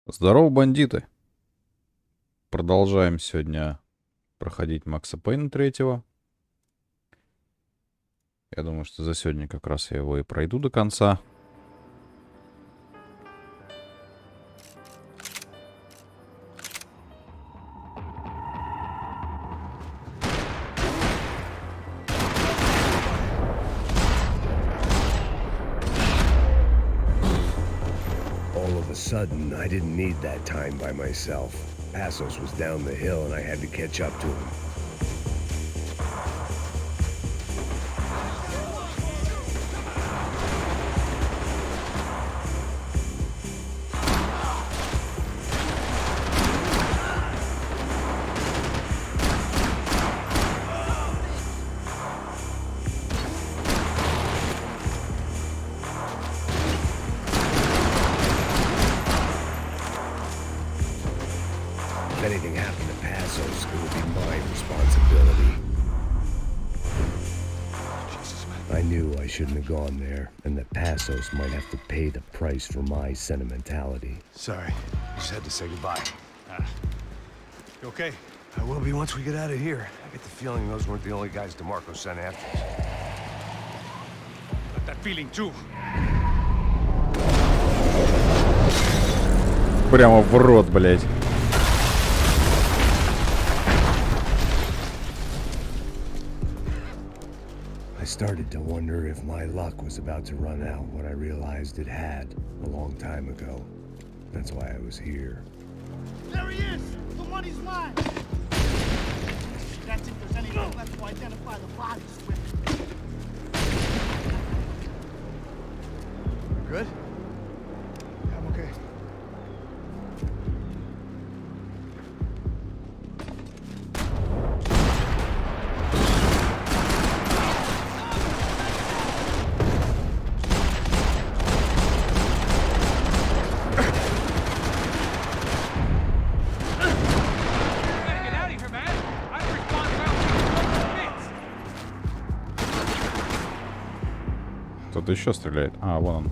Здорово, бандиты! Продолжаем сегодня проходить Макса Пейна третьего. Я думаю, что за сегодня как раз я его и пройду до конца. All of a sudden, I didn't need that time by myself. Passos was down the hill and I had to catch up to him. If anything happened to Passos, it would be my responsibility. I knew I shouldn't have gone there, and that Passos might have to pay the price for my sentimentality. Sorry, just had to say goodbye. You okay? I will be once we get out of here. I get the feeling those weren't the only guys DeMarco sent after us. Got that feeling too. Прямо в рот, блядь. I started to wonder if my luck was about to run out when I realized it had a long time ago. That's why I was here. There he is! The money's mine! That's if there's anyone left to identify the bodies with. Good? Yeah, I'm okay. Кто-то еще стреляет. А, вон он.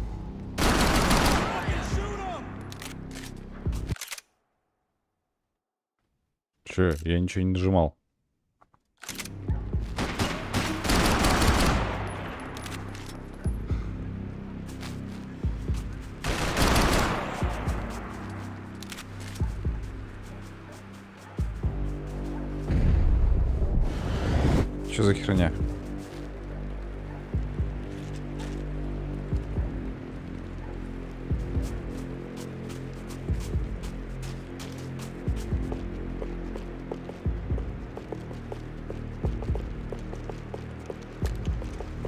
Че, я ничего не нажимал. Что за херня?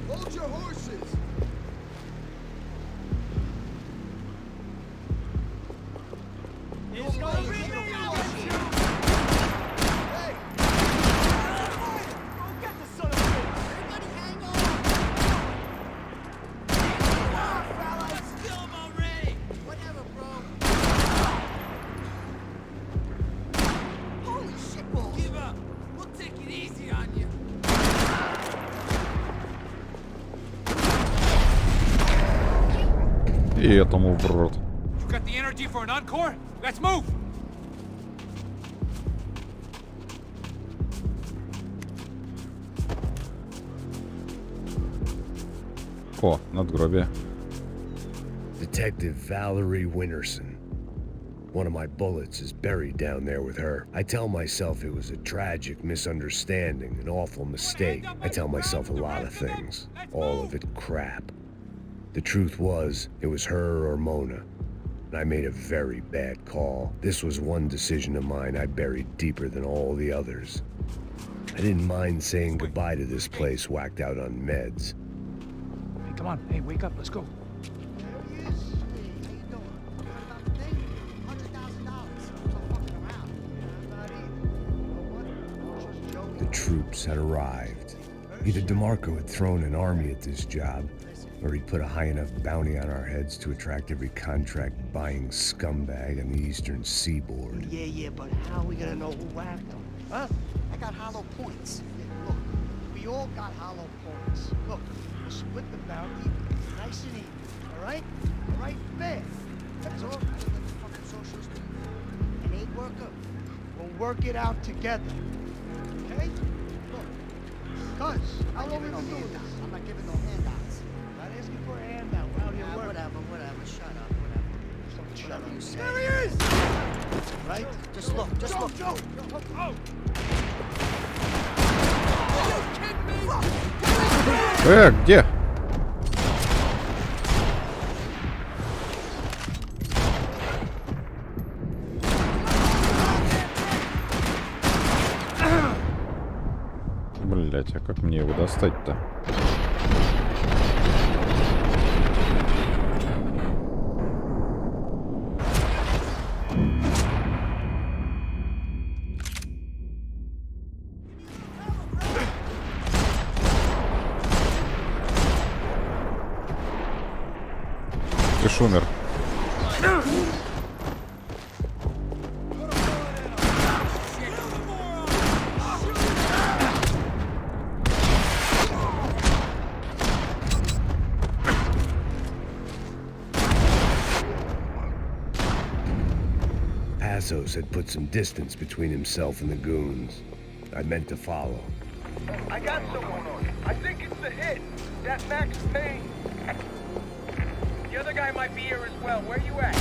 Hold your horses! He's going to be Hey! Go get the son of a bitch! Everybody hang on! Come on, fellas! Kill him already! Whatever, bro. Holy shit balls! Give up! We'll take it easy on you. И этому в рот. You got the energy for an encore? Let's move! О, надгробие. Detective Valerie Winterson. One of my bullets is buried down there with her. I tell myself it was a tragic misunderstanding, an awful mistake. I tell myself a lot of things. All of it crap. The truth was, it was her or Mona. And I made a very bad call. This was one decision of mine I buried deeper than all the others. I didn't mind saying goodbye to this place whacked out on meds. Hey, come on. Hey, wake up. Let's go. There he is. Hey, how you doing? What about the thing? $100,000. So fucking around. Yeah, not either. You know what? Just joking. The troops had arrived. Either DeMarco had thrown an army at this job, or he'd put a high enough bounty on our heads to attract every contract-buying scumbag on the eastern seaboard. Yeah, but how are we gonna know who whacked them? Huh? I got hollow points. Yeah, look, we all got hollow points. Look, we'll split the bounty nice and even, all right? Right there. That's all. I don't let the fucking socialists do work it out together. Okay? Look, cuz, how long we been doing this? I'm not giving no handouts. Not asking for a handout. We're out here working. Whatever. Shut up. Whatever. Shut Whatever up. you say. There he is! Right? Just look. Just look. Joe! Где? Блять, а как мне его достать-то? Ты шумер. Passos had put some distance between himself and the goons. I meant to follow. I got someone on it. I think it's the hit. That Max Payne. The other guy might be here as well. Where you at?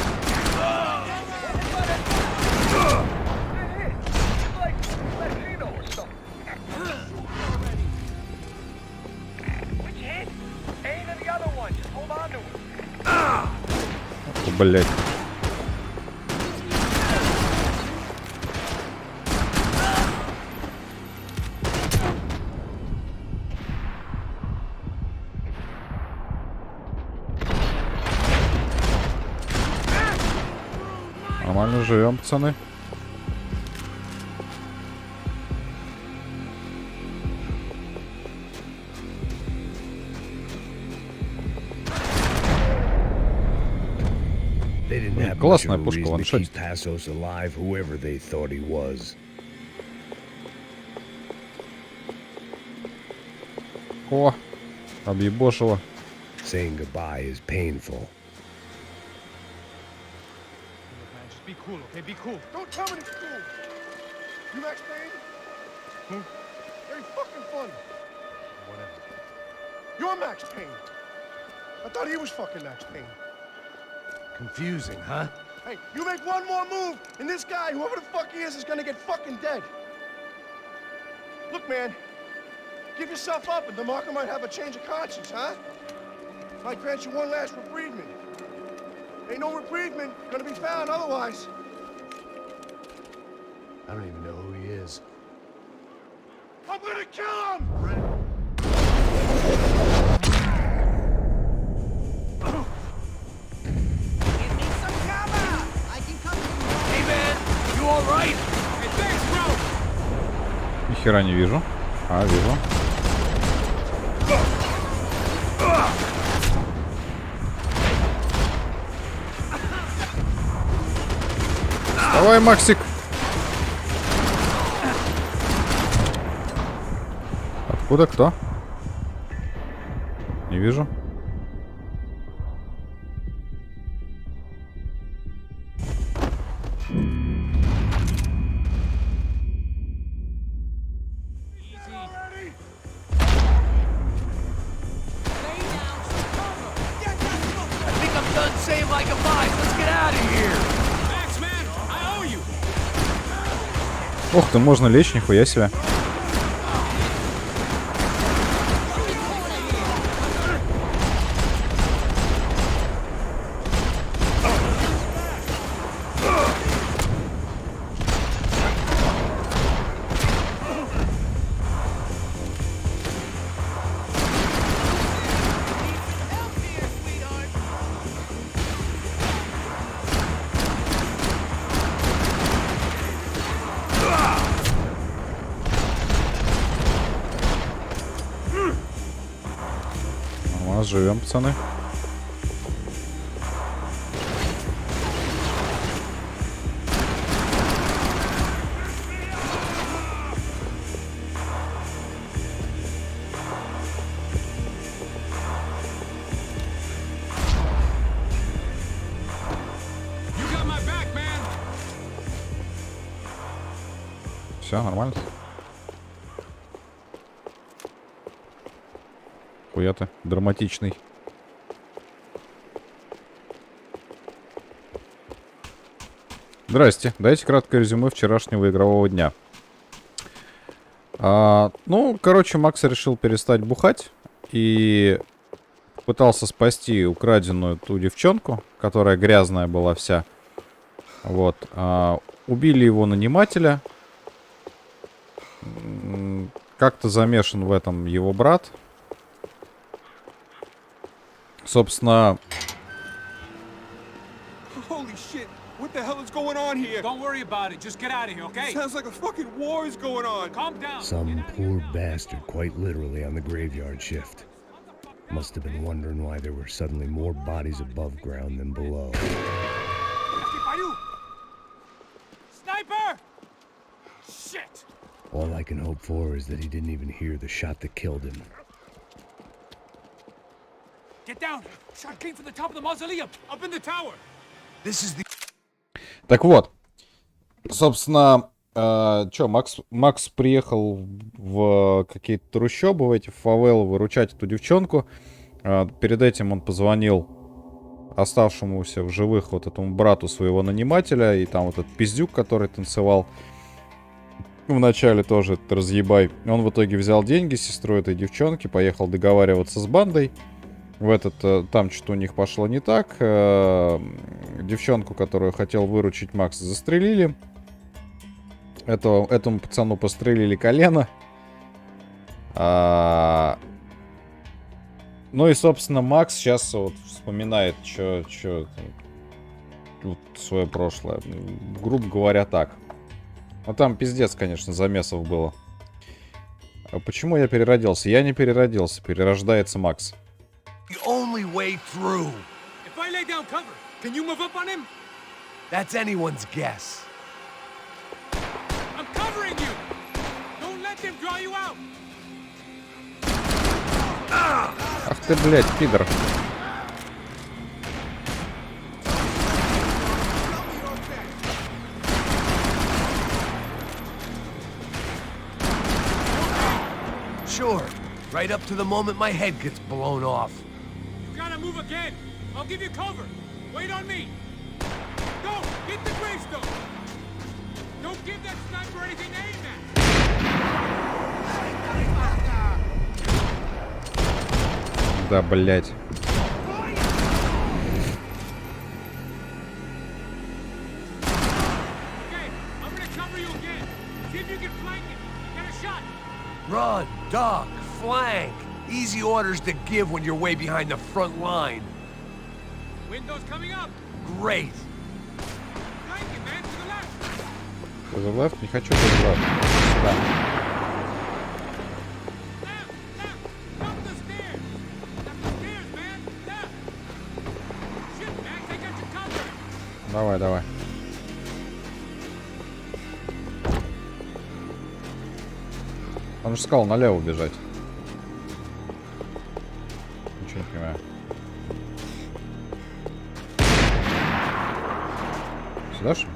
The hit. He's like Latino or something. Which hit? Payne and the other one. Just hold on to him. Блять. Нормально живем, пацаны. They didn't have much of Классная a пушка, reason to ваншотит. keep Passos alive, whoever they thought he was. О, объебошило. Saying goodbye is painful. Man, just be cool, okay? Be cool. Don't tell me it's cool. You Max Payne? Very fucking funny. Whatever. You're Max Payne. I thought he was fucking Max Payne. Confusing, huh? Hey, you make one more move, and this guy, whoever the fuck he is gonna get fucking dead. Look, man, give yourself up, and DeMarco might have a change of conscience, huh? Might grant you one last reprievement. Ain't no reprievement gonna be found otherwise. I don't even know who he is. I'm gonna kill him! I can come in. Hey, man! You all right? Hey, thanks, bro! Ни хера не вижу. А, вижу. Давай, Максик. Откуда кто? Не вижу. I think I'm done saying my goodbyes. Let's get out of here. Max, man, I owe you. Ох ты, можно лечь, нихуя себе. Живем, пацаны. Все, нормально. Хуя ты драматичный. Здрасте. Дайте краткое резюме вчерашнего игрового дня. Ну, короче, Макс решил перестать бухать и пытался спасти украденную ту девчонку, которая грязная была вся. Вот. Убили его нанимателя. Как-то замешан в этом его брат. Собственно... Holy shit! What the hell is going on here? Don't worry about it. Just get out of here, okay? Sounds like a fucking war is going on. Calm down. Some poor bastard quite literally on the graveyard shift. Must have been wondering why there were suddenly more bodies above ground than below. Sniper! Shit! All I can hope for is that he didn't even hear the shot that killed him. Get down! Shot came from the top of the mausoleum, up in the tower. This is the... Так вот. Собственно, Макс приехал в какие-то трущобы, в эти фавелы, выручать эту девчонку. Перед этим он позвонил оставшемуся в живых вот этому брату своего нанимателя. И там вот этот пиздюк, который танцевал в начале, тоже этот разъебай. Он в итоге взял деньги с сестрой этой девчонки, поехал договариваться с бандой. Там что-то у них пошло не так. Девчонку, которую хотел выручить Макс, застрелили. Этому пацану пострелили колено. Ну и, собственно, Макс сейчас вот вспоминает, вот свое прошлое. Грубо говоря, так. Ну там пиздец, конечно, замесов было. А почему я переродился? Я не переродился, перерождается Макс. The only way through. If I lay down cover, can you move up on him? That's anyone's guess. I'm covering you! Don't let them draw you out! Ах ты, блядь, пидор. Sure. Right up to the moment my head gets blown off. You gotta move again! I'll give you cover! Wait on me! Go! Get the gravestone! Don't give that sniper anything to aim at! Да, блядь. Okay, I'm gonna cover you again. See if you can flank it. Get a shot. Run, duck, flank. Easy orders to give when you're way behind the front line. Window's coming up. Great. Flank it, man, to the left. To the left? Не хочу to the left. Да. Left, left. Up the stairs. Up the stairs, man. Left. Shit, Max, I got you covered. Давай, давай. Он же сказал налево бежать. Ничего не понимаю. Сюда что?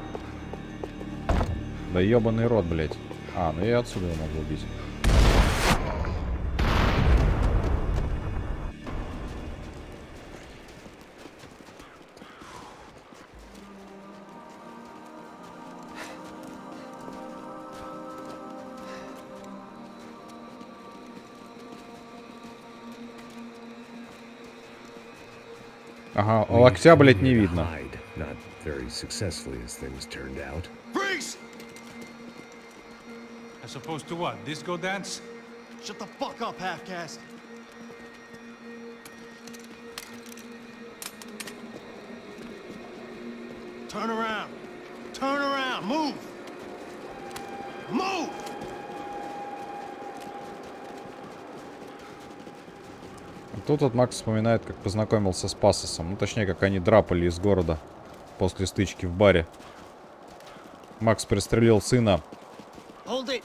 Да ебаный рот, блядь. Ну я отсюда его могу убить. Ага, локтя, блядь, не видно. Not very successfully as things turned out. Freeze! As opposed to what? Disco dance? Shut the fuck up, half-caste. Turn around. Turn around. Move. Move! Тут вот Макс вспоминает, как познакомился с Пасосом. Ну, точнее, как они драпали из города после стычки в баре. Макс пристрелил сына. Hold it.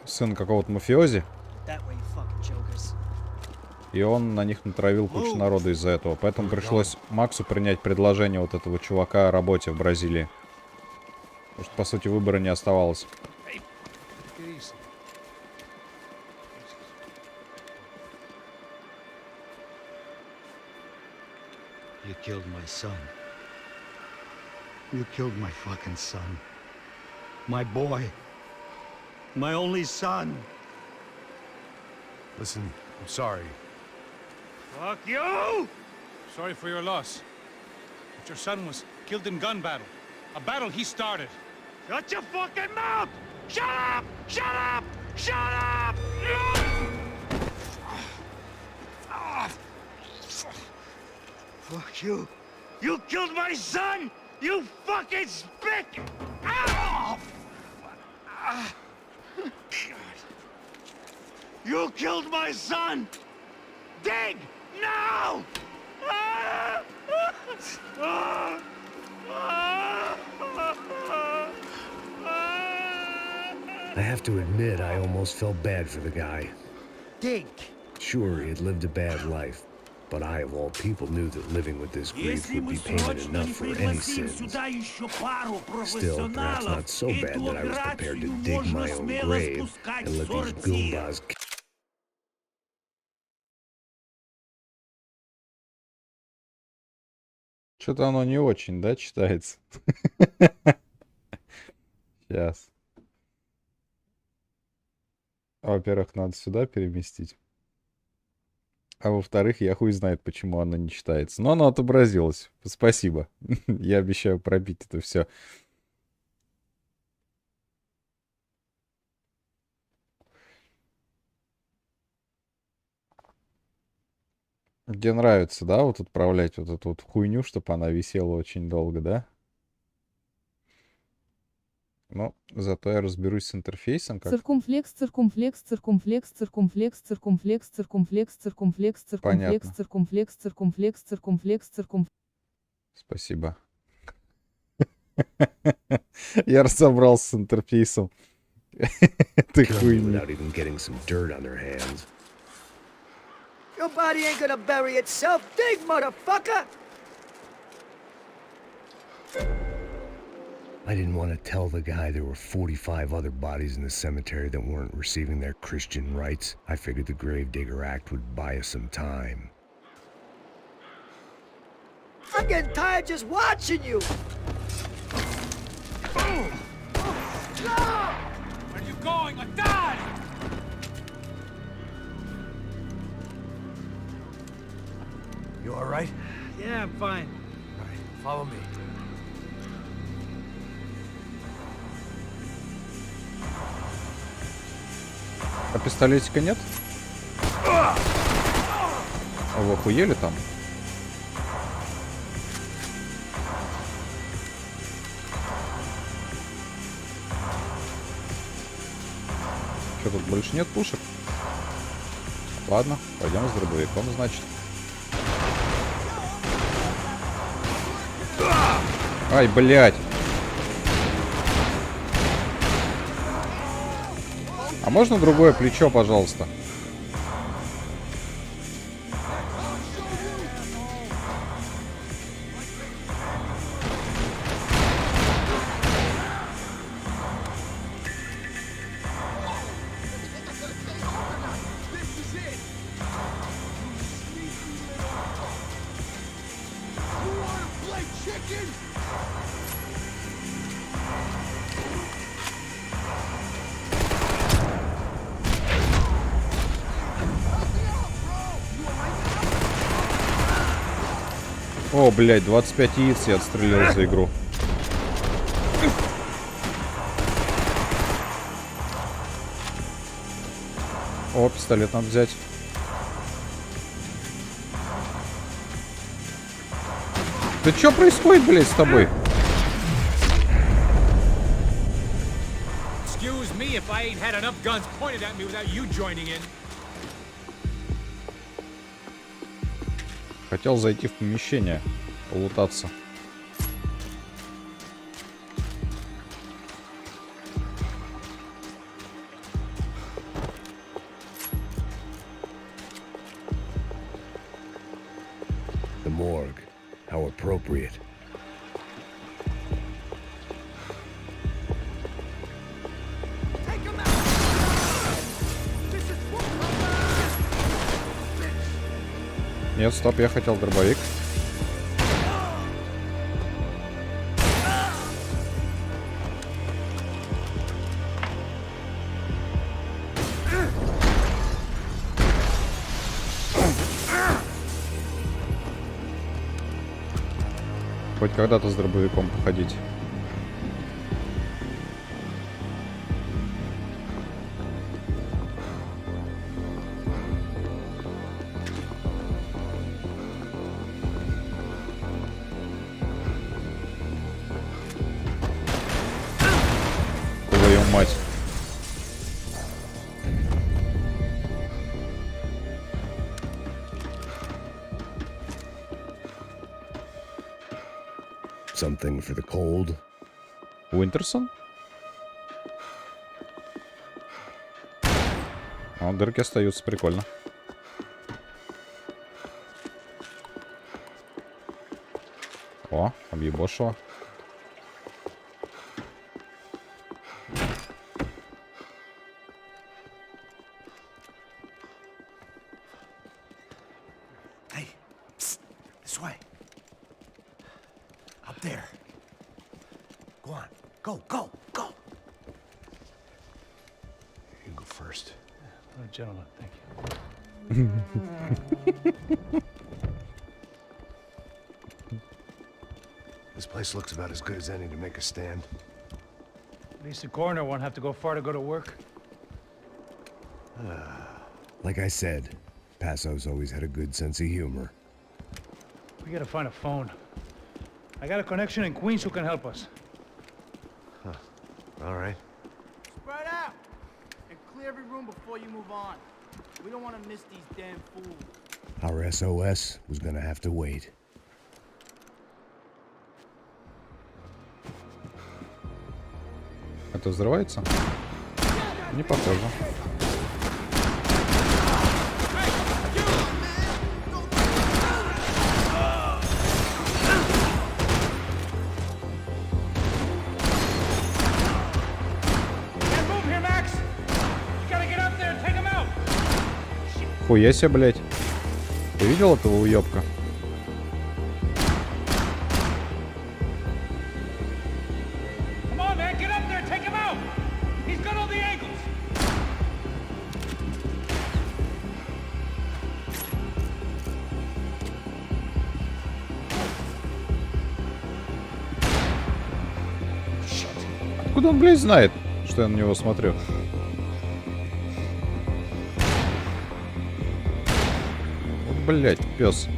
Сын какого-то мафиози. That way, you fucking jokers. И он на них натравил кучу народу из-за этого. Поэтому пришлось Максу принять предложение вот этого чувака о работе в Бразилии. Потому что, по сути, выбора не оставалось. Take it easy. You killed my son. You killed my fucking son. My boy. My only son. Listen, I'm sorry. Fuck you! Sorry for your loss. But your son was killed in gun battle. A battle he started. Shut your fucking mouth! Shut up! Shut up! Shut up! Fuck you! You killed my son! You fucking spick! Ow! You killed my son! Dig! Now! I have to admit, I almost felt bad for the guy. Dig! Sure, he had lived a bad life, but I, of all people, knew that living with this grief would be payment enough for any sins. Still, perhaps not so bad that I was prepared to dig my own grave and let these goombas. Что-то оно не очень, да, читается? Сейчас. Во-первых, надо сюда переместить. А во-вторых, я хуй знает, почему оно не читается. Но оно отобразилось. Спасибо. Я обещаю пробить это все. Мне нравится, да, вот отправлять вот эту вот хуйню, чтобы она висела очень долго, да? Но зато я разберусь с интерфейсом. Как... Циркумфлекс, циркумфлекс, циркумфлекс, циркумфлекс, циркумфлекс, циркумфлекс, циркумфлекс, циркумфлекс, Понятно. циркумфлекс, циркумфлекс, циркумфлекс, циркумфлекс. Спасибо. Я разобрался с интерфейсом. Ты хуйня. Without even getting some dirt on their hands. Your body ain't gonna bury itself. Dig, motherfucker! I didn't want to tell the guy there were 45 other bodies in the cemetery that weren't receiving their Christian rites. I figured the Gravedigger Act would buy us some time. I'm getting tired just watching you. Where are you going? I died! You all right? Yeah, I'm fine. All right, follow me. А пистолетика нет? А вы охуели там? Что, тут больше нет пушек? Ладно, пойдем с дробовиком, значит. Ай, блядь! А можно другое плечо, пожалуйста? О, блядь, 25 яиц я отстрелил за игру. О, пистолет надо взять. Да что происходит, блядь, с тобой? Excuse me if I ain't had enough guns pointed at me without you joining in. Хотел зайти в помещение, полутаться. The morgue. How appropriate. Нет, стоп, я хотел дробовик. Хоть когда-то с дробовиком походить. Твою мать. Something for the cold. Уинтерсон? О, дырки остаются, прикольно. О, объебошило. Hey, psst, this way. Up there. Go on. Go, go, go. You go first. Oh, gentlemen, thank you. This place looks about as good as any to make a stand. At least the coroner won't have to go far to go to work. Like I said, Passo's always had a good sense of humor. We gotta find a phone. I got a connection in Queens who can help us. All right. Spread out! And clear every room before you move on. We don't want to miss these damn fools. Our SOS was gonna have to wait. Это взрывается? Не похоже. Can't move here, Max! You gotta get up there and take him out! Хуя себе, блядь. Ты видел этого уёбка? Come on, man, get up there and take him out! He's got all the angles! Откуда он, блядь, знает, что я на него смотрю? Вот, блядь, пес.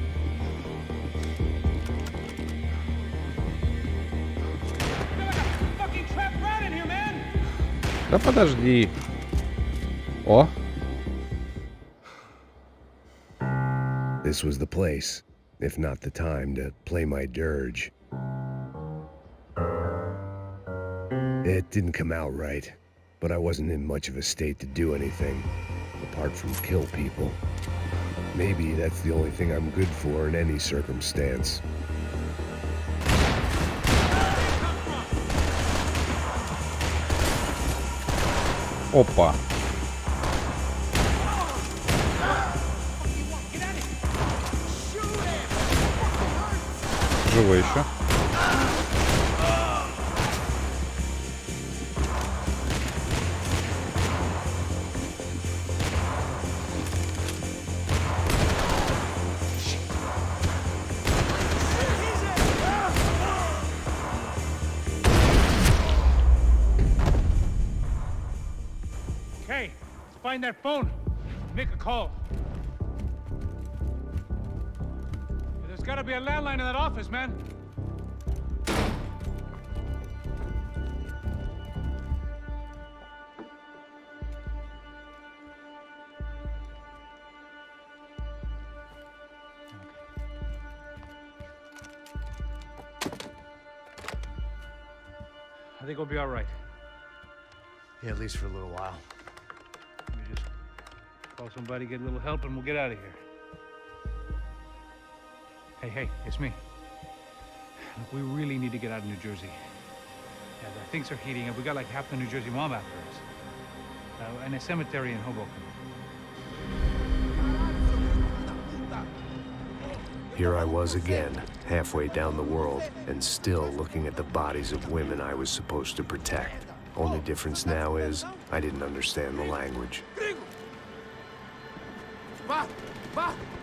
Fucking trapped rat in here, man! Да подожди. О, This was the place, if not the time, to play my dirge. It didn't come out right, but I wasn't in much of a state to do anything, apart from kill people. Maybe that's the only thing I'm good for in any circumstance. опа. Живой еще. Okay, let's find that phone. Make a call. There's gotta be a landline in that office, man. I think we'll be all right. Yeah, at least for a little while. Let me just call somebody, get a little help, and we'll get out of here. Hey, it's me. Look, we really need to get out of New Jersey. Yeah, things are heating up. We got like half the New Jersey mob after us. And a cemetery in Hoboken. Here I was again, halfway down the world, and still looking at the bodies of women I was supposed to protect. Only difference now is, I didn't understand the language. Vá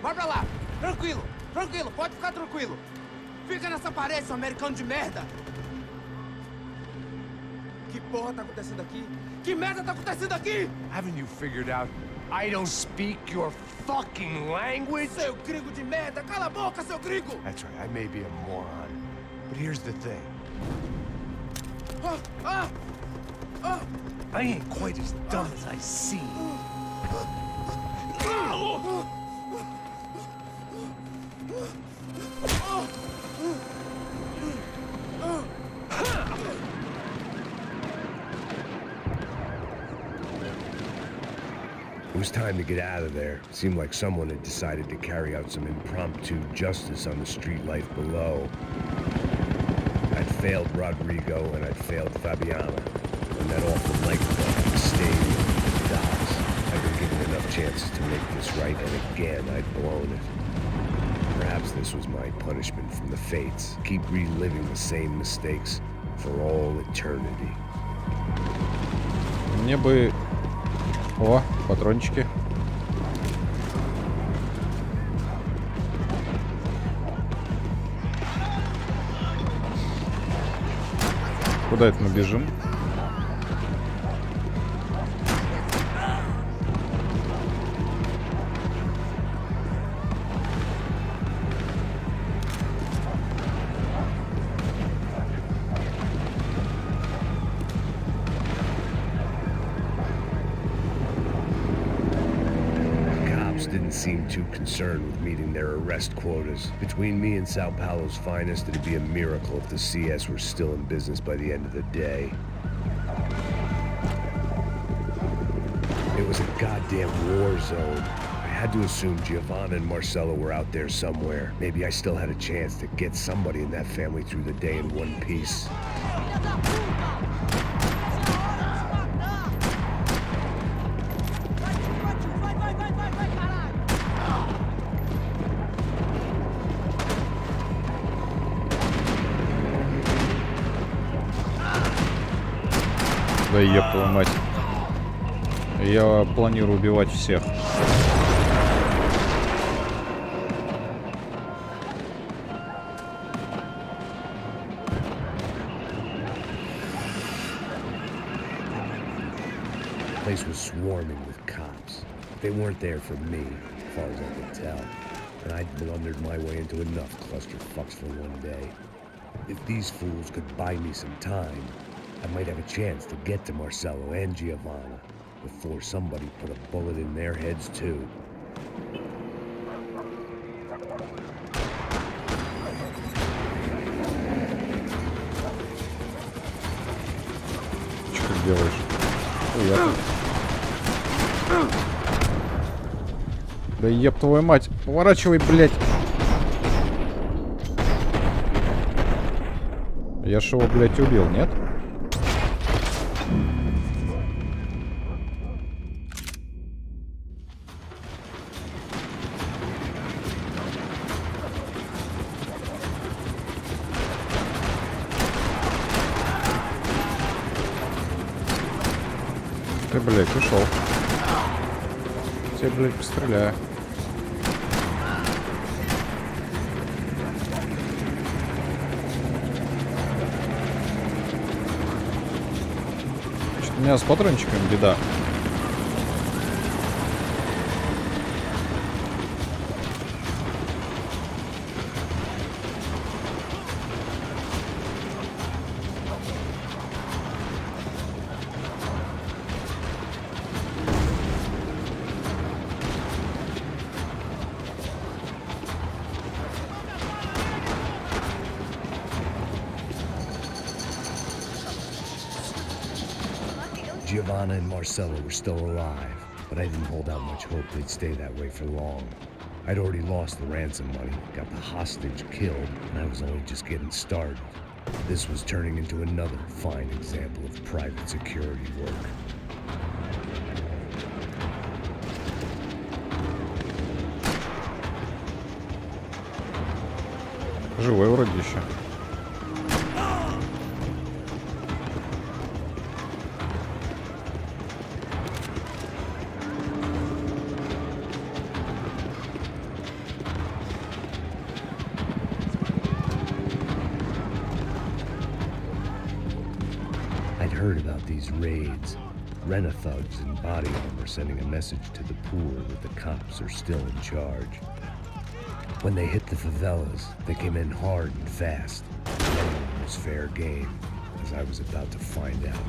pra lá. Tranquilo, pode ficar tranquilo. Fica nessa parede, seu americano de merda. Que porra tá acontecendo aqui? Que merda tá acontecendo aqui? Haven't you figured out I don't speak your fucking language? Seu gringo de merda, cala a boca, seu gringo! That's right, I may be a moron, but here's the thing. I ain't quite as dumb as I seem. It was time to get out of there. It seemed like someone had decided to carry out some impromptu justice on the street life below. I'd failed Rodrigo and I'd failed Fabiana. And that awful nightclub, the stadium, the docks. I'd been given enough chances to make this right, and again I'd blown it. Perhaps this was my punishment from the fates. Keep reliving the same mistakes for all eternity. Мне бы... О, патрончики. Куда это мы бежим? Didn't seem too concerned with meeting their arrest quotas. Between me and Sao Paulo's finest, it'd be a miracle if the CS were still in business by the end of the day. It was a goddamn war zone. I had to assume Giovanna and Marcelo were out there somewhere. Maybe I still had a chance to get somebody in that family through the day in one piece. Да еб твою мать. Я планирую убивать всех. The place was swarming with cops. They weren't there for me, as far as I could tell. And I'd blundered my way into enough clusterfucks for one day. If these fools could buy me some time, I might have a chance to get to Marcelo and Giovanna before somebody put a bullet in their heads too. Что ты делаешь? Ой, я тут. Да еб твою мать. Поворачивай, блядь. Я ж его, блядь, убил, нет? Ты, блядь, ушел. Тебе, блядь, постреляю. Что-то у меня с патрончиками беда. Giovanna and Marcelo were still alive, but I didn't hold out much hope they'd stay that way for long. I'd already lost the ransom money, got the hostage killed, and I was only just getting started. This was turning into another fine example of private security work. Живой вроде еще. I'd heard about these raids. Rent-a-thugs in body armor sending a message to the poor that the cops are still in charge. When they hit the favelas, they came in hard and fast. Anyone was fair game, as I was about to find out.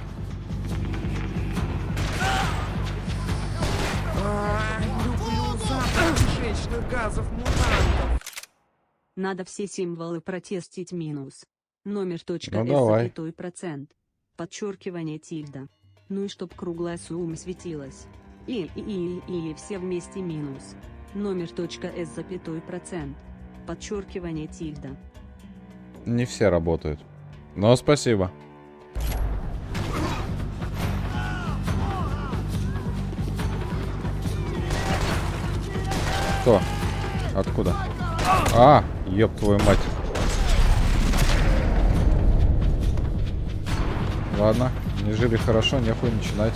Надо все символы протестить минус. Номер точка Ну, с давай. запятой процент. Подчеркивание тильда. Ну и чтоб круглая сумма светилась. И все вместе минус. Номер точка с запятой процент. Подчеркивание тильда. Не все работают. Но спасибо. Кто? Откуда? А, ёб твою мать. Ладно, не жили хорошо, нехуй начинать.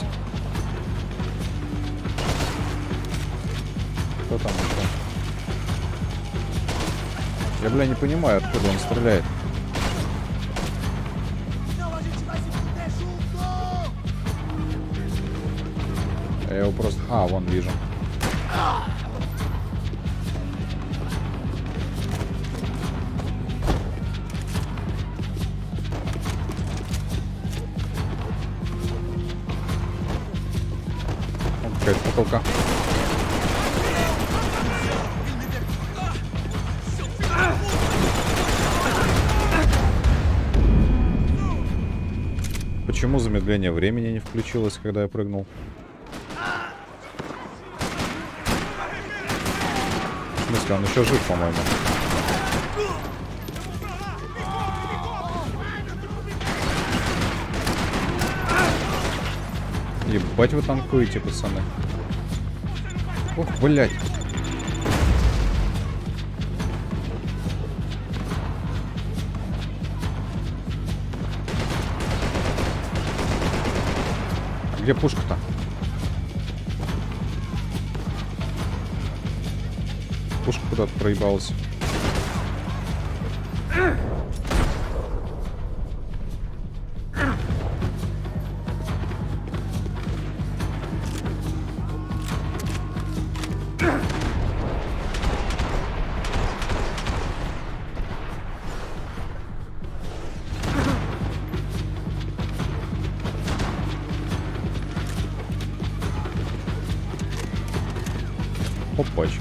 Кто там еще? Я, бля, не понимаю, откуда он стреляет. Я его просто... А, вон вижу. Какая-то потолка. Почему замедление времени не включилось, когда я прыгнул? В смысле, он еще жив, по-моему. Ебать вы танкуете, пацаны. Ох, блядь. А где пушка-то? Пушка куда-то проебалась. Опачки.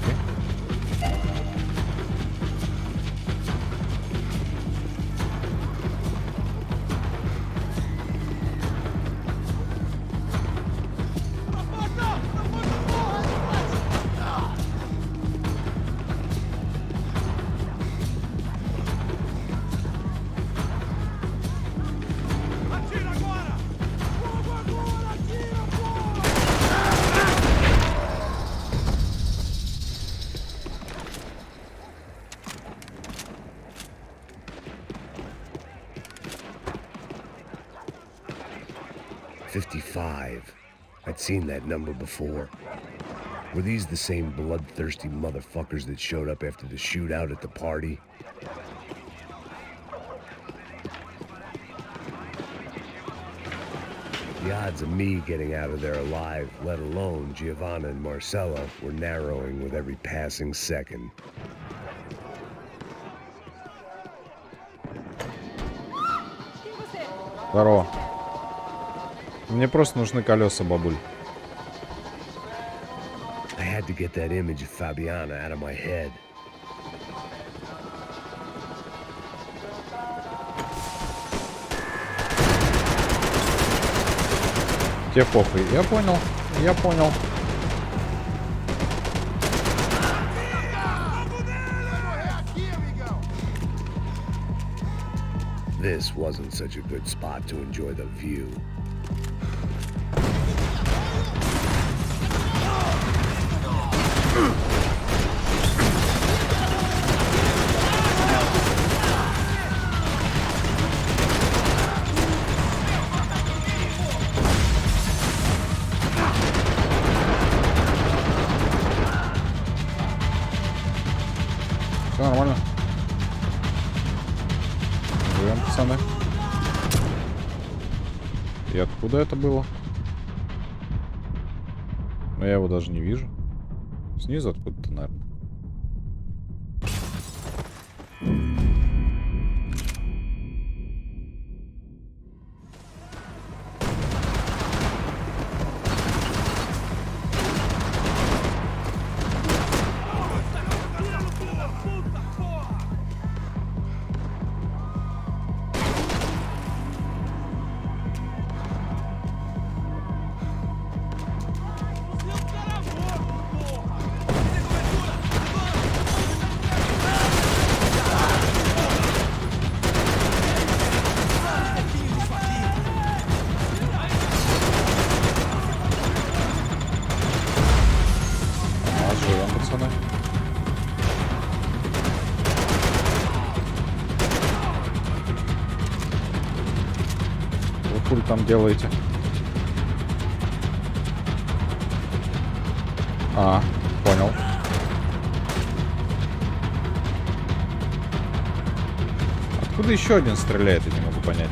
I'd seen that number before. Were these the same bloodthirsty motherfuckers that showed up after the shootout at the party? The odds of me getting out of there alive, let alone Giovanna and Marcella, were narrowing with every passing second. Здорово. Мне просто нужны колеса, бабуль. I had to get that image of Fabiana out of my head. Тебе похуй. Я понял. Я понял. This wasn't such a good spot to enjoy the view. Все нормально. Живем, пацаны. И откуда это было? Но я его даже не вижу. Снизу откуда-то, наверное. Живем, пацаны. Вы пуль там делаете? А, понял. Откуда еще один стреляет, я не могу понять.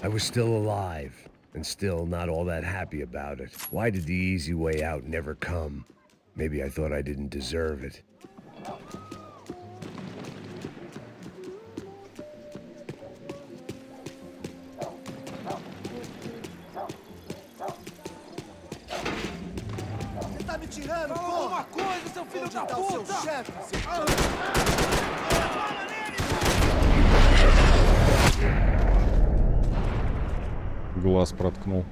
I was still alive, and still not all that happy about it. Why did the easy way out never come? Maybe I thought I didn't deserve it. Você tá me tirando, Fala porra? alguma coisa, seu filho da Onde tá o seu puta! chefe, seu... Глаз проткнул.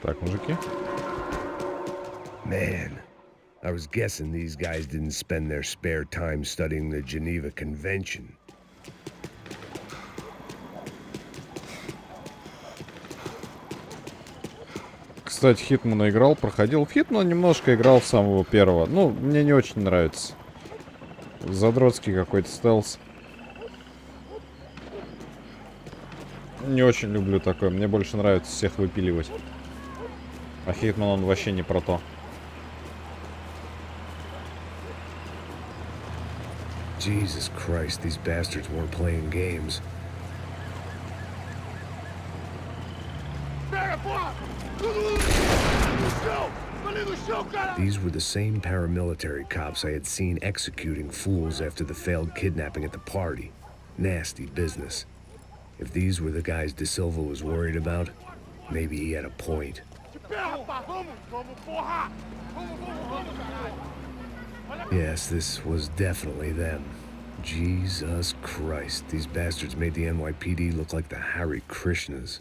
Так, мужики. Man, I was guessing these guys didn't spend their spare time studying the Geneva Convention. Кстати, Хитмана играл, проходил. В Хитмана немножко играл с самого первого. Ну, мне не очень нравится. Задротский какой-то стелс. Не очень люблю такое. Мне больше нравится всех выпиливать. А Хитман, он вообще не про то. Jesus Christ, these bastards weren't playing games. These were the same paramilitary cops I had seen executing fools after the failed kidnapping at the party. Nasty business. If these were the guys De Silva was worried about, maybe he had a point. Yes, this was definitely them. Jesus Christ, these bastards made the NYPD look like the Hare Krishnas.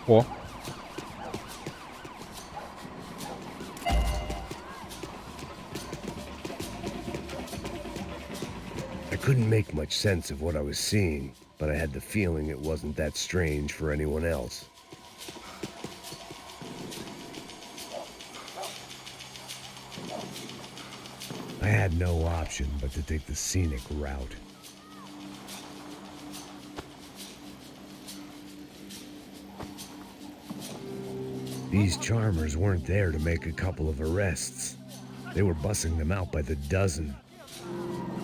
О. I couldn't make much sense of what I was seeing, but I had the feeling it wasn't that strange for anyone else. I had no option but to take the scenic route. These charmers weren't there to make a couple of arrests. They were bussing them out by the dozen.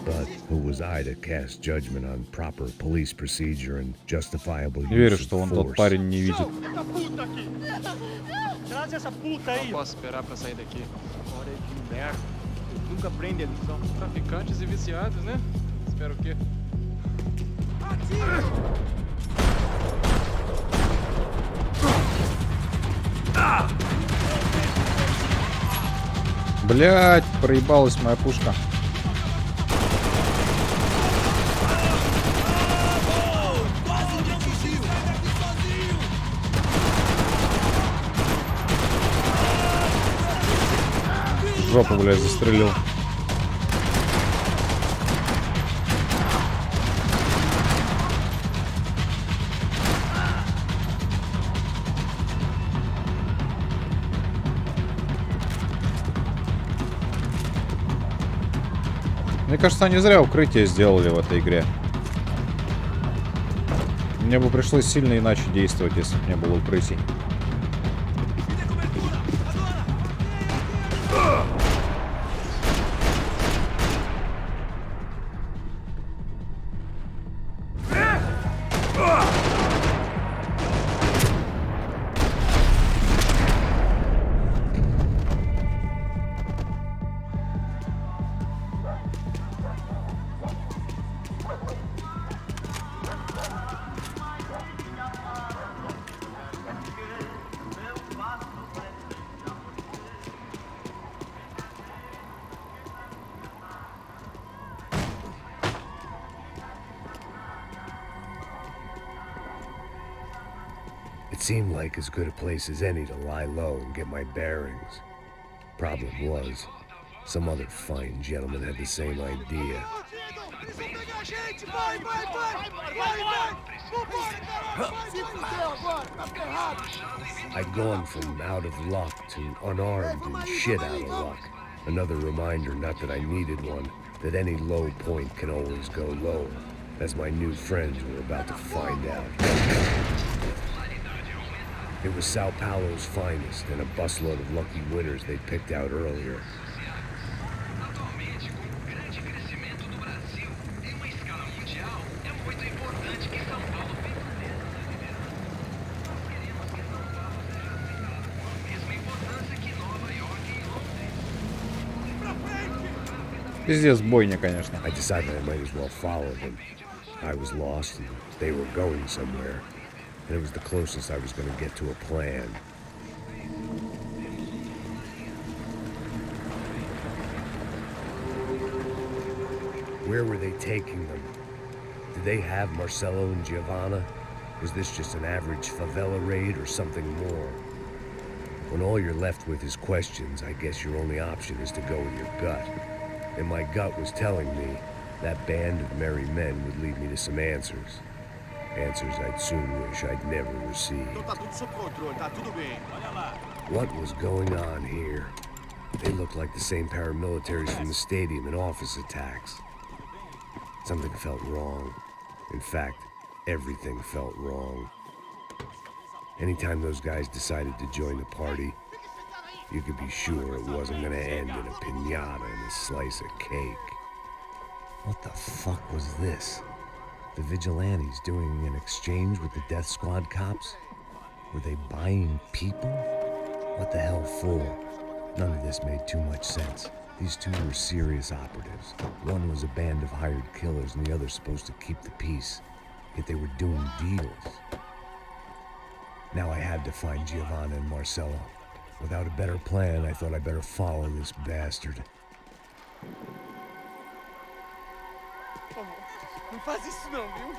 But who was I to cast judgment on proper police procedure and justifiable Не верю, use что of он тот force? парень не видит. Posso esperar pra sair daqui. Hora de merda. Nunca aprende a lição. Traficantes e viciados, né? Espero o quê? Блять, проебалась моя пушка. Жопу, блядь, застрелил. Мне кажется, они зря укрытие сделали в этой игре. Мне бы пришлось сильно иначе действовать, если бы не было укрытий. It seemed like as good a place as any to lie low and get my bearings. Problem was, some other fine gentleman had the same idea. I'd gone from out of luck to unarmed and shit out of luck. Another reminder, not that I needed one, that any low point can always go lower, as my new friends were about to find out. It was Sao Paulo's finest and a busload of lucky winners they'd picked out earlier. Пиздец, бойня, конечно. I decided I might as well follow them. I was lost and they were going somewhere. And it was the closest I was going to get to a plan. Where were they taking them? Did they have Marcelo and Giovanna? Was this just an average favela raid or something more? When all you're left with is questions, I guess your only option is to go with your gut. And my gut was telling me that band of merry men would lead me to some answers. Answers I'd soon wish I'd never received. What was going on here? They looked like the same paramilitaries from the stadium in office attacks. Something felt wrong. In fact, everything felt wrong. Anytime those guys decided to join the party, you could be sure it wasn't gonna end in a piñata and a slice of cake. What the fuck was this? The vigilantes doing an exchange with the death squad cops? Were they buying people? What the hell for? None of this made too much sense. These two were serious operatives. One was a band of hired killers and the other supposed to keep the peace. Yet they were doing deals. Now I had to find Giovanna and Marcelo. Without a better plan, I thought I'd better follow this bastard. Não faz isso não, viu?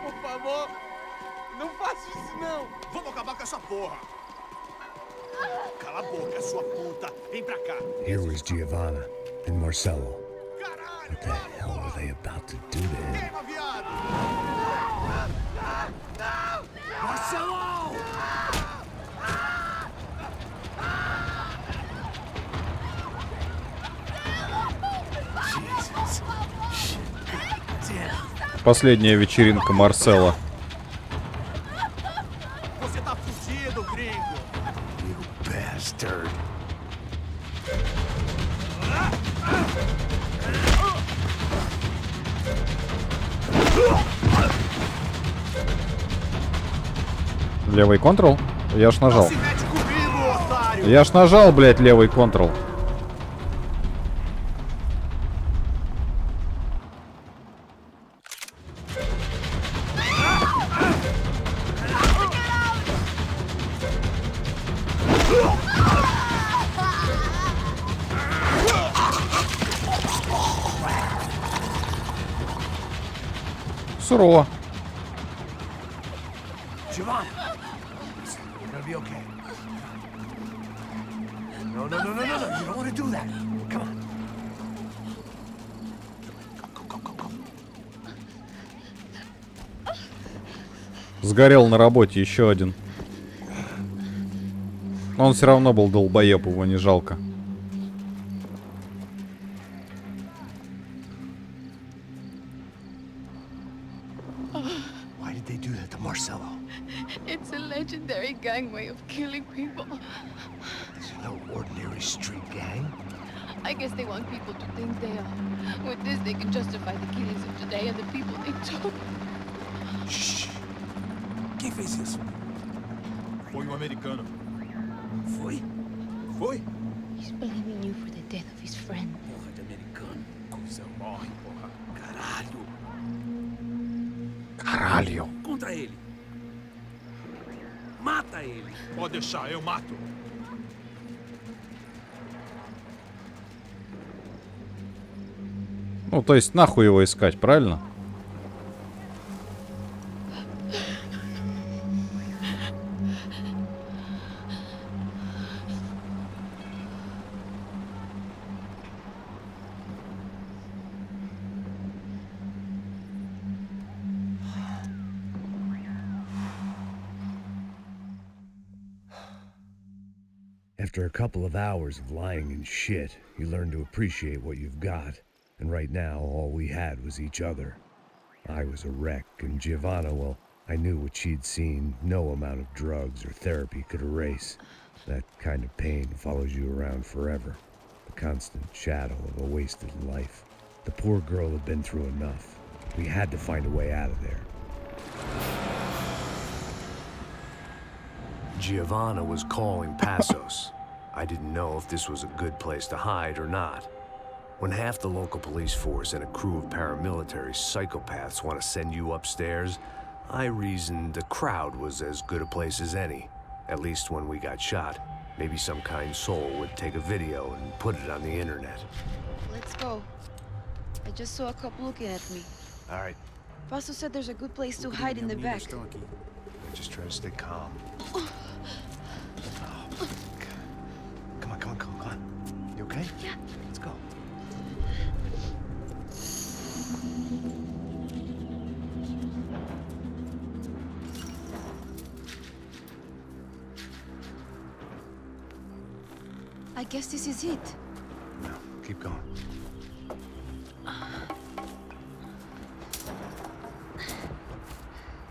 Por favor, não faça isso não. Vamos acabar com essa porra. Cala a boca, sua puta. Vem pra cá. Here was Giovanna and Marcelo. What the hell were they about to do to him? Marcelo! Последняя вечеринка Марсела. Você tá fudido, gringo. bastard. Левый контрол? Я ж нажал. Se mete comigo, otário! Я ж нажал, блядь, левый контрол. Сурово. Giovanna! Listen, you're gonna be okay. No, no, no, no, no, no. You don't want to do that. Come on. Go. Сгорел на работе еще один. Он все равно был долбоеб, его не жалко. Why did they do that to Marcelo? It's a legendary gang way of killing people. This is no ordinary street gang. I guess they want people to think they are. With this, they can justify the killings of today and the people they took. Shh! Quem fez isso? Foi americano. Foi? Foi? He's blaming you for the death of his friend. Porra de americano. Coisa morre, porra. Caralho. Caralho. Contra ele. Mata ele. Pode deixar, eu mato. Ну, то есть нахуй его искать, правильно? After a couple of hours of lying and shit, you learn to appreciate what you've got. And right now, all we had was each other. I was a wreck, and Giovanna, well, I knew what she'd seen no amount of drugs or therapy could erase. That kind of pain follows you around forever. The constant shadow of a wasted life. The poor girl had been through enough. We had to find a way out of there. Giovanna was calling Passos. I didn't know if this was a good place to hide or not. When half the local police force and a crew of paramilitary psychopaths want to send you upstairs, I reasoned the crowd was as good a place as any. At least when we got shot, maybe some kind soul would take a video and put it on the internet. Let's go. I just saw a couple looking at me. All right, Paso said there's a good place to hide in the back. just try to stay calm. Oh, Come on. You okay? Yeah. Let's go. I guess this is it. No, keep going.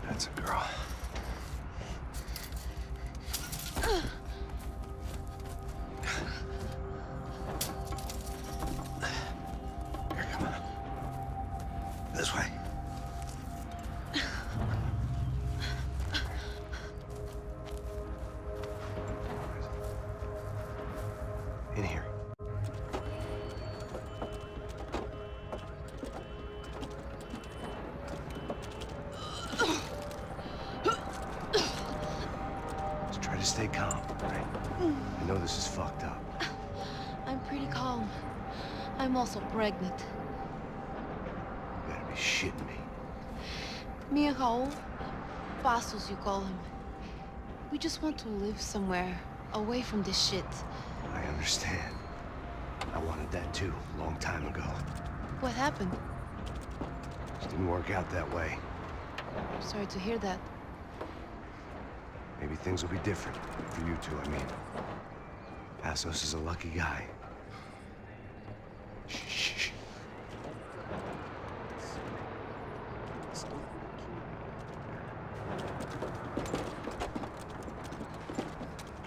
That's a girl. Here, come on. This way. In here. Just try to stay calm, right? I know this is fucked up. I'm pretty calm. I'm also pregnant. You gotta be shitting me. Me and Raul, Pasos you call him. We just want to live somewhere, away from this shit. I understand. I wanted that too, a long time ago. What happened? Just didn't work out that way. I'm sorry to hear that. Maybe things will be different. For you two, I mean. Passos is a lucky guy. Shh.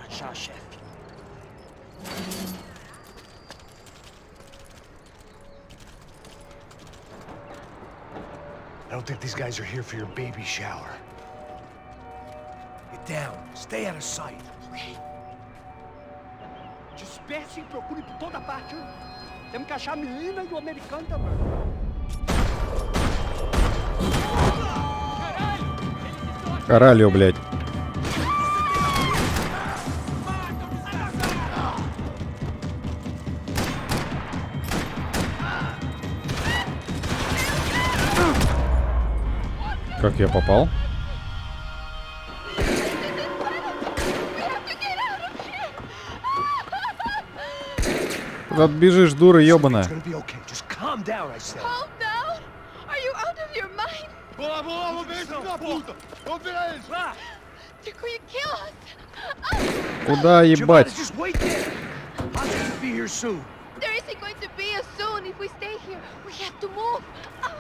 Já, chefe. don't think these guys are here for your baby shower. Get down. Stay out of sight. Disperse e procure por toda parte. Temos que achar a menina e o americano também. Каралью, блядь. Как я попал? Куда ты бежишь, дура ёбаная? It's gonna be okay. Just calm down, I said. Calm down? Are you out of your mind? They're going to kill us. Куда ебать? Just wait there. I'll be here soon. There isn't going to be a soon if we stay here. We have to move.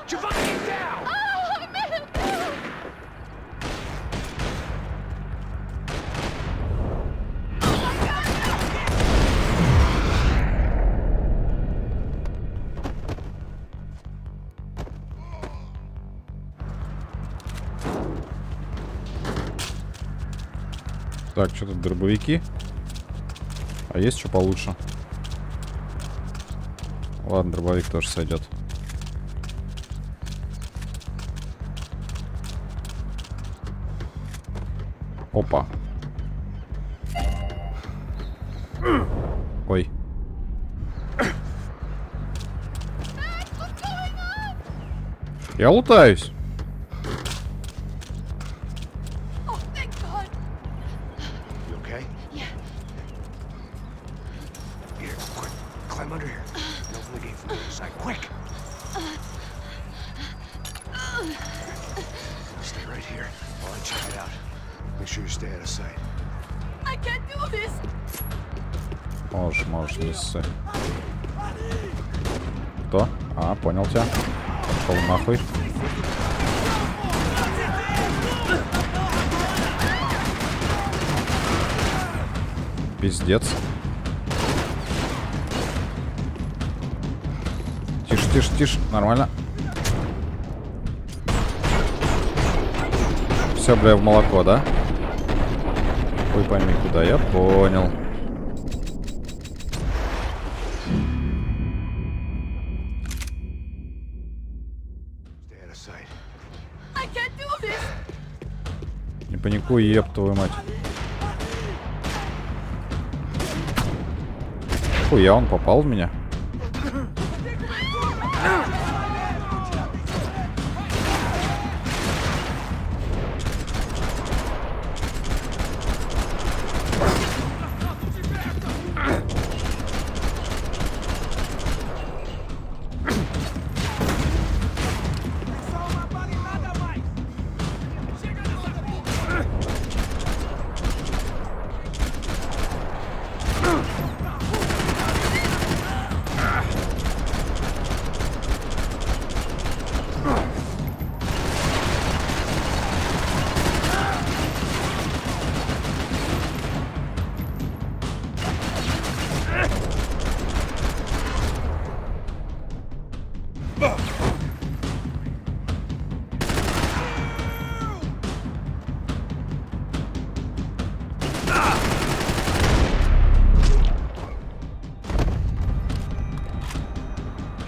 Giovanni, get down! Oh, man. Так, что тут, дробовики? А есть что получше? Ладно, дробовик тоже сойдет. Опа. Ой. Я лутаюсь. Oh, thank God. You okay? Yeah. Here, quick. Climb under here. And open the gate from the other side. Quick! Stay right here while I check it out. Make sure you stay out of sight. I can't do this. Можешь, не ссы. Кто? А, понял тебя. Пошел нахуй. Пиздец. Тише, тише, тише. Нормально. Все, бля, в молоко, да? Хуй пойми куда, я понял. Не паникуй, еб твою мать. Хуя, он попал в меня.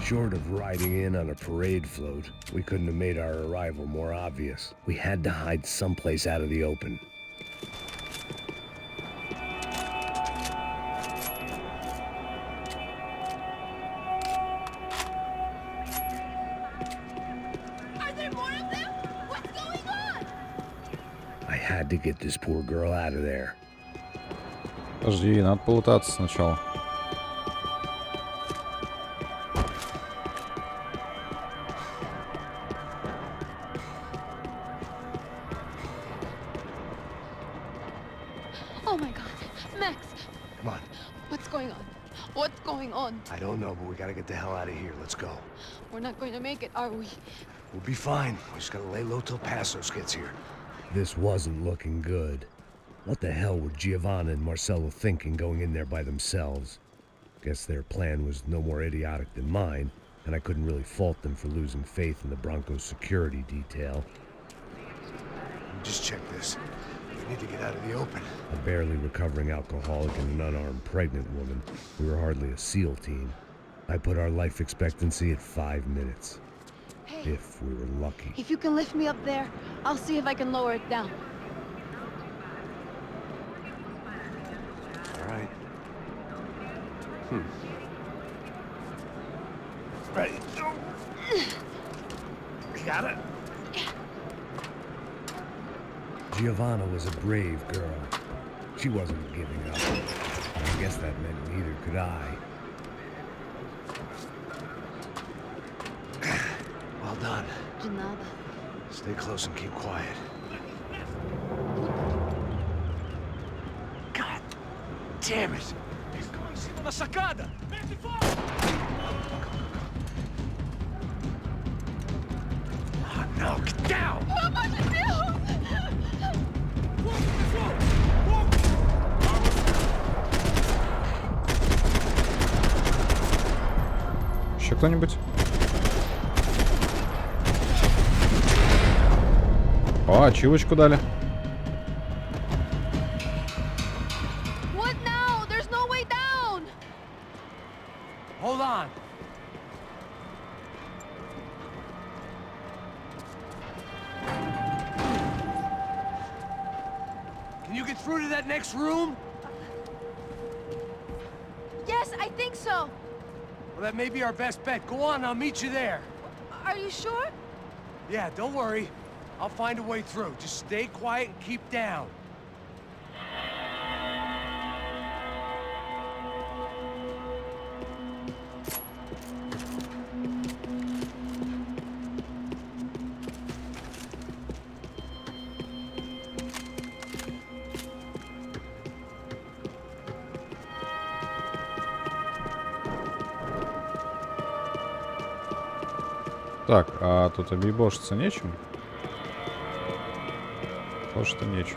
Short of riding in on a parade float, we couldn't have made our arrival more obvious. We had to hide someplace out of the open. Are there more of them? What's going on? I had to get this poor girl out of there. Подожди, надо полутаться сначала. Oh my God. Max, Come on. what's going on? What's going on? I don't know, but we gotta get the hell out of here. Let's go. We're not going to make it, are we? We'll be fine. We just gotta lay low till Passos gets here. This wasn't looking good. What the hell were Giovanna and Marcello thinking going in there by themselves? Guess their plan was no more idiotic than mine, and I couldn't really fault them for losing faith in the Broncos security detail. Just check this. We need to get out of the open. A barely recovering alcoholic and an unarmed pregnant woman. We were hardly a SEAL team. I put our life expectancy at 5 minutes. Hey, If we were lucky. if you can lift me up there, I'll see if I can lower it down. All right. Ready. Go. You got it? Giovanna was a brave girl. She wasn't giving up. I guess that meant neither could I. Well done. De nada. Stay close and keep quiet. God damn it! He's going cima da sacada! Oh, no, get down! Pelo amor de Deus! Еще кто-нибудь? О, ачивочку дали. What now? There's no way down! Hold on. Can you get through to that next room? Yes, I think so. Well, that may be our best bet. Go on, I'll meet you there. Are you sure? Yeah, don't worry. I'll find a way through. Just stay quiet and keep down. Так, а тут объебошиться нечем? То, что нечем.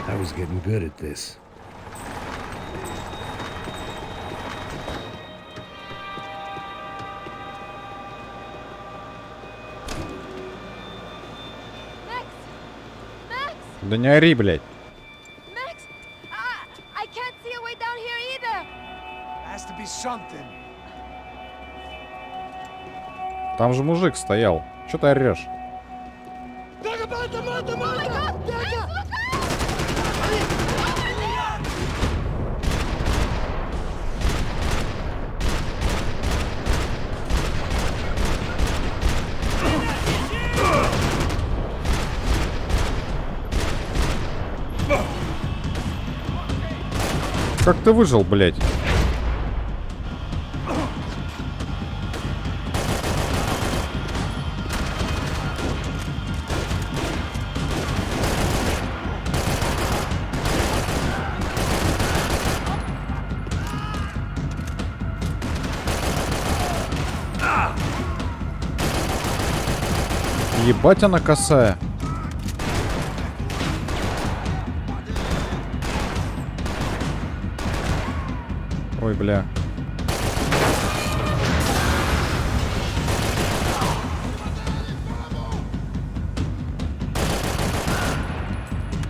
I was getting good at this. Max! Max! Да не ори, блядь. Max! I can't see a way down here either! Has to be something. Там же мужик стоял. Чё ты орешь? Oh my god! Max, look out! Over there! Как ты выжил, блядь? Ебать она косая. Ой, бля.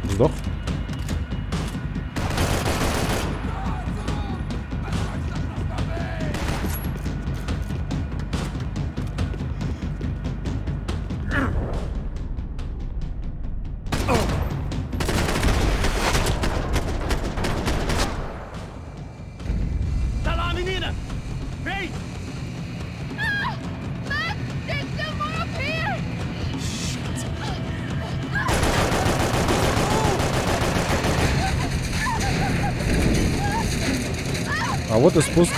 Сдох? Tá lá, menina! Vem! Max! There's still more up here! А вот и спуск.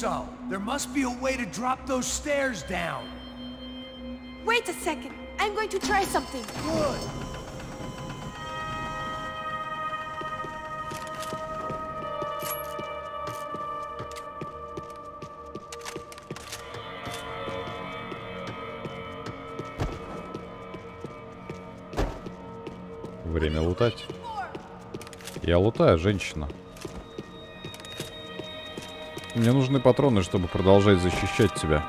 so. There must be a way to drop those stairs down. Wait a second. I'm going to try something. Good. Время лутать. Я лутаю, женщина. Мне нужны патроны, чтобы продолжать защищать тебя.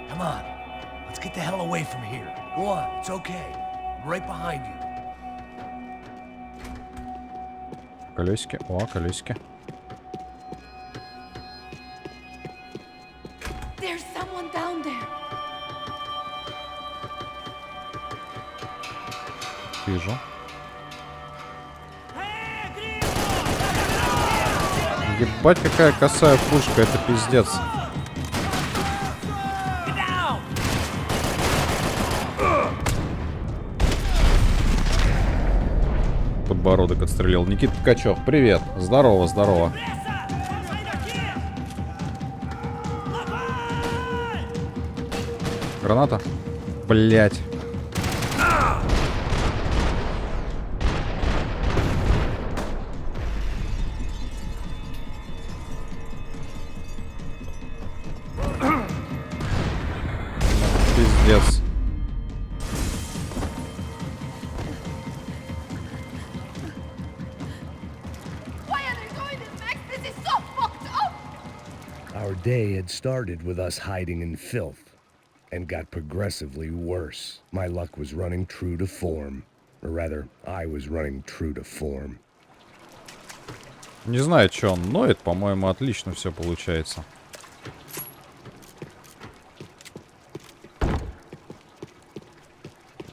Come on. Let's get the hell away from here. Go on. It's okay. I'm right behind you. Колесики. О, колесики. There's someone down there. Вижу. Ебать, какая косая пушка, это пиздец. Подбородок отстрелил. Никита Ткачев, привет. Здорово, здорово. Граната? Блять. Пиздец. Our day had started with us hiding in filth, and got progressively worse. My luck was running true to form. Or rather, I was running true to form. Не знаю, что он ноет. По-моему, отлично все получается.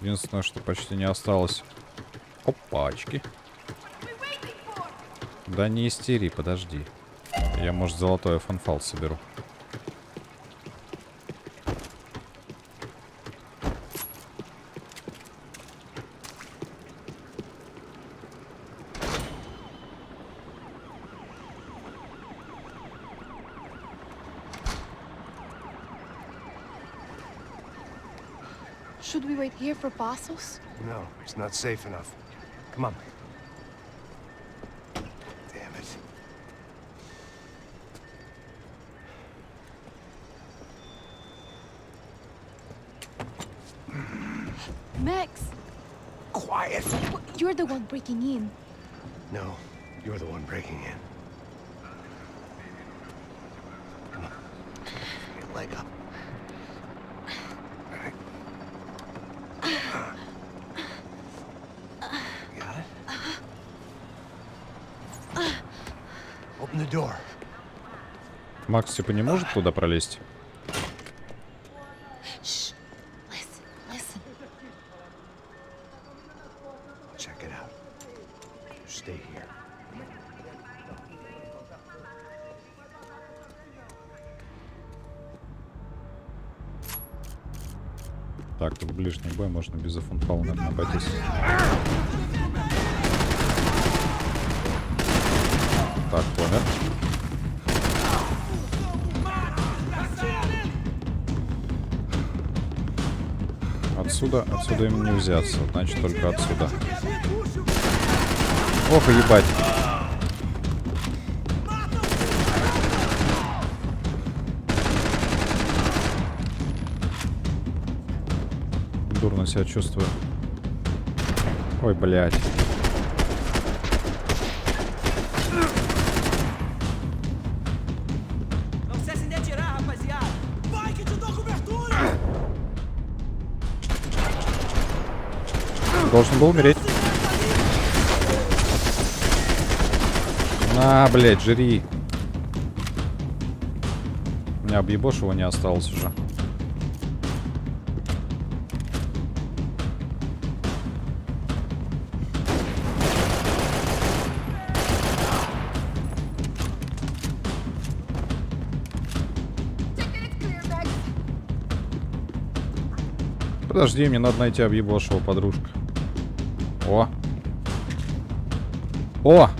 Единственное, что почти не осталось. Опачки. Да не истери, подожди. Я, может, золотой фанфал соберу. Should we wait here for Passos? No, it's not safe enough. Come on. Damn it. Max! Quiet! You're the one breaking in. No, you're the one breaking in. Come on. Get a leg up. All right. Got it? Open the door. Макс, типа, не может туда пролезть? Shh. Listen, listen. Check it out. Stay here. Так, тут ближний бой, можно без фанфала, наверное, обойтись. Так, понял. Отсюда им не взяться, значит только отсюда. Ох, ебать. Дурно себя чувствую. Ой, блядь. Должен был умереть. На, блядь, жри. У меня объебошего не осталось уже. Подожди, мне надо найти объебошего, подружка. О! О!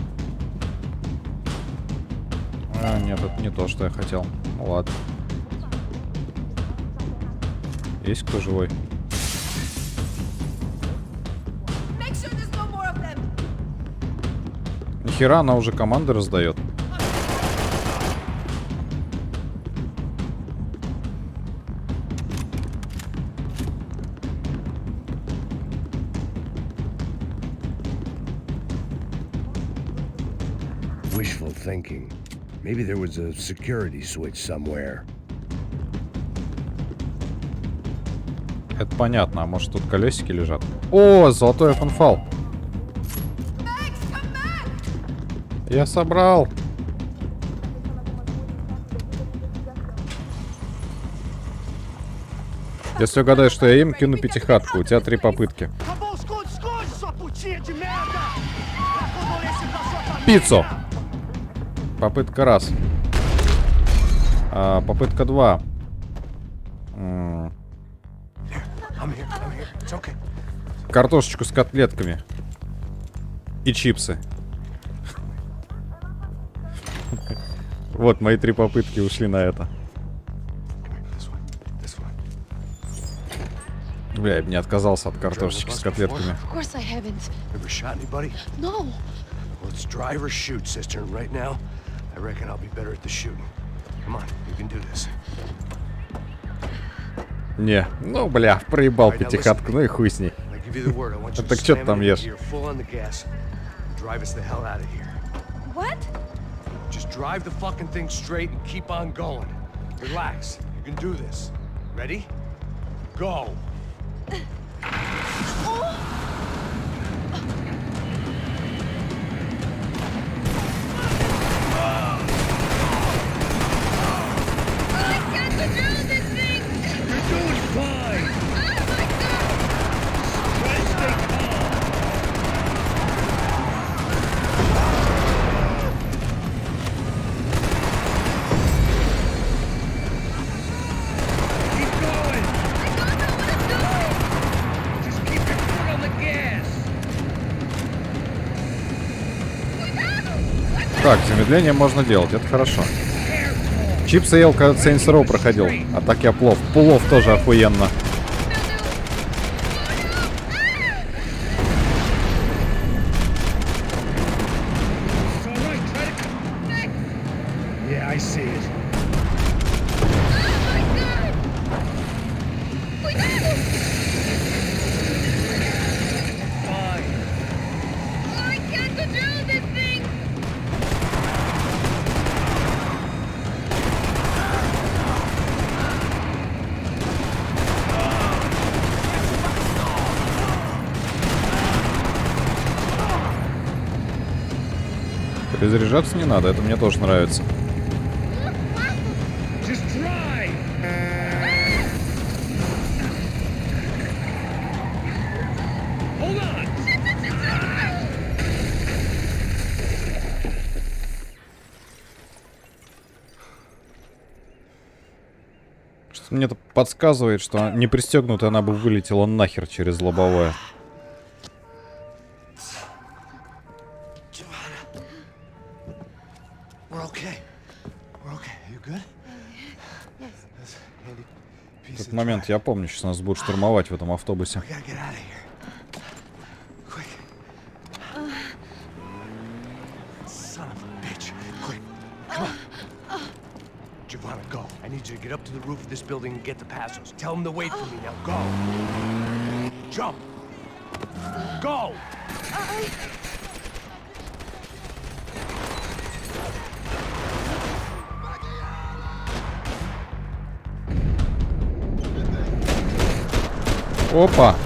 А, нет, это не то, что я хотел. Ну ладно. Есть кто живой? Нихера, она уже команды раздает. Wishful thinking. Maybe there was a security switch somewhere. Это понятно, а может тут колесики лежат? О, золотой фанфал. Я собрал. Если угадаешь, что я им, кину пятихатку. У тебя 3 попытки. Пиццу. Попытка раз. Попытка 2. Картошечку с котлетками. И чипсы. Вот, мои 3 попытки ушли на это. Бля, я бы не отказался от картошечки с котлетками. Of course I haven't. Ever shot anybody? No. Well, it's drive or shoot, sister. And right now, I reckon I'll be better at the shooting. Come on, you can do this. Не, ну бля, проебал пятихатку, ну и хуй с ней. Так что ты там ешь? What? Just drive the fucking thing straight and keep on going. Relax. You can do this. Ready? Go. Так, замедление можно делать, это хорошо. Чипсы ел, когда Saints Row проходил. А так я плов. Плов тоже охуенно. Yeah, I see it. Перезаряжаться не надо, это мне тоже нравится. Что-то мне это подсказывает, что не пристегнутая она бы вылетела нахер через лобовое. Этот момент я помню, сейчас нас будут штурмовать в этом автобусе. Giovanna, go. I need you to get up to the roof of this building and get the passos. Tell them to wait for me now. Go. Jump. Go. Опа!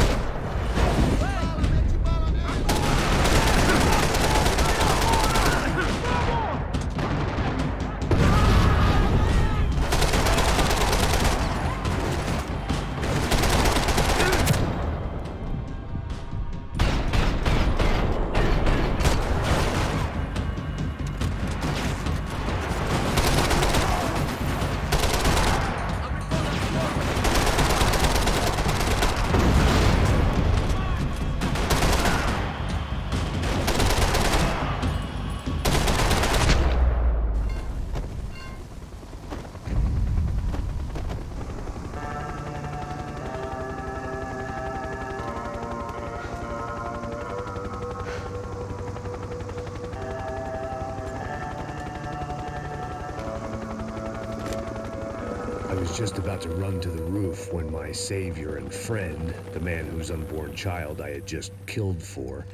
was just about to run to the roof when my savior and friend, the man whose unborn child I had just killed for,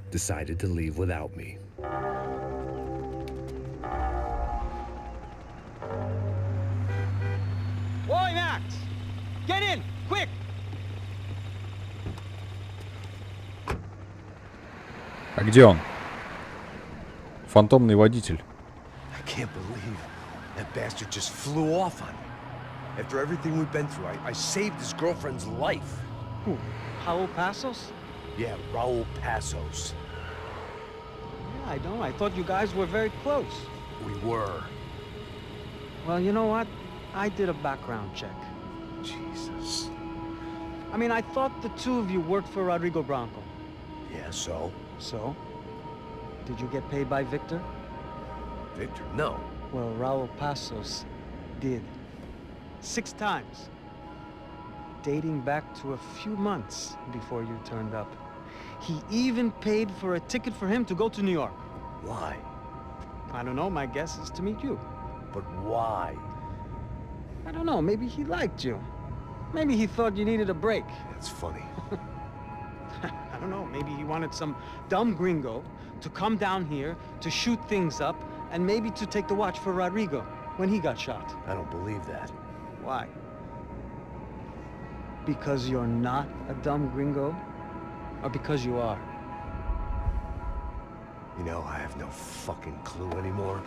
decided to leave without me. Boy, Max! Get in! Quick! А где он? Фантомный водитель. I can't believe that bastard just flew off on me. After everything we've been through, I saved his girlfriend's life. Who? Raul Passos? Yeah, Raul Passos. Yeah, I know. I thought you guys were very close. We were. Well, you know what? I did a background check. Jesus. I mean, I thought the two of you worked for Rodrigo Bronco. Yeah, so? So? Did you get paid by Victor? Victor, no. Well, Raul Passos did. 6 times. Dating back to a few months before you turned up. He even paid for a ticket for him to go to New York. Why? I don't know, my guess is to meet you. But why? I don't know, maybe he liked you. Maybe he thought you needed a break. That's funny. I don't know, maybe he wanted some dumb gringo to come down here to shoot things up and maybe to take the watch for Rodrigo when he got shot. I don't believe that. Why? Because you're not a dumb gringo? Or because you are? You know, I have no fucking clue anymore.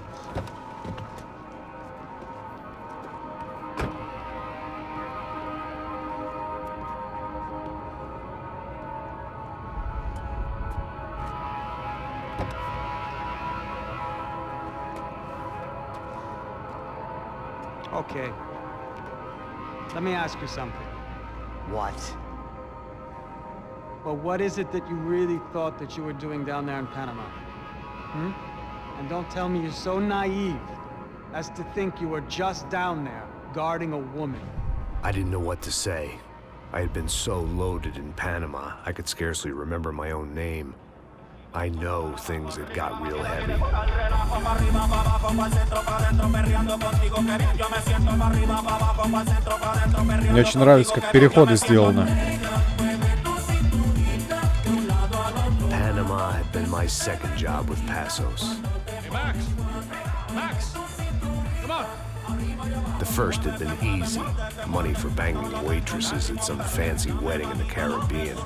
Okay. Let me ask you something. What? Well, what is it that you really thought that you were doing down there in Panama? Hmm? And don't tell me you're so naive as to think you were just down there guarding a woman. I didn't know what to say. I had been so loaded in Panama, I could scarcely remember my own name. I know things had got real heavy. Мне очень нравится, как переходы сделаны. Panama had been my second job with Passos. Hey, Max! Max! Come on! The first had been easy. Money for banging waitresses at some fancy wedding in the Caribbean.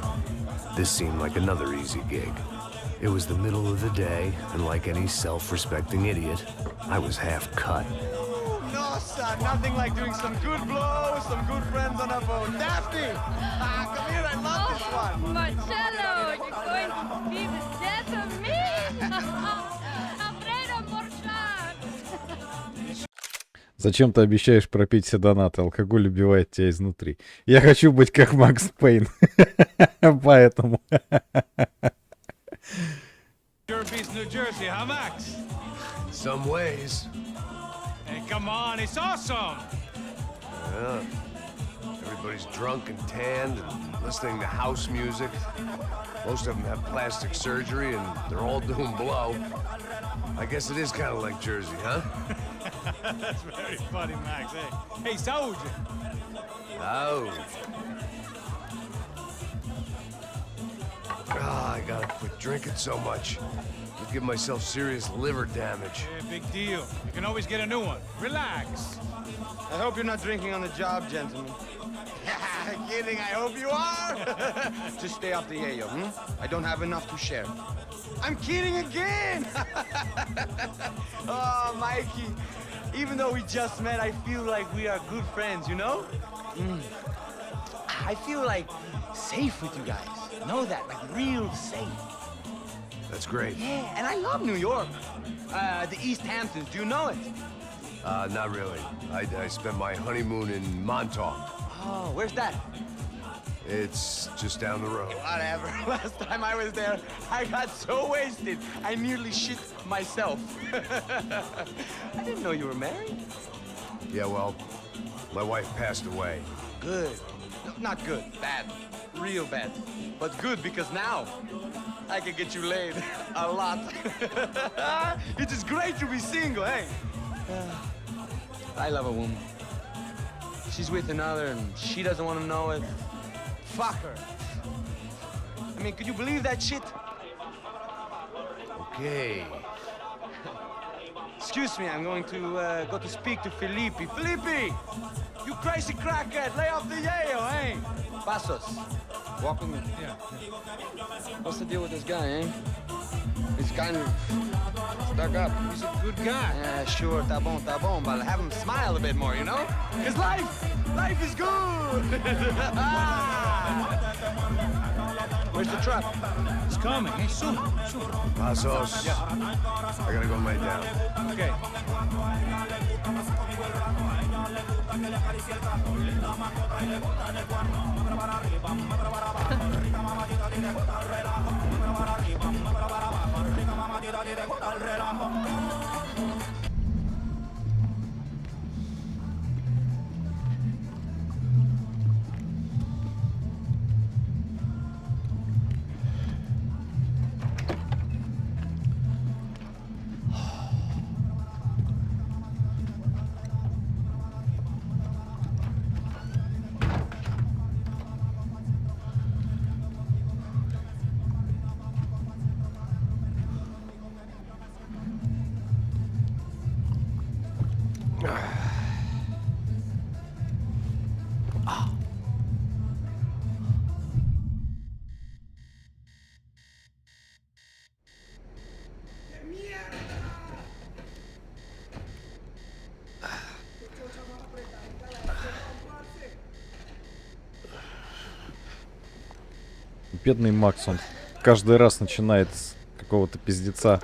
This seemed like another easy gig. It was the middle of the day, and like any self-respecting idiot, I was half cut. No, son, nothing like doing some good blow with some good friends on a boat. Daphne! Come here, I love this one. Marcello, you're going to be the death of me? Alfredo Morchak! Зачем ты обещаешь пропить все донаты? Алкоголь убивает тебя изнутри. Я хочу быть как Макс Пейн. Поэтому... Sure beats New Jersey, huh, Max? In some ways. Hey, come on, it's awesome! Yeah. Everybody's drunk and tanned and listening to house music. Most of them have plastic surgery and they're all doing blow. I guess it is kind of like Jersey, huh? That's very funny, Max. Hey, Saúde! Oh. Ah, I gotta quit drinking so much. I'll give myself serious liver damage. Yeah, big deal. You can always get a new one. Relax. I hope you're not drinking on the job, gentlemen. Kidding, I hope you are. Just stay off the yayo, I don't have enough to share. I'm kidding again! Oh, Mikey. Even though we just met, I feel like we are good friends, you know? I feel like safe with you guys. Know that, like real safe. That's great. Yeah, and I love New York. The East Hamptons, do you know it? Not really. I spent my honeymoon in Montauk. Oh, where's that? It's just down the road. Whatever. Last time I was there, I got so wasted, I nearly shit myself. I didn't know you were married. Yeah, well, my wife passed away. Good. No, not good. Bad. Real bad. But good because now I can get you laid a lot. It is great to be single, hey? I love a woman. she's with another and she doesn't want to know it. Fuck her. I mean, could you believe that shit? Okay. Excuse me, I'm going to go to speak to Felipe. Felipe! You crazy crackhead, lay off the yayo, eh? Pasos, walk with me. Yeah. What's the deal with this guy, eh? He's kind of stuck up. He's a good guy. Yeah, sure, tá bom, but have him smile a bit more, you know? Because life is good! Where's the truck? It's coming, eh? Soon. Pasos. Yeah. I gotta go lay down. Okay. Бедный Макс, он каждый раз начинает с какого-то пиздеца.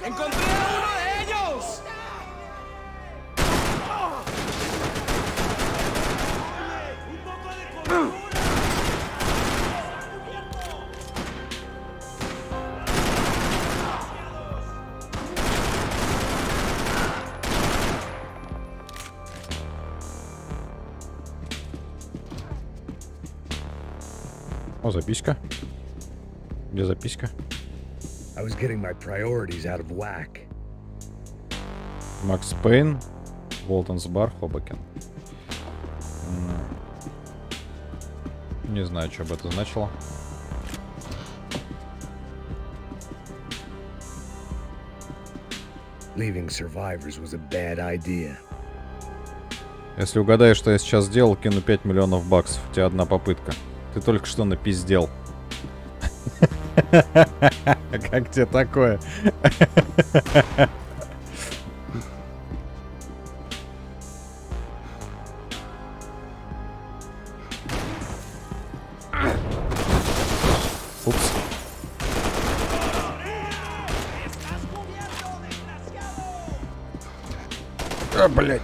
¡Encontré a uno de ellos! О, записка. Где записка? I was getting my priorities out of whack. Макс Пейн, Волтонс Бар, Хобокен. Не знаю, что бы это значило. Leaving survivors was a bad idea. Если угадаешь, что я сейчас сделал, кину 5 миллионов баксов. У тебя одна попытка. Ты только что напиздел. Как тебе такое? Упс. А, блядь.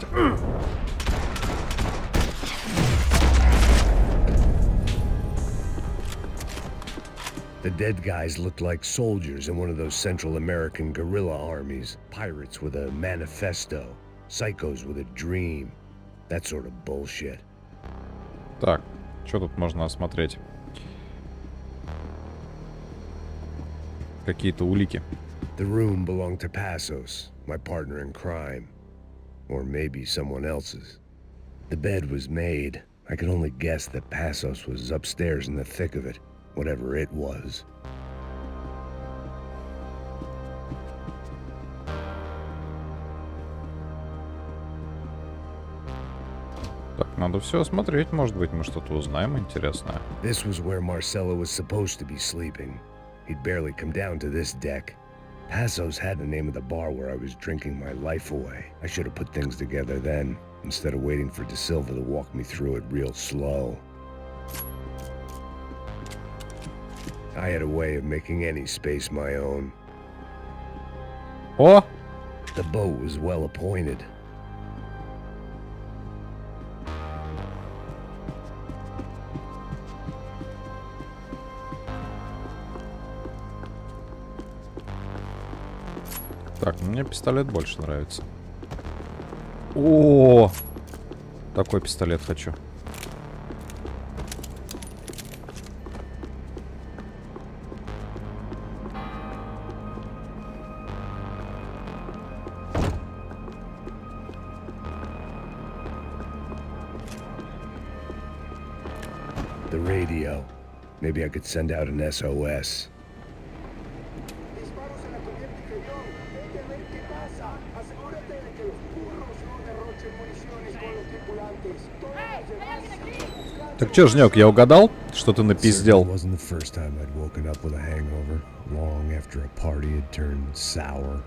The dead guys looked like soldiers in one of those Central American guerrilla armies. Pirates with a manifesto. Psychos with a dream. That sort of bullshit. Так, что тут можно осмотреть? Какие-то улики. The room belonged to Passos, my partner in crime. Or maybe someone else's. The bed was made. I could only guess that Passos was upstairs in the thick of it. Whatever it was. Так, надо все осмотреть, может быть, мы что-то узнаем интересное. This was where Marcelo was supposed to be sleeping. He'd barely come down to this deck. Passos had the name of the bar where I was drinking my life away. I should have put things together then, instead of waiting for De Silva to walk me through it real slow. I had a way of making any space my own. О! The boat was well appointed. Так, ну мне пистолет больше нравится. О, такой пистолет хочу. The radio. Maybe I could send out an SOS. Так чё, Жнёк, я угадал, что ты напиздел? It wasn't the first time I'd woken up with a hangover, long after a party had turned sour.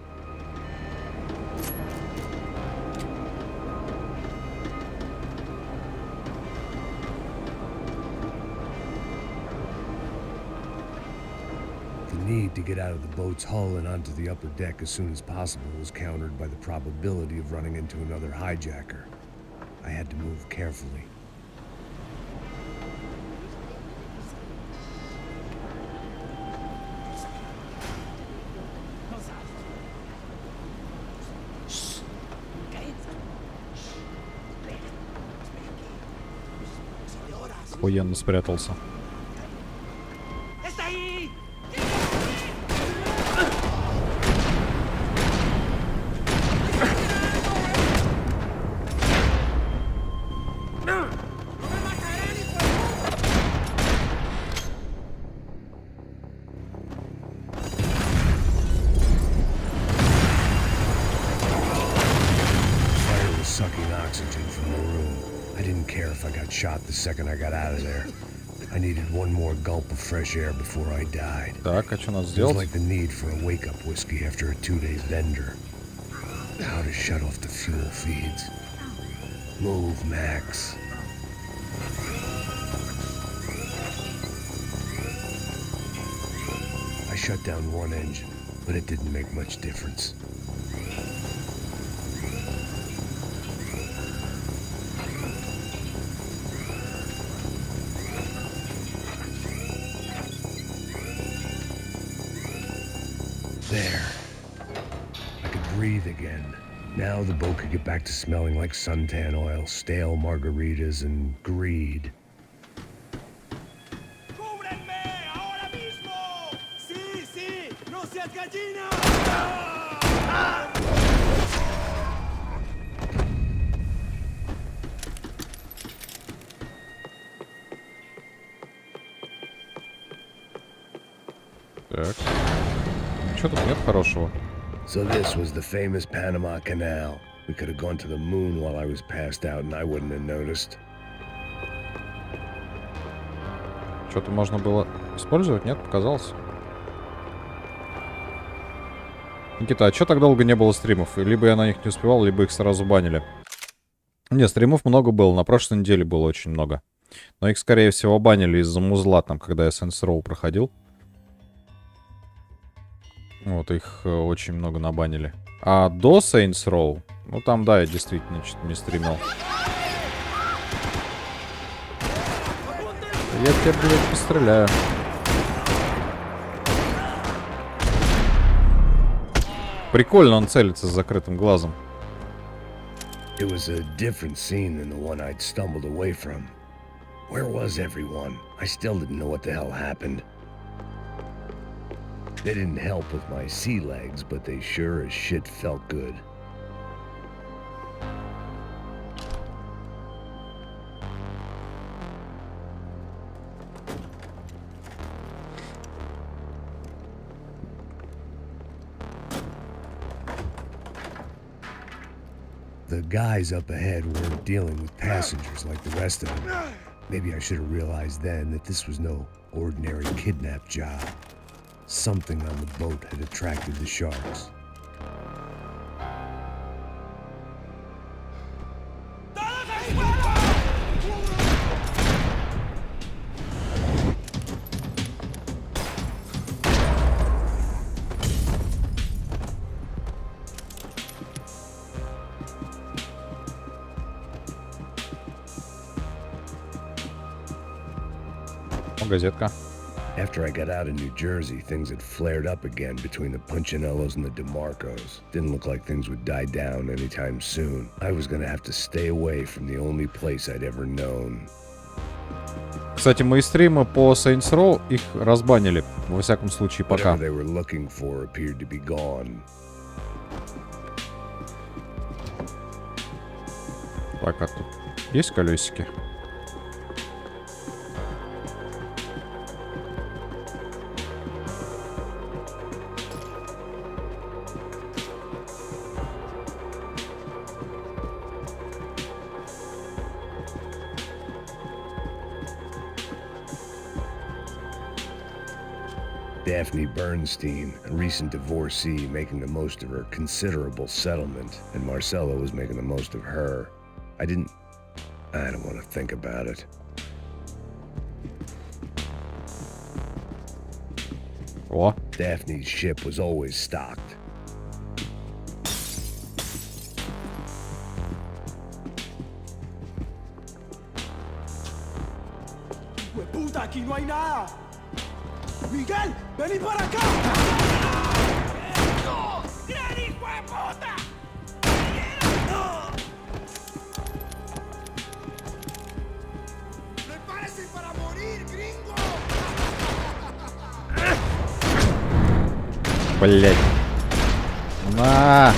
The need to get out of the boat's hull and onto the upper deck as soon as possible was countered by the probability of running into another hijacker. I had to move carefully. Охуенно спрятался. Sucking oxygen from the room. I didn't care if I got shot the second I got out of there. I needed one more gulp of fresh air before I died. Так, а что надо It was сделать? like the need for a wake-up whiskey after a 2-day bender. How to shut off the fuel feeds. Move, Max. I shut down one engine, but it didn't make much difference. There. I could breathe again. Now the boat could get back to smelling like suntan oil, stale margaritas, and greed. Так. Чё тут нет хорошего? So this was the famous Panama Canal. We could have gone to the moon while I was passed out and I wouldn't have noticed. Что-то можно было использовать? Нет, показалось. Никита, а чё так долго не было стримов? Либо я на них не успевал, либо их сразу банили. Не, стримов много было. На прошлой неделе было очень много. Но их, скорее всего, банили из-за музла, там, когда я Saints Row проходил. Вот, их очень много набанили. А до Saints Row, ну там, да, я действительно что-то не стримил. Я тебя, блядь, постреляю. Прикольно он целится с закрытым глазом. It was a different scene than the one I'd stumbled away from. Where was everyone? I still didn't know what the hell happened. They didn't help with my sea legs, but they sure as shit felt good. The guys up ahead weren't dealing with passengers like the rest of them. Maybe I should have realized then that this was no ordinary kidnap job. Something on the boat had attracted the sharks. Газетка. After I got out of New Jersey, things had flared up again between the Punchinellos and the DeMarcos. Didn't look like things would die down anytime soon. I was gonna have to stay away from the only place I'd ever known. Кстати, мои стримы по Saints Row их разбанили. Во всяком случае, пока. Whatever they were looking for appeared to be gone. Так, а тут есть колесики? Daphne Bernstein, a recent divorcee, making the most of her considerable settlement, and Marcella was making the most of her. I don't want to think about it. О. Daphne's ship was always stocked. ¡Puta, aquí no hay nada! ¡Miguel, vení para acá! ¡No! ¡Gran hijo de puta! ¡Prepárese para morir, gringo! Блять. На!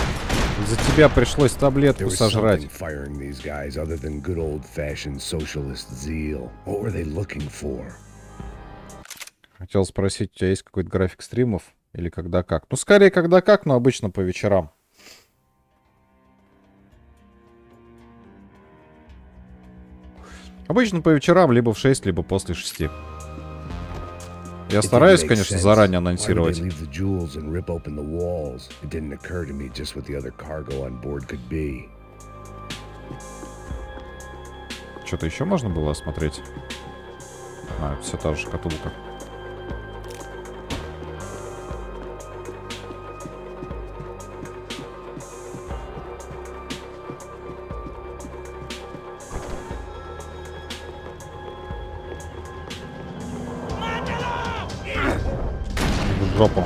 За тебя пришлось таблетку сожрать. Firing these guys other than good old-fashioned socialist zeal. What were they looking for? Хотел спросить, у тебя есть какой-то график стримов? Или когда как? Ну, скорее, когда как, но обычно по вечерам. Обычно по вечерам, либо в 6, либо после 6. Я стараюсь, конечно, заранее анонсировать. Что-то еще можно было осмотреть? А, все та же шкатулка. В жопу.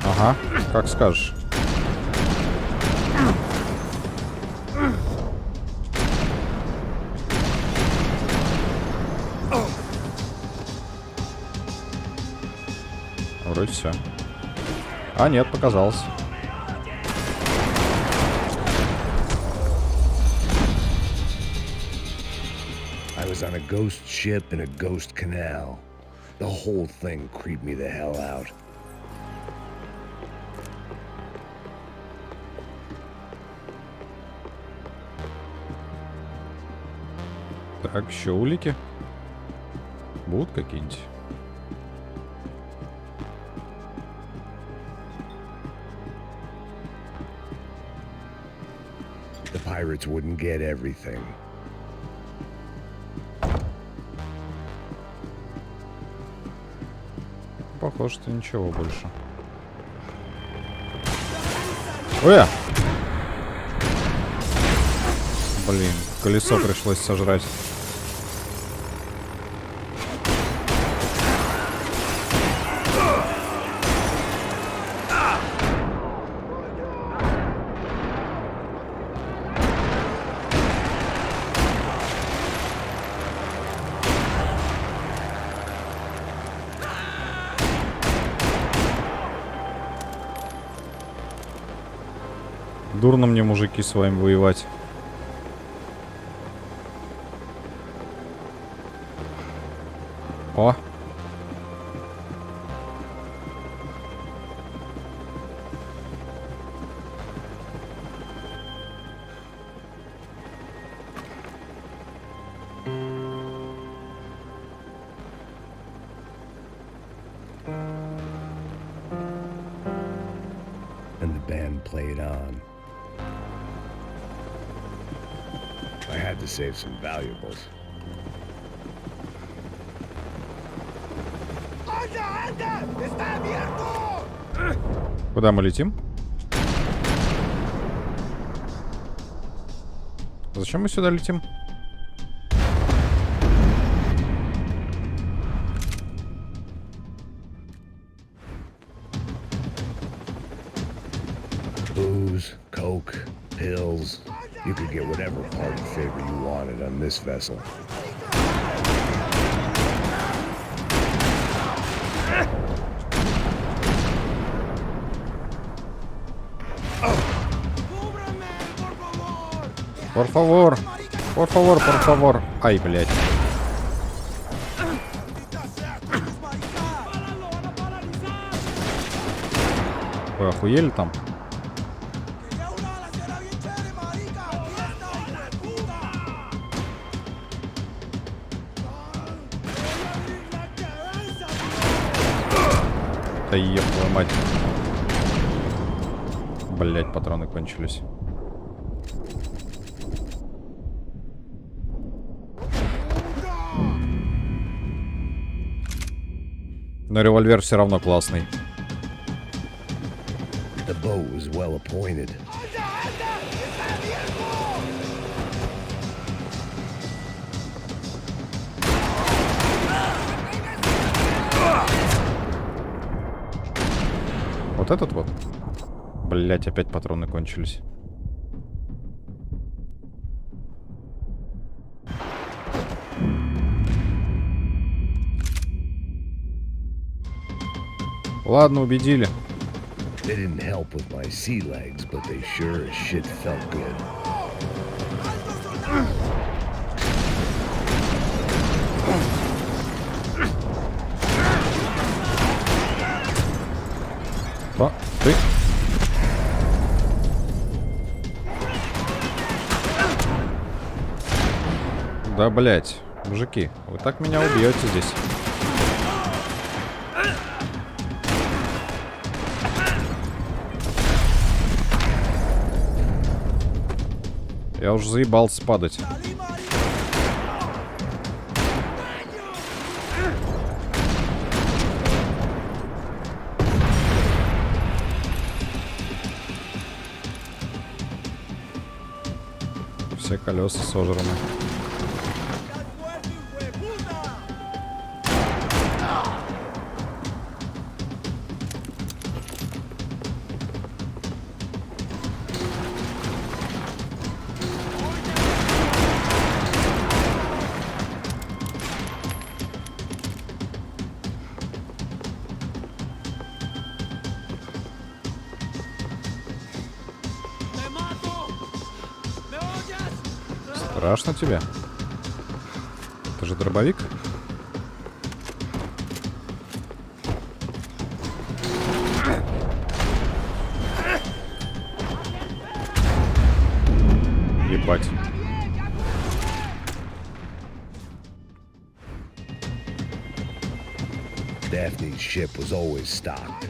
Ага, как скажешь. Вроде все. А, нет, показалось. I was on a ghost ship in a ghost canal. The whole thing creeped me the hell out. Так, еще улики. Будут какие-нибудь? The pirates wouldn't get everything. Похоже, что ничего больше. Ой! Блин, колесо пришлось сожрать. Дурно мне, мужики, с вами воевать. О! played on. I had to save some valuables. Куда мы летим? Зачем мы сюда летим? Booze, coke, pills. You could get whatever party favor you wanted on this vessel. Por favor. Por favor, por favor. Ай, блядь. Вы охуели там? Да еб твою мать. Блять, патроны кончились. Но револьвер все равно классный. The boat was well appointed. Вот этот вот. Блять, опять патроны кончились. Ладно, убедили. They didn't help with my sea legs, but they sure as shit felt good. Что? Ты? Да, блять, мужики, вы так меня убьете здесь. Я уже заебался падать. Все колеса сожраны. Страшно тебе? Это же дробовик? Ебать. Daphne's ship was always stocked.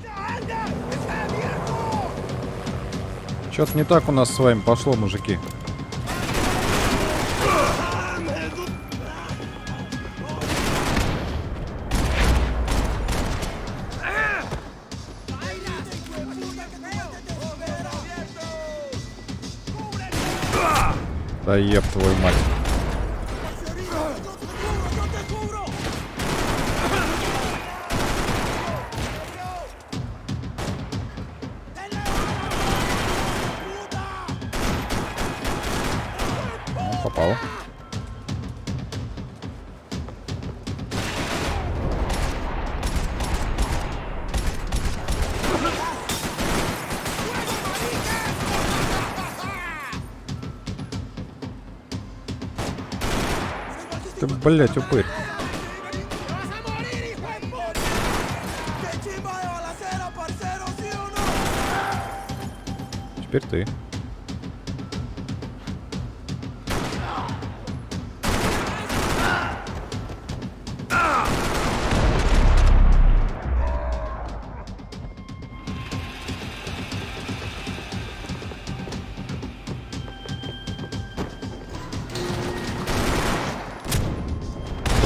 Что-то не так у нас с вами пошло, мужики. Да еб твою мать. Ну, попал. Ты, блядь, упырь. Теперь ты.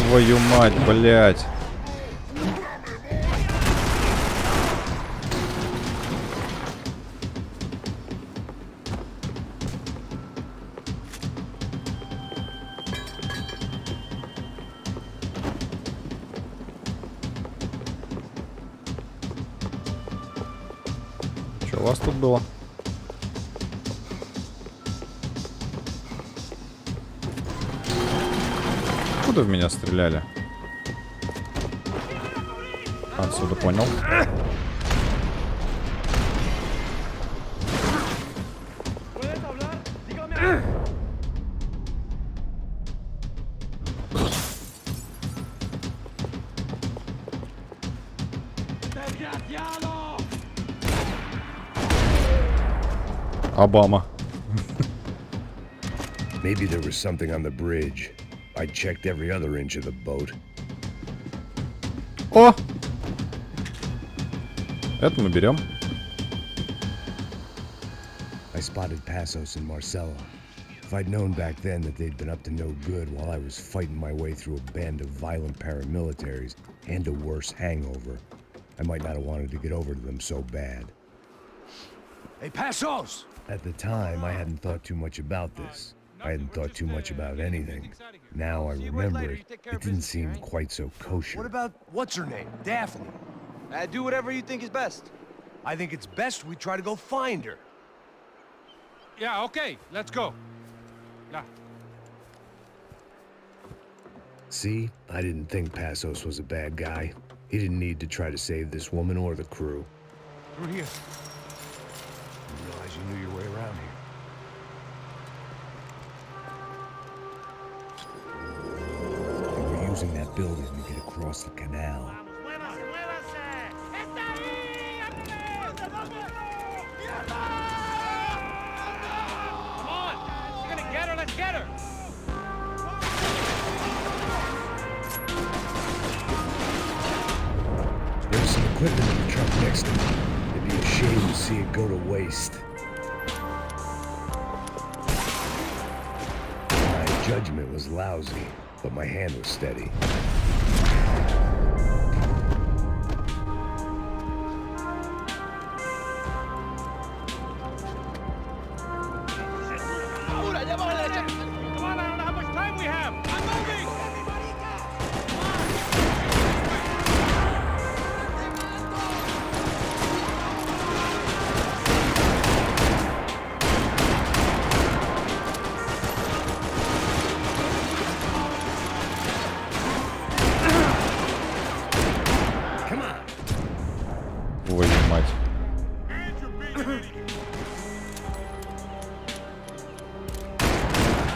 Твою мать, блядь. Что у вас тут было? Откуда в меня стреляли? Отсюда понял. Обама. Maybe there was something on the bridge. I checked every other inch of the boat. О! Это мы берем. I spotted Passos and Marcella. If I'd known back then that they'd been up to no good while I was fighting my way through a band of violent paramilitaries and a worse hangover, I might not have wanted to get over to them so bad. Hey, Passos! At the time, I hadn't thought too much about this. I hadn't thought too much about anything. Now I remember it, it didn't seem quite so kosher. What about what's her name? Daphne. Do whatever you think is best. I think it's best we try to go find her. Yeah, okay, let's go. Yeah. See, I didn't think Passos was a bad guy. He didn't need to try to save this woman or the crew. Through here. Didn't realize you knew your way around here. They were using that building to get across the canal. Come on! You're gonna get her, let's get her! There was some equipment in the truck next to me. It'd be a shame to see it go to waste. My judgment was lousy, but my hand was steady. Come on, I don't know how much time we have! I'm moving! Come on! Твою мать.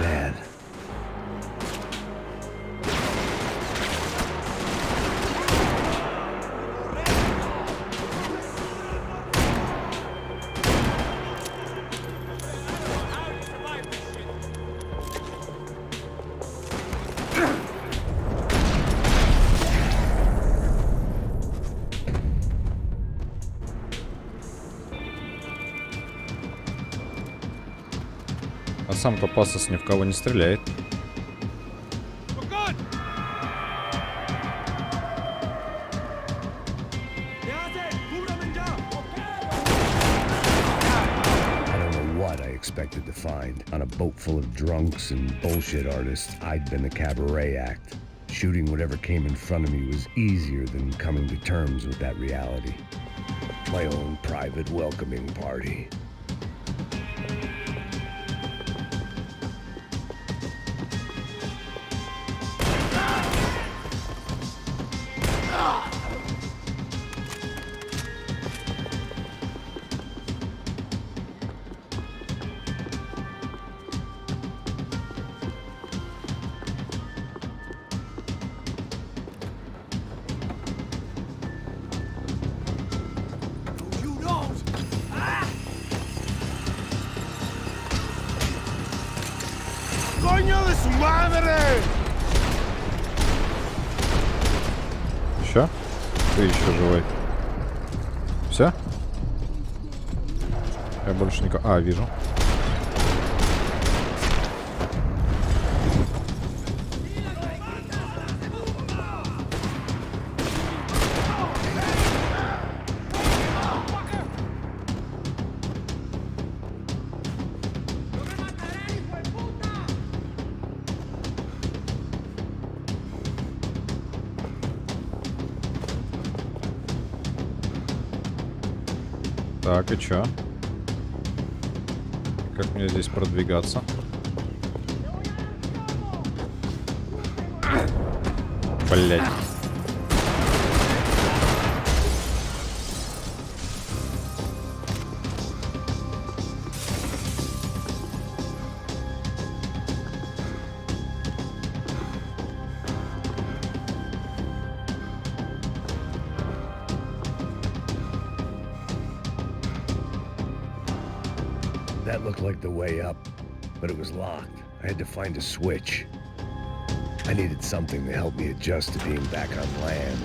Bad. А сам-то Пасос ни в кого не стреляет. We're good! I don't know what I expected to find. On a boat full of drunks and bullshit artists, I'd been the cabaret act. Shooting whatever came in front of me was easier than coming to terms with that reality. My own private welcoming party. You don't! ¡Coño de su madre! Еще? Ты еще живой. Все? Я больше никого... А, вижу. Так, и чё? Как мне здесь продвигаться? Блять. That looked like the way up, but it was locked. I had to find a switch. I needed something to help me adjust to being back on land.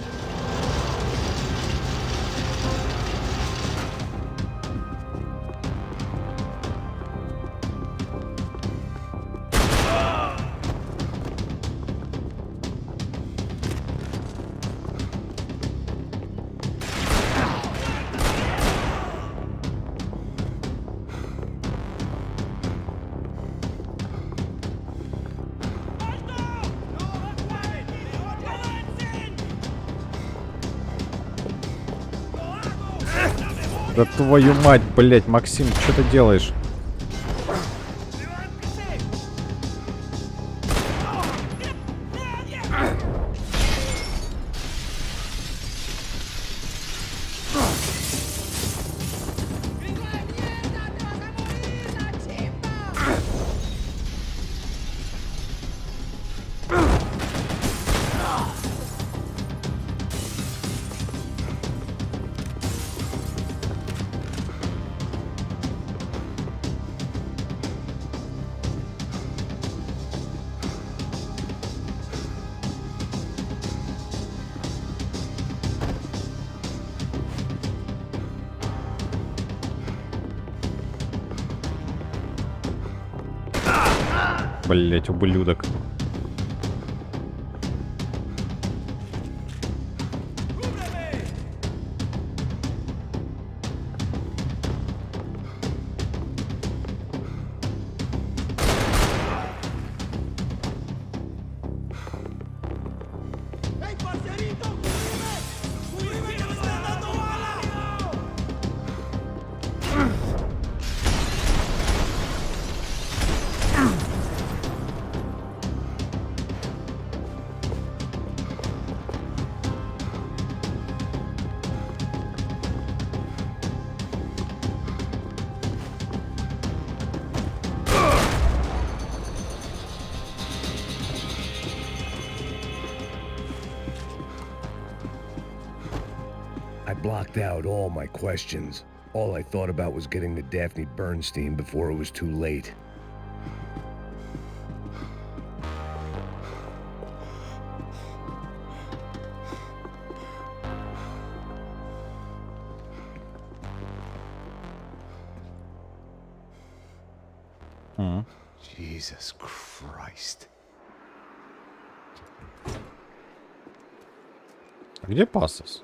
Да твою мать, блять, Максим, что ты делаешь? Блять, ублюдок. I blocked out all my questions. All I thought about was getting to Daphne Bernstein before it was too late. Jesus Christ. Где Пасос?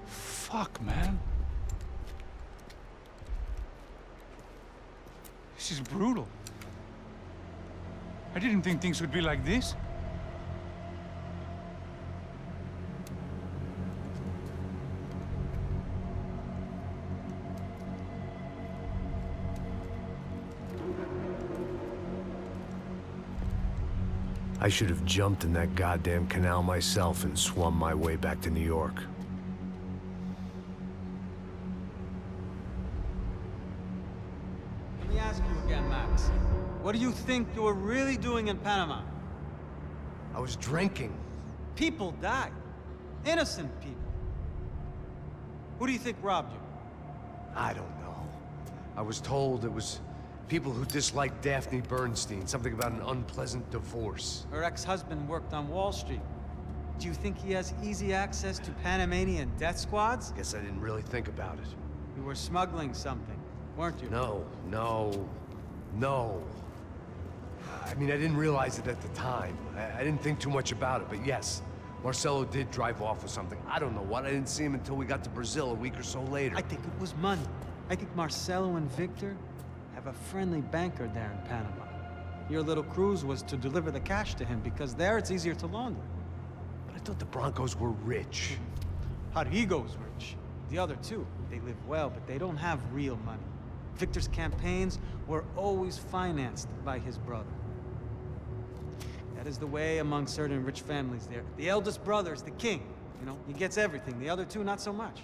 Fuck, man. This is brutal. I didn't think things would be like this. I should have jumped in that goddamn canal myself and swum my way back to New York. Let me ask you again, Max. What do you think you were really doing in Panama? I was drinking. People died. Innocent people. Who do you think robbed you? I don't know. I was told it was people who disliked Daphne Bernstein, something about an unpleasant divorce. Her ex-husband worked on Wall Street. Do you think he has easy access to Panamanian death squads? Guess I didn't really think about it. You were smuggling something, weren't you? No. I mean, I didn't realize it at the time. I didn't think too much about it, but yes, Marcelo did drive off with something. I don't know what. I didn't see him until we got to Brazil a week or so later. I think it was money. I think Marcelo and Victor have a friendly banker there in Panama. Your little cruise was to deliver the cash to him because there it's easier to launder. But I thought the Broncos were rich. Rodrigo's rich. The other two, they live well, but they don't have real money. Victor's campaigns were always financed by his brother. That is the way among certain rich families there. The eldest brother is the king. You know, he gets everything. The other two, not so much.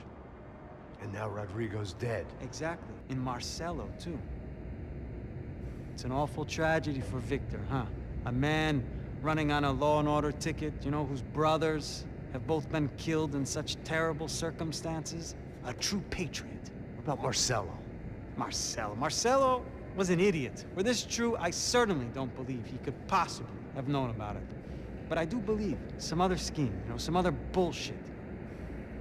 And now Rodrigo's dead. Exactly. And Marcelo, too. It's an awful tragedy for Victor, huh? A man running on a law and order ticket, you know, whose brothers have both been killed in such terrible circumstances. A true patriot. What about Marcelo? Marcelo was an idiot. Were this true, I certainly don't believe he could possibly have known about it. But I do believe some other scheme, you know, some other bullshit.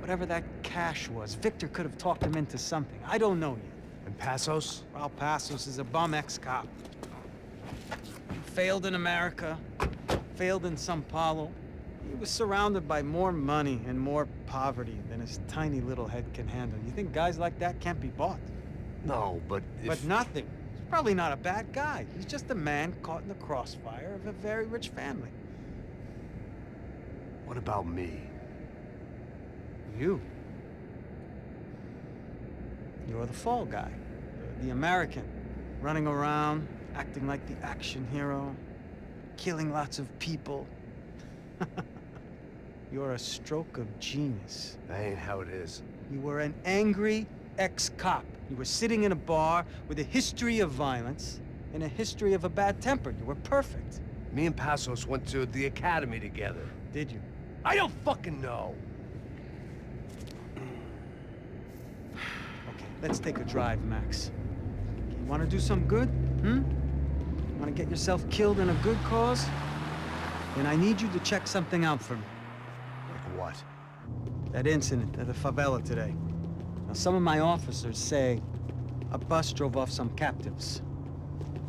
Whatever that cash was, Victor could have talked him into something. I don't know yet. And Passos? Well, Passos is a bum ex-cop. Failed in America, failed in Sao Paulo. He was surrounded by more money and more poverty than his tiny little head can handle. You think guys like that can't be bought? No, but if... But nothing. He's probably not a bad guy. He's just a man caught in the crossfire of a very rich family. What about me? You. You're the fall guy. The American. Running around, acting like the action hero. Killing lots of people. You're a stroke of genius. That ain't how it is. You were an angry ex-cop. You were sitting in a bar with a history of violence and a history of a bad temper. You were perfect. Me and Passos went to the academy together. Did you? I don't fucking know. Okay, let's take a drive, Max. You want to do some good? Want to get yourself killed in a good cause? Then I need you to check something out for me. Like what? That incident at the favela today. Now, some of my officers say a bus drove off some captives.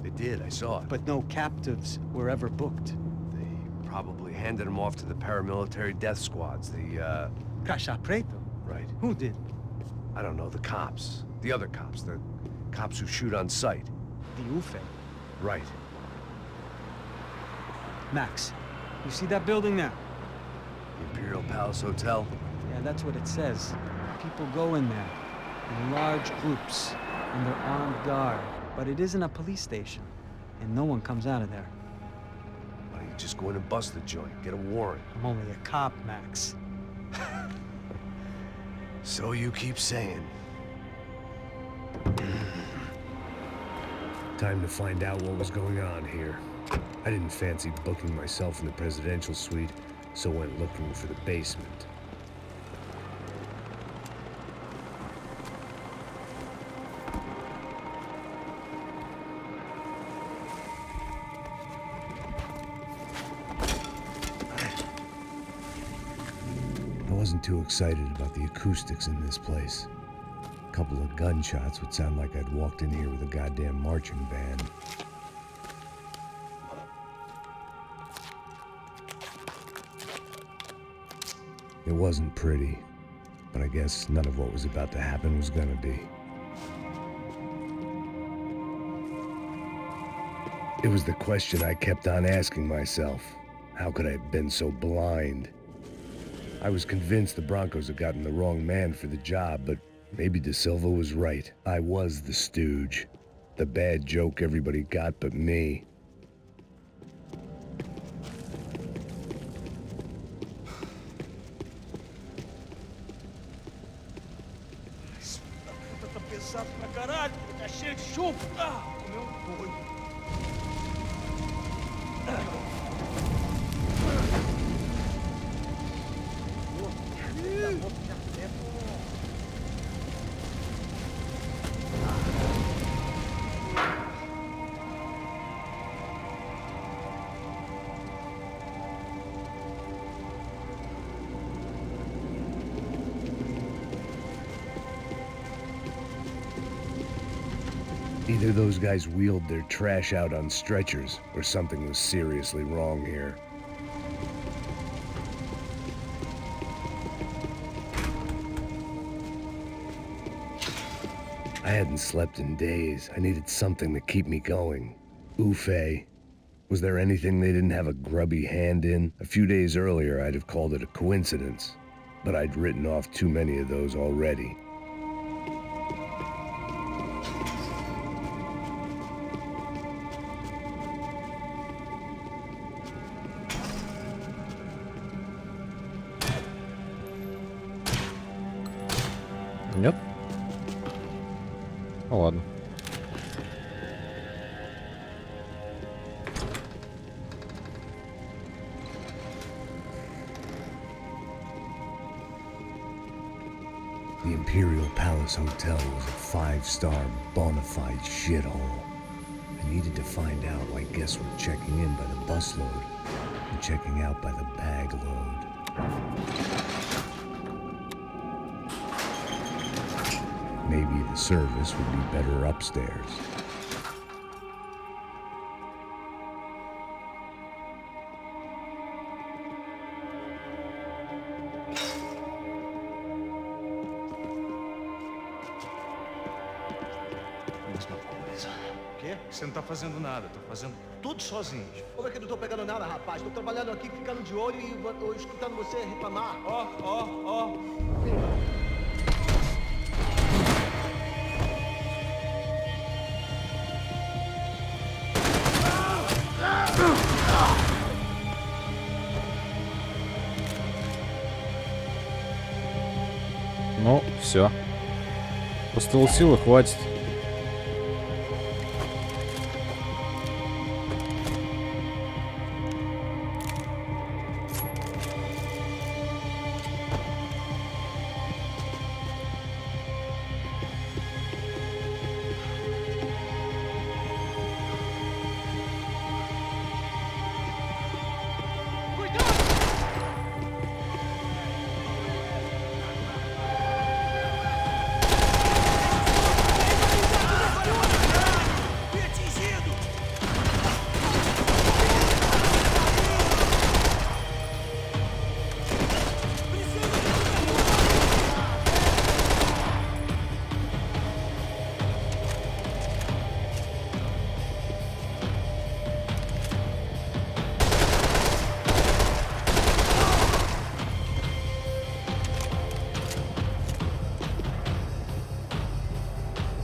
They did, I saw it. But no captives were ever booked. They probably handed them off to the paramilitary death squads, the, Caixa Preto? Right. Who did? I don't know, the cops. The other cops, the cops who shoot on sight. The UFE. Right. Max, you see that building there? The Imperial Palace Hotel? Yeah, that's what it says. People go in there in large groups, and they're armed guard. But it isn't a police station, and no one comes out of there. Why don't you just go in and bust the joint, get a warrant? I'm only a cop, Max. So you keep saying. Time to find out what was going on here. I didn't fancy booking myself in the presidential suite, so went looking for the basement. I wasn't too excited about the acoustics in this place. A couple of gunshots would sound like I'd walked in here with a goddamn marching band. It wasn't pretty, but I guess none of what was about to happen was gonna be. It was the question I kept on asking myself. How could I have been so blind? I was convinced the Broncos had gotten the wrong man for the job, but maybe De Silva was right. I was the stooge. The bad joke everybody got but me. Either those guys wheeled their trash out on stretchers, or something was seriously wrong here. I hadn't slept in days. I needed something to keep me going. Oofe. Was there anything they didn't have a grubby hand in? A few days earlier, I'd have called it a coincidence, but I'd written off too many of those already. Нет? Ну ладно. The Imperial Palace Hotel was a five-star, bona fide shithole. I needed to find out why guests were checking in by the busload and checking out by the bag load. Maybe the service would be better upstairs. Mesma coisa. O quê? Você não tá fazendo nada, tô fazendo tudo sozinho. Como é que eu não tô pegando nada, rapaz? Tô trabalhando aqui, ficando de olho e escutando você reclamar. Ó. Ну, все. Пустил силы, хватит.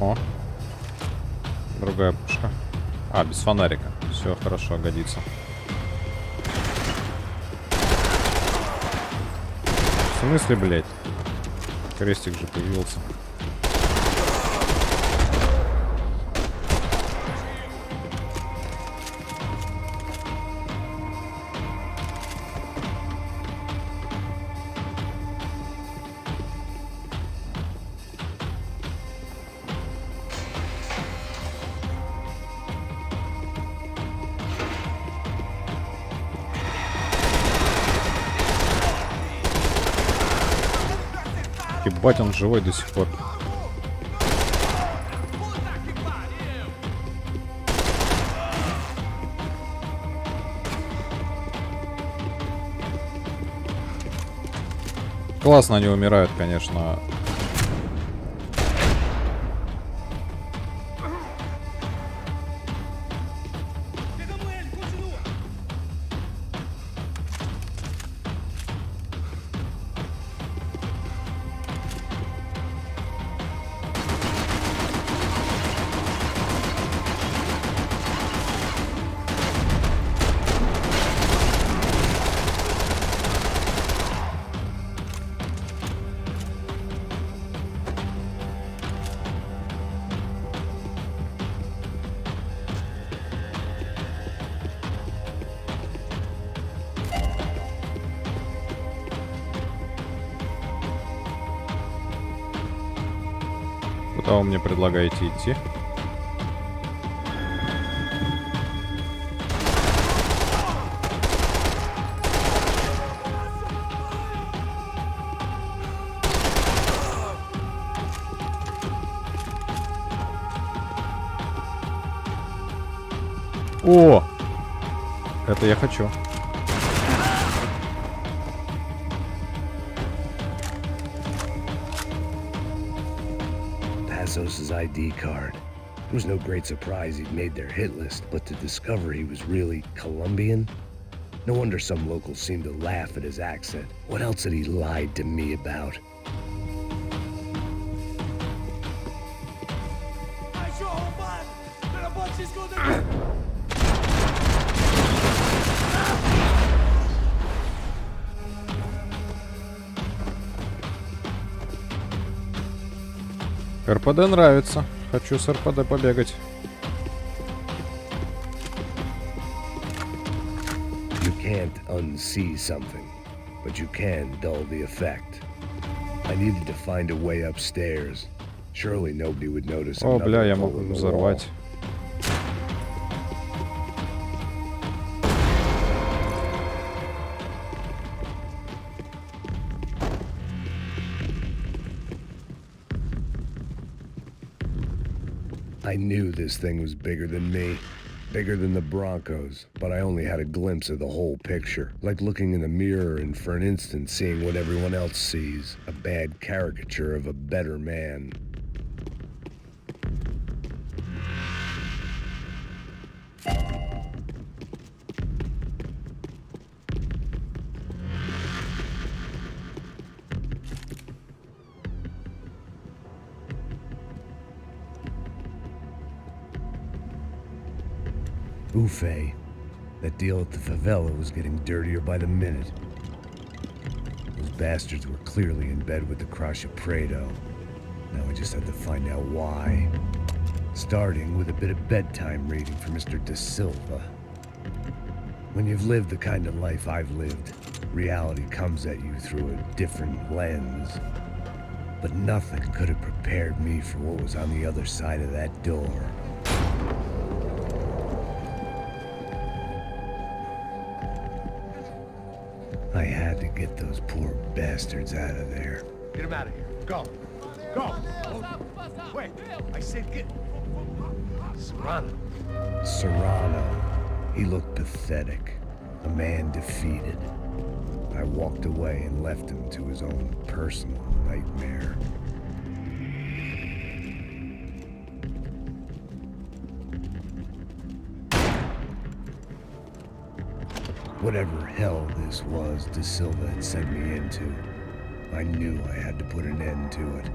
О, другая пушка. А, без фонарика. Все хорошо, годится. В смысле, блядь? Крестик же появился. Ебать, он живой до сих пор. Классно они умирают, конечно. Куда вы мне предлагаете идти? О! Это я хочу. Passos' ID card. It was no great surprise he'd made their hit list, but to discover he was really Colombian? No wonder some locals seemed to laugh at his accent. What else had he lied to me about? РПД нравится. Хочу с РПД побегать. You can't unsee something, but you can dull the effect. I needed to find a way upstairs. Surely nobody would notice. О, бля, я another могу hole in the взорвать. I knew this thing was bigger than me, bigger than the Broncos, but I only had a glimpse of the whole picture, like looking in a mirror and for an instant seeing what everyone else sees, a bad caricature of a better man. Buffet. That deal at the favela was getting dirtier by the minute. Those bastards were clearly in bed with the Crusher Prado. Now I just had to find out why. Starting with a bit of bedtime reading for Mr. De Silva. When you've lived the kind of life I've lived, reality comes at you through a different lens. But nothing could have prepared me for what was on the other side of that door. I had to get those poor bastards out of there. Get him out of here. Go. Go. Wait. I said get. Serrano. Serrano. He looked pathetic. A man defeated. I walked away and left him to his own personal nightmare. Whatever hell this was De Silva had sent me into, I knew I had to put an end to it.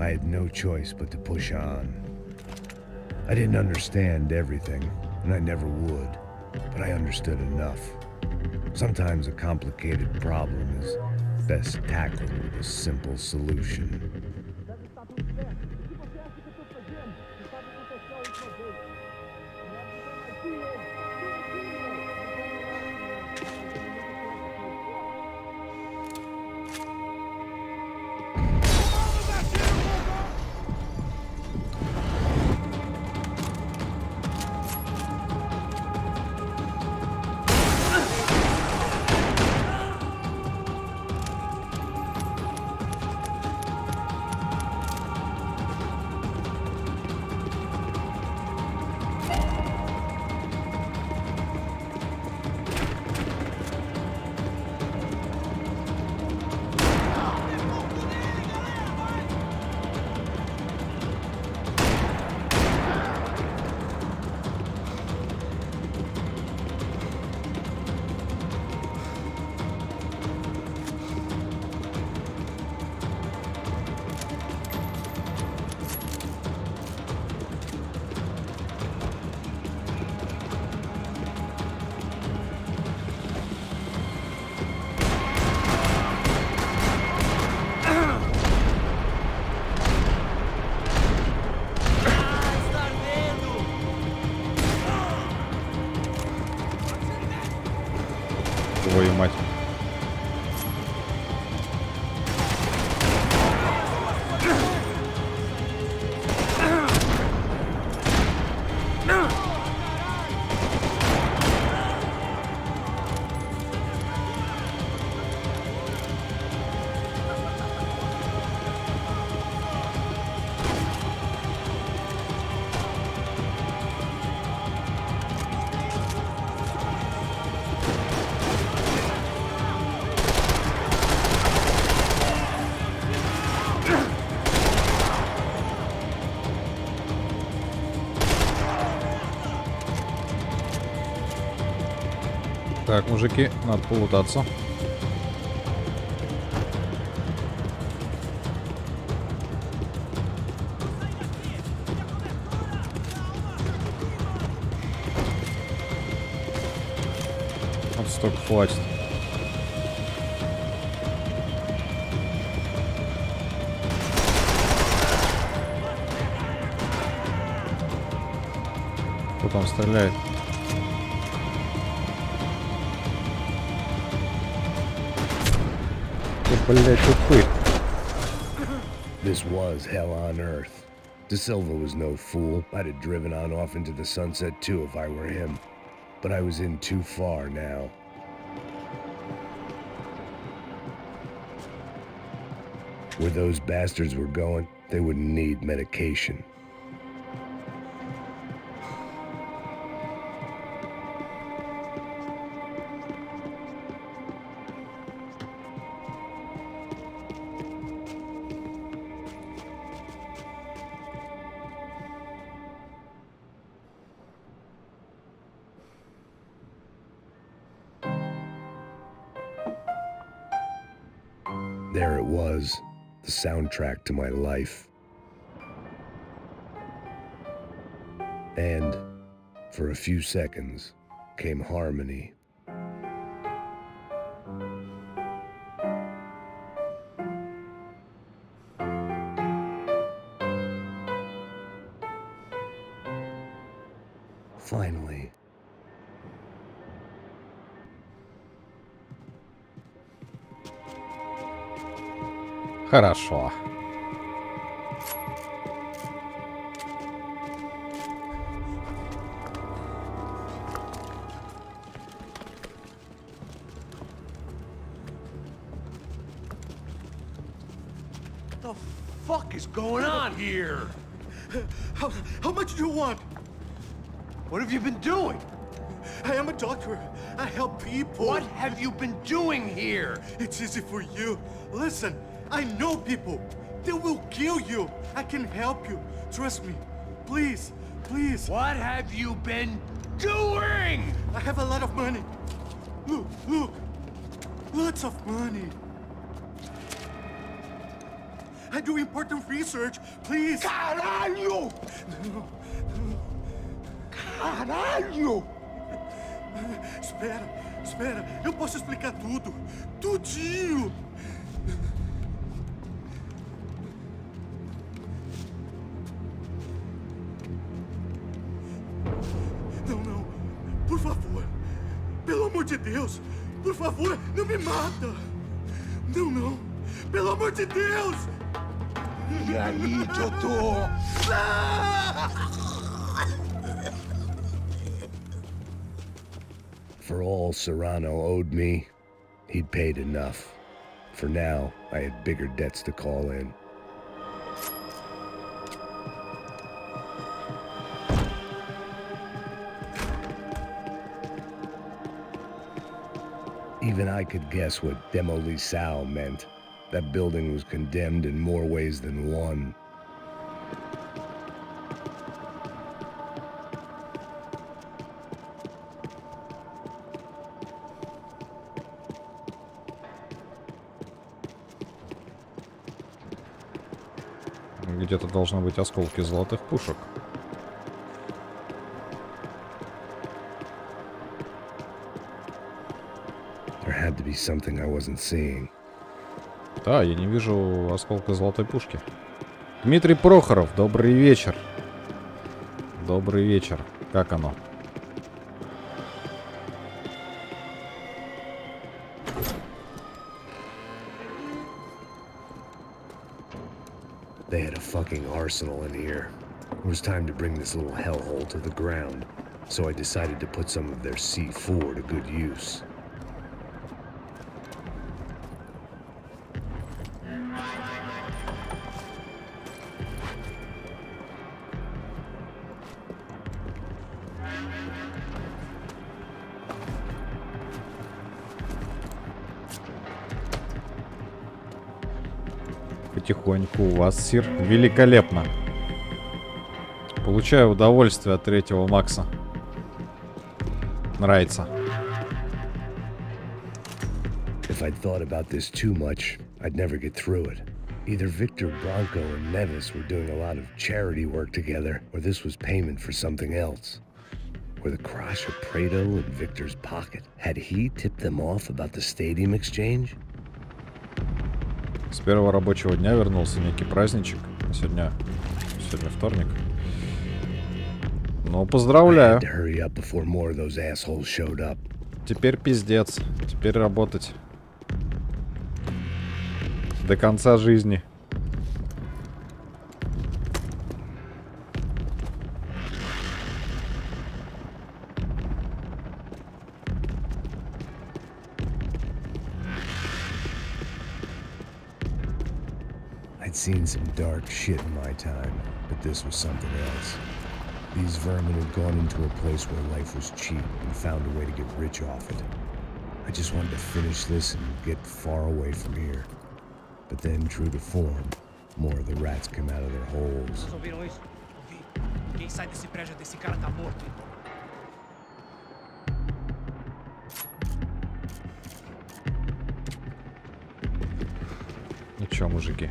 I had no choice but to push on. I didn't understand everything, and I never would, but I understood enough. Sometimes a complicated problem is best tackled with a simple solution. Твою мать. Так, мужики, надо полутаться. Вот столько хватит. Кто там стреляет? Ты, блядь, тупых. This was hell on earth. De Silva was no fool. I'd have driven on off into the sunset too if I were him. But I was in too far now. Where those bastards were going, they wouldn't need medication. There it was, the soundtrack to my life. And, for a few seconds, came harmony. Finally. Хорошо. The fuck is going on here? How much do you want? What have you been doing? I am a doctor. I help people. What have you been doing here? It's easy for you. Listen, I know people. They will kill you. I can help you. Trust me. Please, please. What have you been doing? I have a lot of money. Look, look. Lots of money. I do important research. Please. Caralho! No, no. Caralho! Espera, espera. Eu posso explicar tudo. Tudinho. Não, não. Por favor. Pelo amor de Deus. Por favor, não me mata. Não, não. Pelo amor de Deus. E aí, doutor? For all Serrano owed me, he'd paid enough. For now, I had bigger debts to call in. Even I could guess what Demolisal meant. That building was condemned in more ways than one. Где-то должны быть осколки золотых пушек. There had to be something I wasn't seeing. Да, я не вижу осколка золотой пушки. Дмитрий Прохоров, добрый вечер. Добрый вечер. Как оно? They had a fucking arsenal in here. It was time to bring this little hellhole to the ground, so I decided to put some of their C4 to good use. Потихоньку у вас, сир. Великолепно. Получаю удовольствие от третьего Макса. Нравится. If I'd thought about this too much, I'd never get through it. Either Victor Bronco and Nevis were doing a lot of charity work together, or this was payment for something else. Were the crash of Prado in Victor's pocket? Had he tipped them off about the stadium exchange? С первого рабочего дня вернулся некий праздничек. Сегодня вторник. Ну, поздравляю. Теперь пиздец. Теперь работать. До конца жизни. I'd seen some dark shit in my time, but this was something else. These vermin had gone into a place where life was cheap and found a way to get rich off it. I just wanted to finish this and get far away from here. But then, true to form, more of the rats come out of their holes. Ouviram isso? Ouvi. Quem sai desse prédio desse cara tá morto. Ну чё, мужики,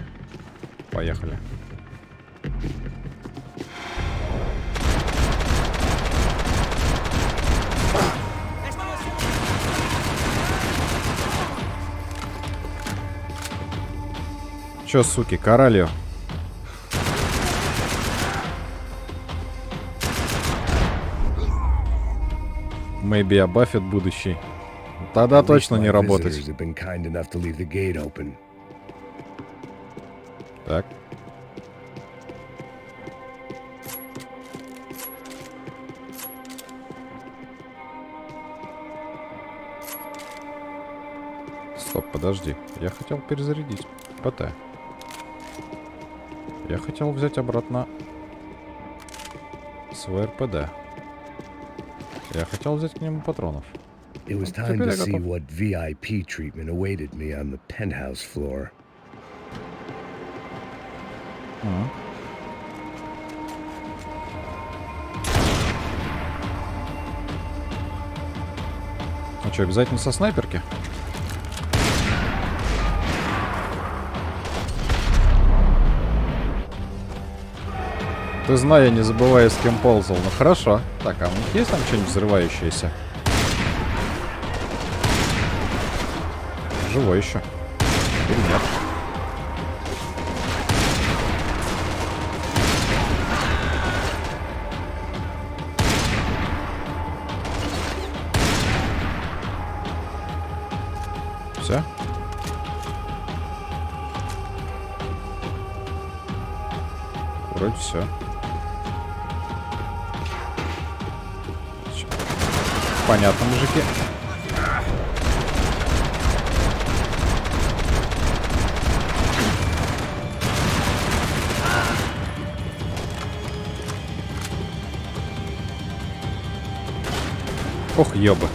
поехали. Чё, суки, коралью? Maybe a Buffett будущий. Тогда точно не работать. Так. Стоп, подожди. Я хотел перезарядить ПТ. Я хотел взять обратно свой РПД. Я хотел взять к нему патронов. It was time to see what VIP treatment awaited me on the penthouse floor. А что, обязательно со снайперки? Ты знай, я не забываю, с кем ползал. Ну хорошо. Так, а у них есть там что-нибудь взрывающееся? Живой еще. Или нет? Все? Вроде все. Понятно, мужики. Ох, ёбы.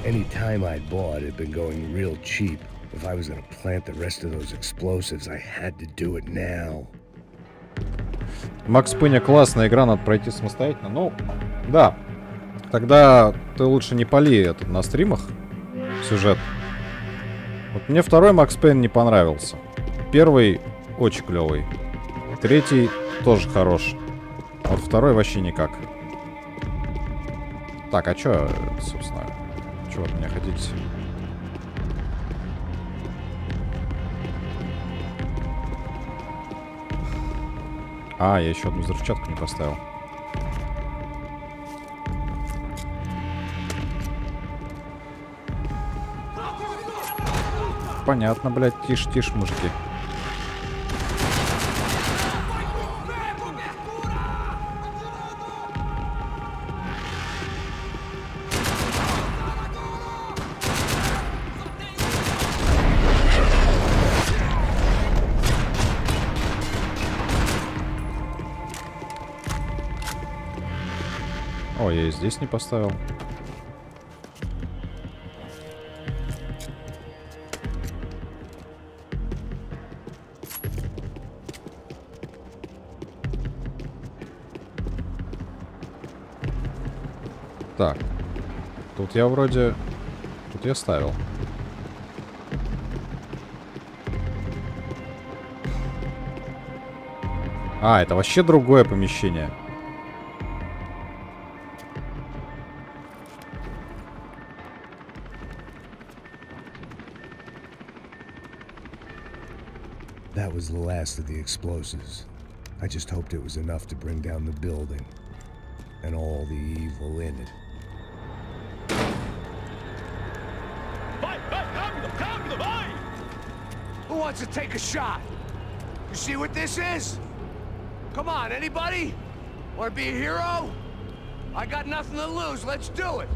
Any time I'd bought had been going real cheap. If I was gonna plant the rest of those explosives, I had to do it now. Макс Пыня, классная игра, надо пройти самостоятельно. Ну, да. Тогда ты лучше не пали этот на стримах. Сюжет. Вот мне второй Макс Пейн не понравился. Первый очень клевый. Третий тоже хорош. А вот второй вообще никак. Так, а чё, собственно, чего от меня хотите? А, я еще одну взрывчатку не поставил. Понятно, блядь, тише, тише, мужики. О, я и здесь не поставил. Так. Тут я вроде... Тут я ставил. А, это вообще другое помещение. That was the last of the explosives. I just hoped it was enough to bring down the building and all the evil in it. Who wants to take a shot? You see what this is? Come on, anybody? Want to be a hero? I got nothing to lose. Let's do it.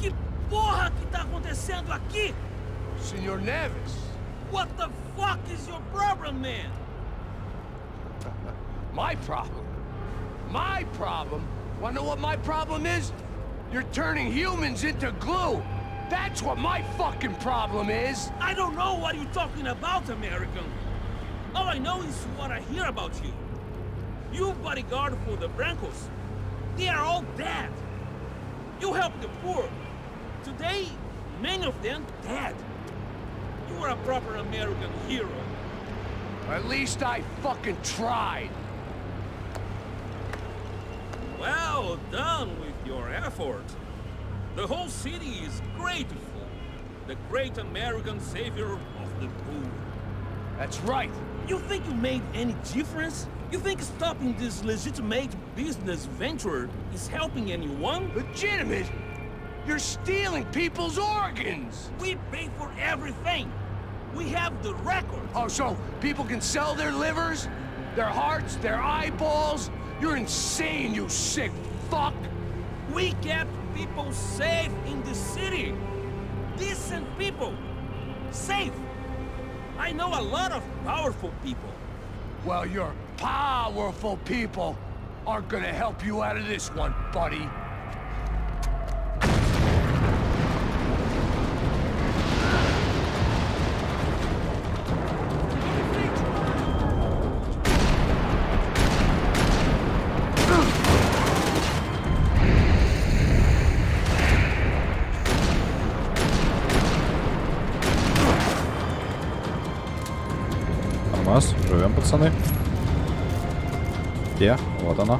Que porra que tá acontecendo aqui? Senor Neves. What the fuck is your problem, man? My problem? My problem? Wanna know what my problem is? You're turning humans into glue. That's what my fucking problem is. I don't know what you're talking about, American. All I know is what I hear about you. You bodyguard for the Brancos. They are all dead. You help the poor. Today, many of them dead. You are a proper American hero. At least I fucking tried. Well done with your effort. The whole city is grateful. The great American savior of the poor. That's right. You think you made any difference? You think stopping this legitimate business venture is helping anyone? Legitimate? You're stealing people's organs! We pay for everything. We have the record. Oh, so people can sell their livers? Their hearts? Their eyeballs? You're insane, you sick fuck! We kept people safe in the city. Decent people. Safe. I know a lot of powerful people. Well, your powerful people aren't gonna help you out of this one, buddy. Нормас, живем, пацаны. Где? Вот она.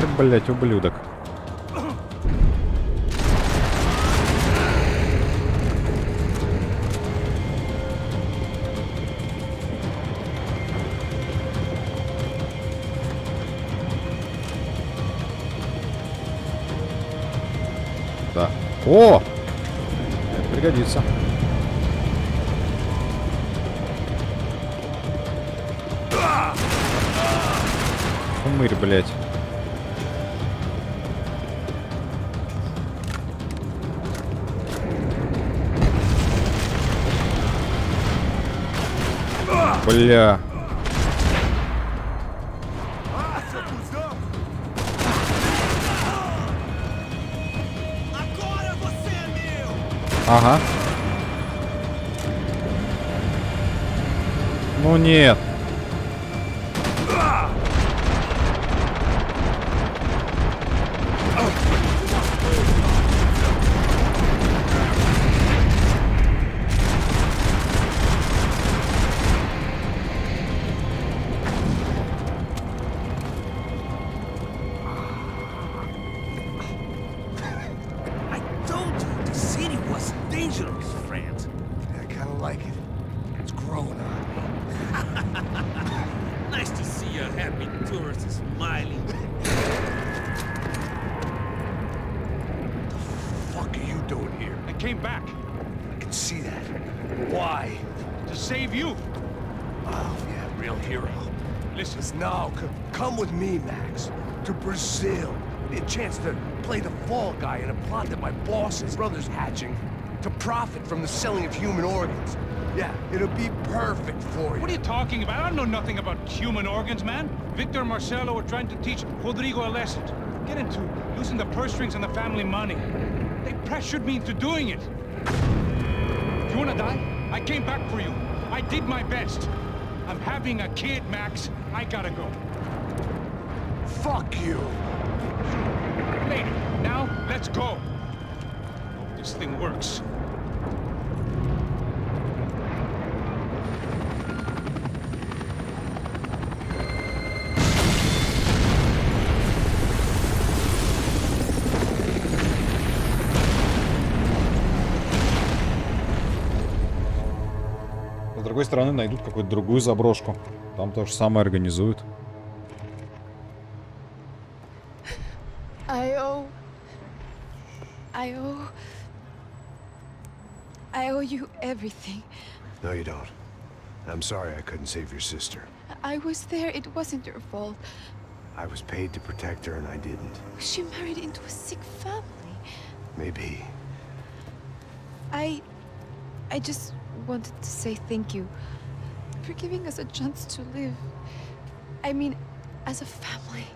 Ты, блять, ублюдок. Да. О! Это пригодится. Умырь, блядь. Бля. Ага. Ну нет. Brazil. A chance to play the fall guy in a plot that my boss and brother's hatching. to profit from the selling of human organs. Yeah, it'll be perfect for you. What are you talking about? I don't know nothing about human organs, man. Victor and Marcelo were trying to teach Rodrigo a lesson. Get into losing the purse strings and the family money. They pressured me into doing it. You wanna die? I came back for you. I did my best. I'm having a kid, Max. I gotta go. Fuck you. Later. Now, let's go. Hope this thing works. С другой стороны, найдут какую-то другую заброшку. Там то же самое организуют. I owe you everything. No, you don't. I'm sorry I couldn't save your sister. I was there. It wasn't your fault. I was paid to protect her and I didn't. She married into a sick family. Maybe. I just wanted to say thank you for giving us a chance to live. I mean, as a family.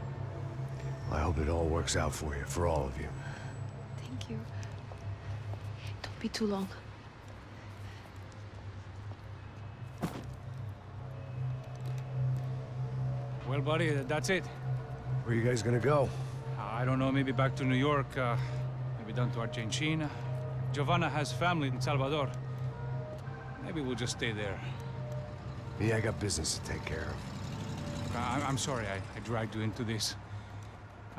I hope it all works out for you, for all of you. Thank you. Don't be too long. Well, buddy, that's it. Where are you guys gonna go? I don't know, maybe back to New York, maybe down to Argentina. Giovanna has family in Salvador. Maybe we'll just stay there. Me, I got business to take care of. I'm sorry I dragged you into this.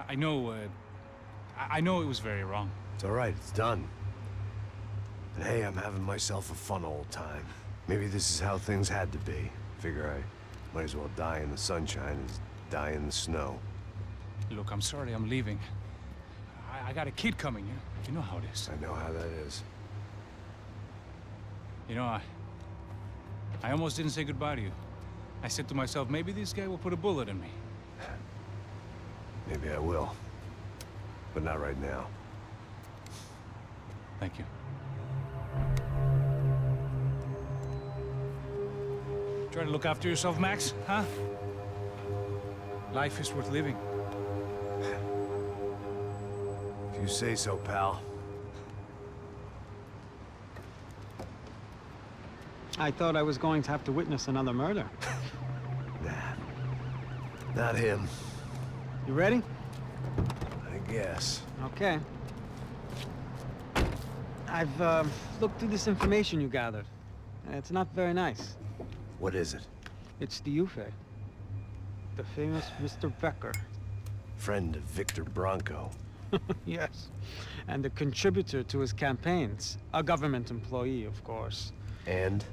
I know it was very wrong. It's all right, it's done. And hey, I'm having myself a fun old time. Maybe this is how things had to be. Figure I might as well die in the sunshine as die in the snow. Look, I'm sorry I'm leaving. I got a kid coming, you know how it is. I know how that is. You know, I almost didn't say goodbye to you. I said to myself, maybe this guy will put a bullet in me. Maybe I will. But not right now. Thank you. Try to look after yourself, Max, huh? Life is worth living. If you say so, pal. I thought I was going to have to witness another murder. Nah. Not him. You ready? I guess. Okay. I've looked through this information you gathered. It's not very nice. What is it? It's the Ufe. The famous Mr. Becker. Friend of Victor Bronco. Yes. And a contributor to his campaigns. A government employee, of course. And?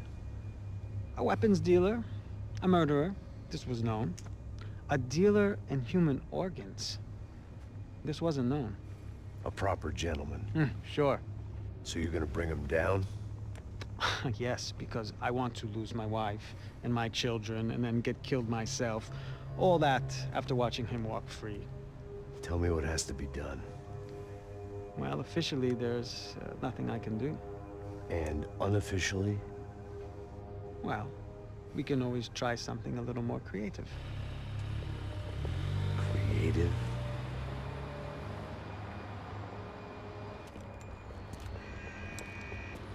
A weapons dealer. A murderer. This was known. A dealer in human organs. This wasn't known. A proper gentleman. Sure. So you're gonna bring him down? Yes, because I want to lose my wife and my children and then get killed myself. All that after watching him walk free. Tell me what has to be done. Well, officially, there's nothing I can do. And unofficially? Well, we can always try something a little more creative. Creative?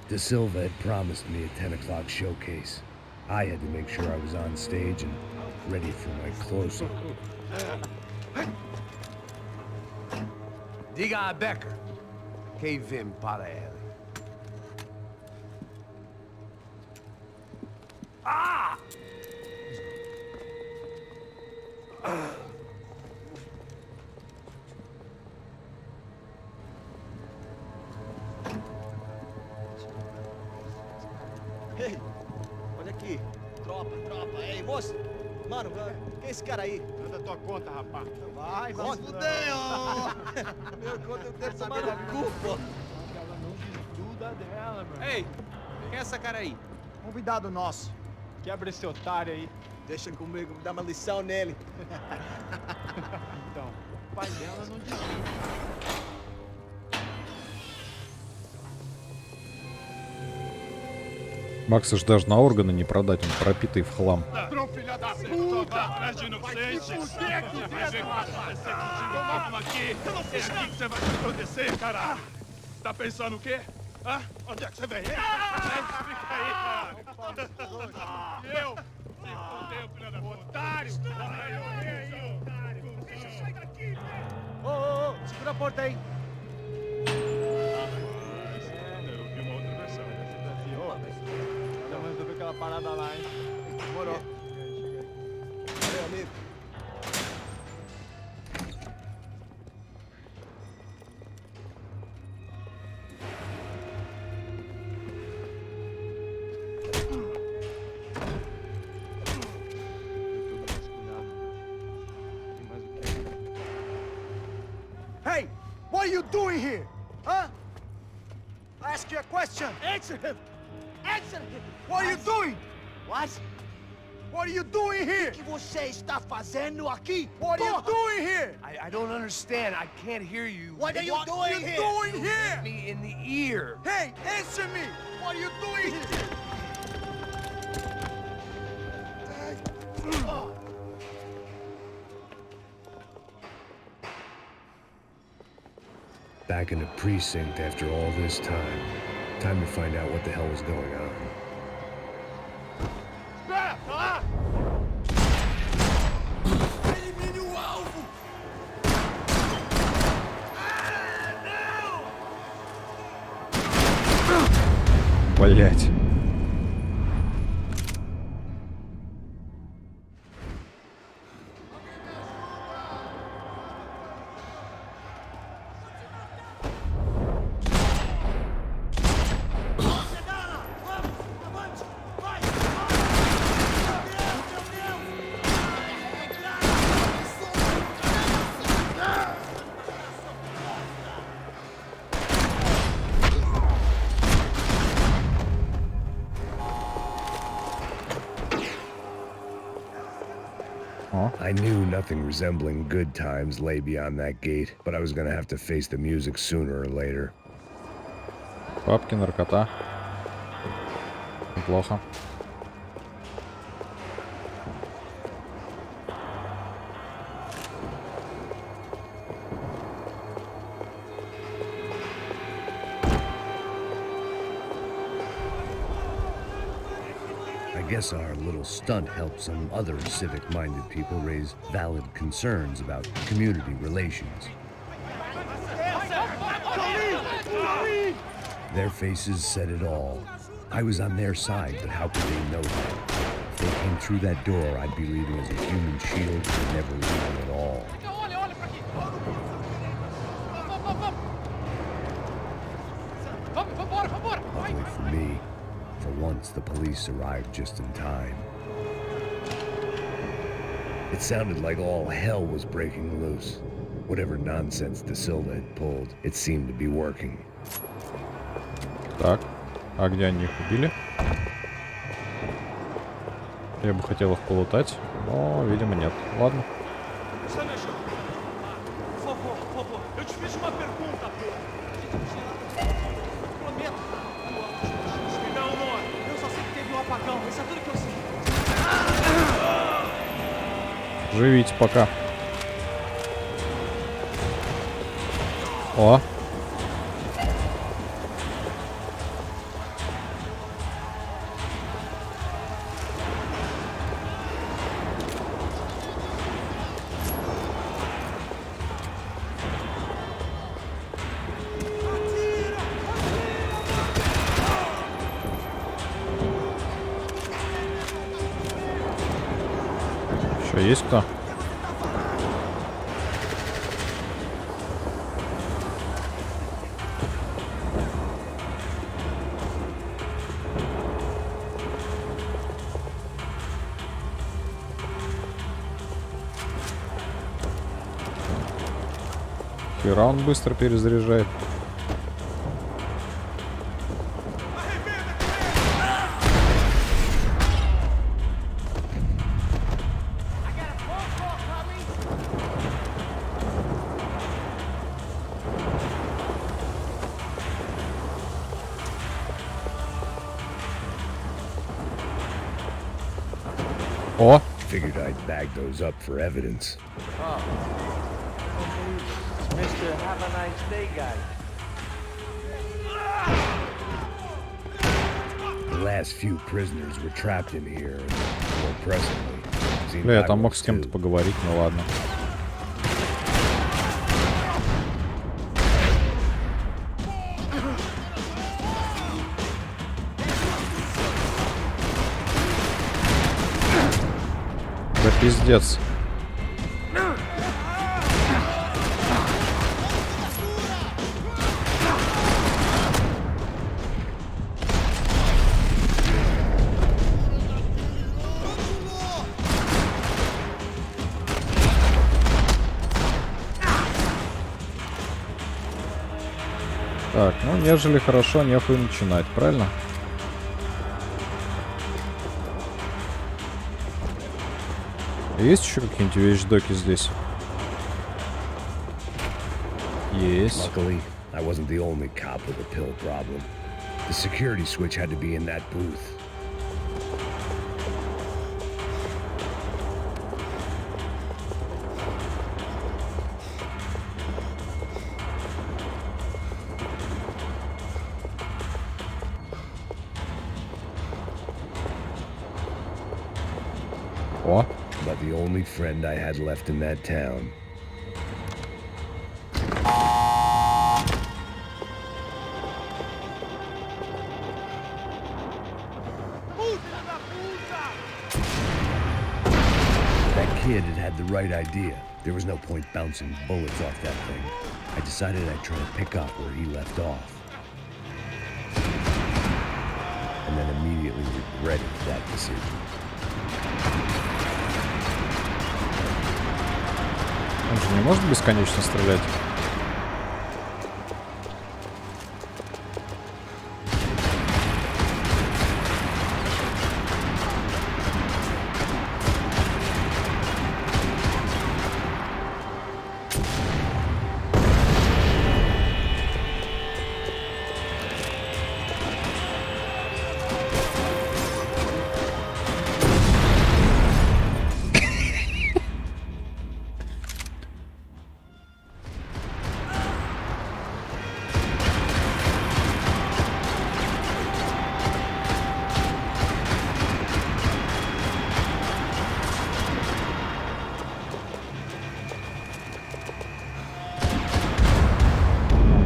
De Silva had promised me a 10 o'clock showcase. I had to make sure I was on stage and ready for my closing. Diga a Becker. Que vim para ele. Ah! Ei, olha aqui. Tropa. Ei, moço. Mano, quem é esse cara aí? Manda tua conta, rapaz. Vai se fuder, ó. Meu conta eu quero saber da culpa. Ela não desgruda dela, mano. Ei, quem é essa cara aí? Convidado nosso. Quebra esse otário aí. Deixa comigo, me dá uma lição nele. Então, o pai dela não desgruda. Макса ж даже на органы не продать, он пропитый в хлам. Tá pensando o quê? Hã? Onde é que você vem? Fica aí, cara. Eu? Se fudeu, filha da puta. Otário! Deixa eu sair daqui, velho! Ô, segura a porta aí. Eu vi uma outra versão. Já resolveu aquela parada lá, hein? Demorou. Valeu, amigo. Hey! What are you doing here? Huh? I ask you a question. Answer him! Answer him! What are you doing? What? What are you doing here? O que você está fazendo aqui? What are you doing here? I don't understand. I can't hear you. What are you doing here? Doing here? Me in the ear. Hey, answer me! What are you doing here? Back in the precinct after all this time. Time to find out what the hell was going on. Espera, tá lá! Elimine o alvo! Блять. I knew nothing resembling good times lay beyond that gate, but I was gonna have to face the music sooner or later. Папки, наркота. Неплохо. I guess our little stunt helped some other civic-minded people raise valid concerns about community relations. Their faces said it all. I was on their side, but how could they know that? If they came through that door, I'd be leaving as a human shield or never leaving at all. Luckily for me, for once the police arrived just in time. It sounded like all hell was breaking loose. Whatever nonsense De Silva had pulled, it seemed to be working. Так, а где они их убили? Я бы хотел их полутать, но, видимо, нет. Ладно. Por favor, eu te fiz uma pergunta, pô. Prometo. Não, amor. Eu só sei que teve um apagão. Isso é tudo que eu sei. Живите пока. О. Еще есть кто? Хера он быстро перезаряжает. Figured I'd bag those up for evidence. Oh. It's Mr. Have a nice day guy. The last few prisoners were trapped in here, and more presently, seemed Бля, я I там мог was с кем-то too. поговорить, ну ладно. Да пиздец. Так, ну нежели хорошо, нехуй начинать, правильно? Есть еще какие-нибудь вещдоки здесь? Есть. Luckily, I wasn't the only cop with a pill problem. The security switch had to be in that booth. О. But the only friend I had left in that town. That kid had the right idea. There was no point bouncing bullets off that thing. I decided I'd try to pick up where he left off. And then immediately regretted that decision. Он же не может бесконечно стрелять.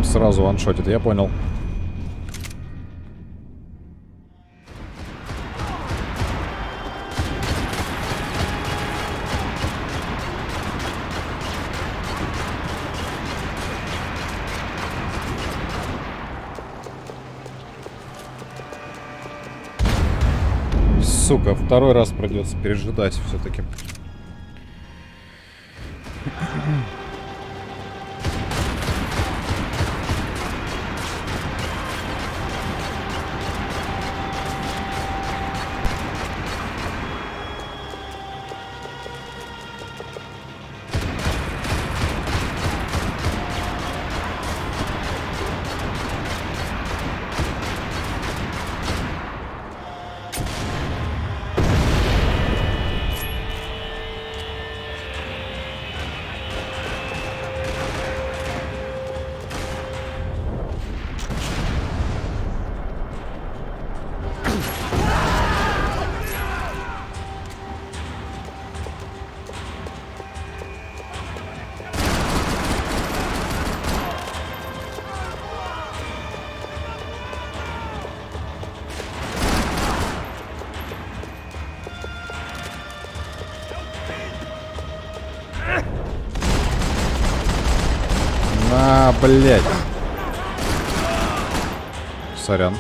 Сразу ваншотит, я понял. Сука, второй раз придется пережидать все-таки. А, блядь. Сорян.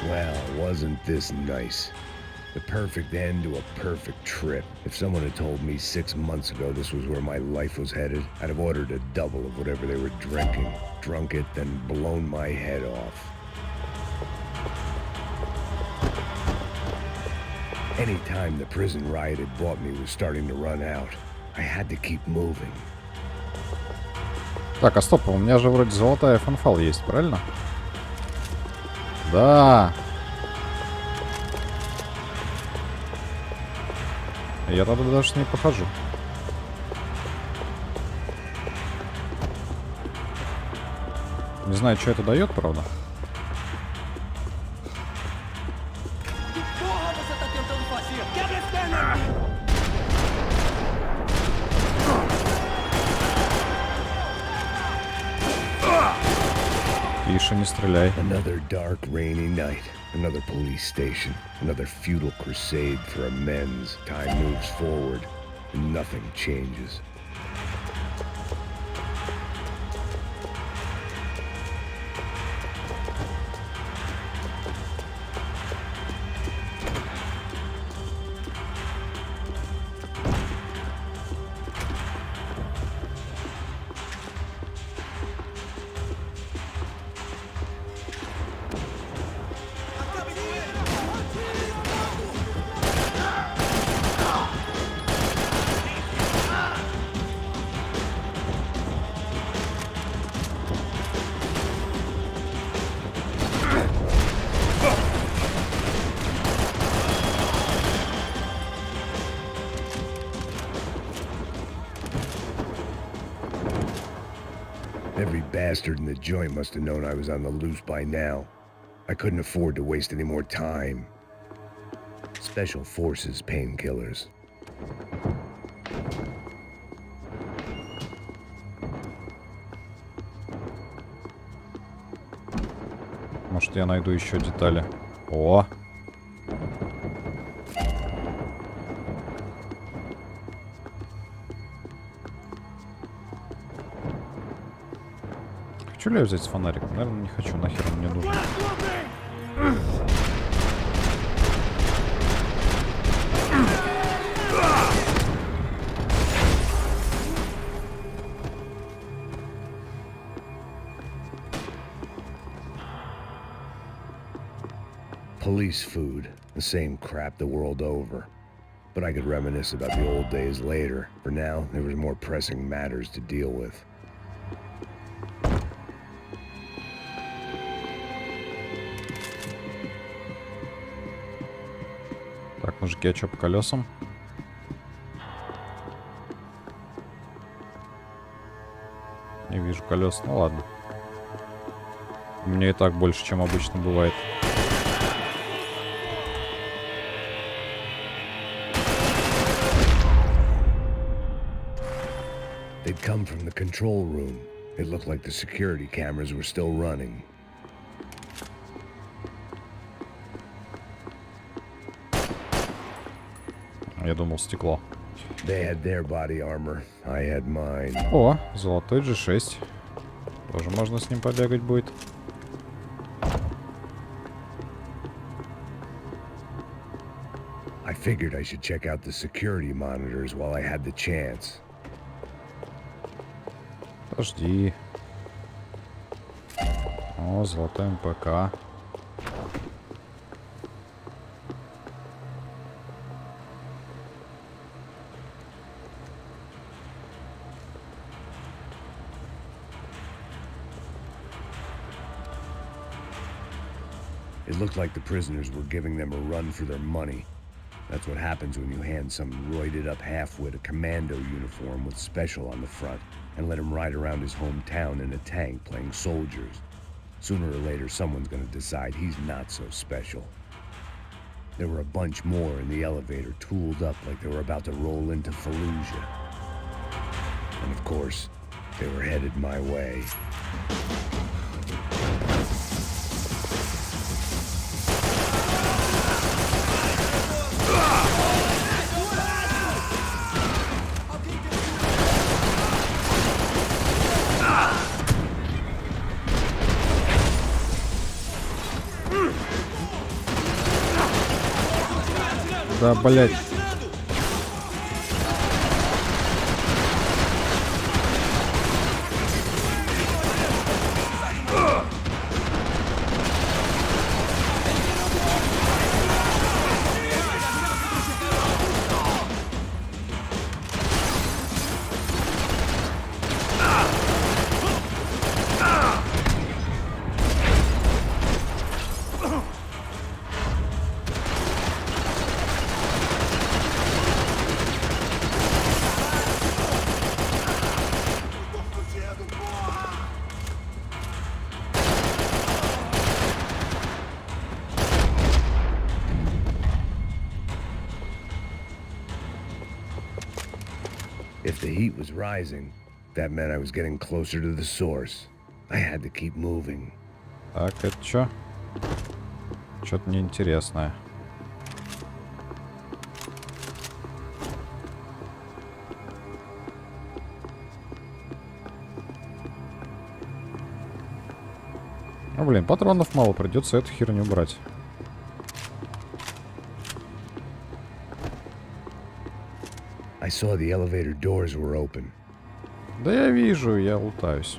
Well, wasn't this nice? The perfect end to a perfect trip. If someone had told me 6 months ago this was where my life was headed, I'd have ordered a double of whatever they were drinking, drunk it, then blown my head off. Any time the prison riot had brought me was starting to run out. I had to keep moving. Так, а стоп, у меня же вроде золотая фанфал есть, правильно? Да. Я тогда даже с ней похожу. Не знаю, что это дает, правда. Тише, не стреляй. Another dark, rainy night. Another police station. Another futile crusade for amends. Time moves forward, and nothing changes. Every bastard in the joint must have known I was on the loose by now. I couldn't afford to waste any more time. Special Forces painkillers. Может, я найду еще детали. О! Хочу ли я взять с фонариком? Наверное, не хочу, нахер он мне нужен. Police food, the same crap the world over. But I could reminisce about the old days later. For now, there was more pressing matters to deal with. Так, мужики, а что по колесам? Не вижу колес. Ну ладно. У меня и так больше, чем обычно бывает. They'd come from the control room. It looked like the security cameras were still running. Я думал, стекло. They had their body armor. I had mine. О, золотой G6. Тоже можно с ним побегать будет. I figured I should check out the security monitors while I had the chance. Подожди. О, золотой МПК. It looked like the prisoners were giving them a run for their money. That's what happens when you hand some roided-up halfwit a commando uniform with special on the front and let him ride around his hometown in a tank playing soldiers. Sooner or later, someone's gonna decide he's not so special. There were a bunch more in the elevator, tooled up like they were about to roll into Fallujah. And of course, they were headed my way. Да, блять. If the heat was rising, that meant I was getting closer to the source. I had to keep moving. Так, это чё? Чё-то неинтересное. Ну, блин, патронов мало, придется эту херню брать. I saw the elevator doors were open. Да я вижу, я лутаюсь.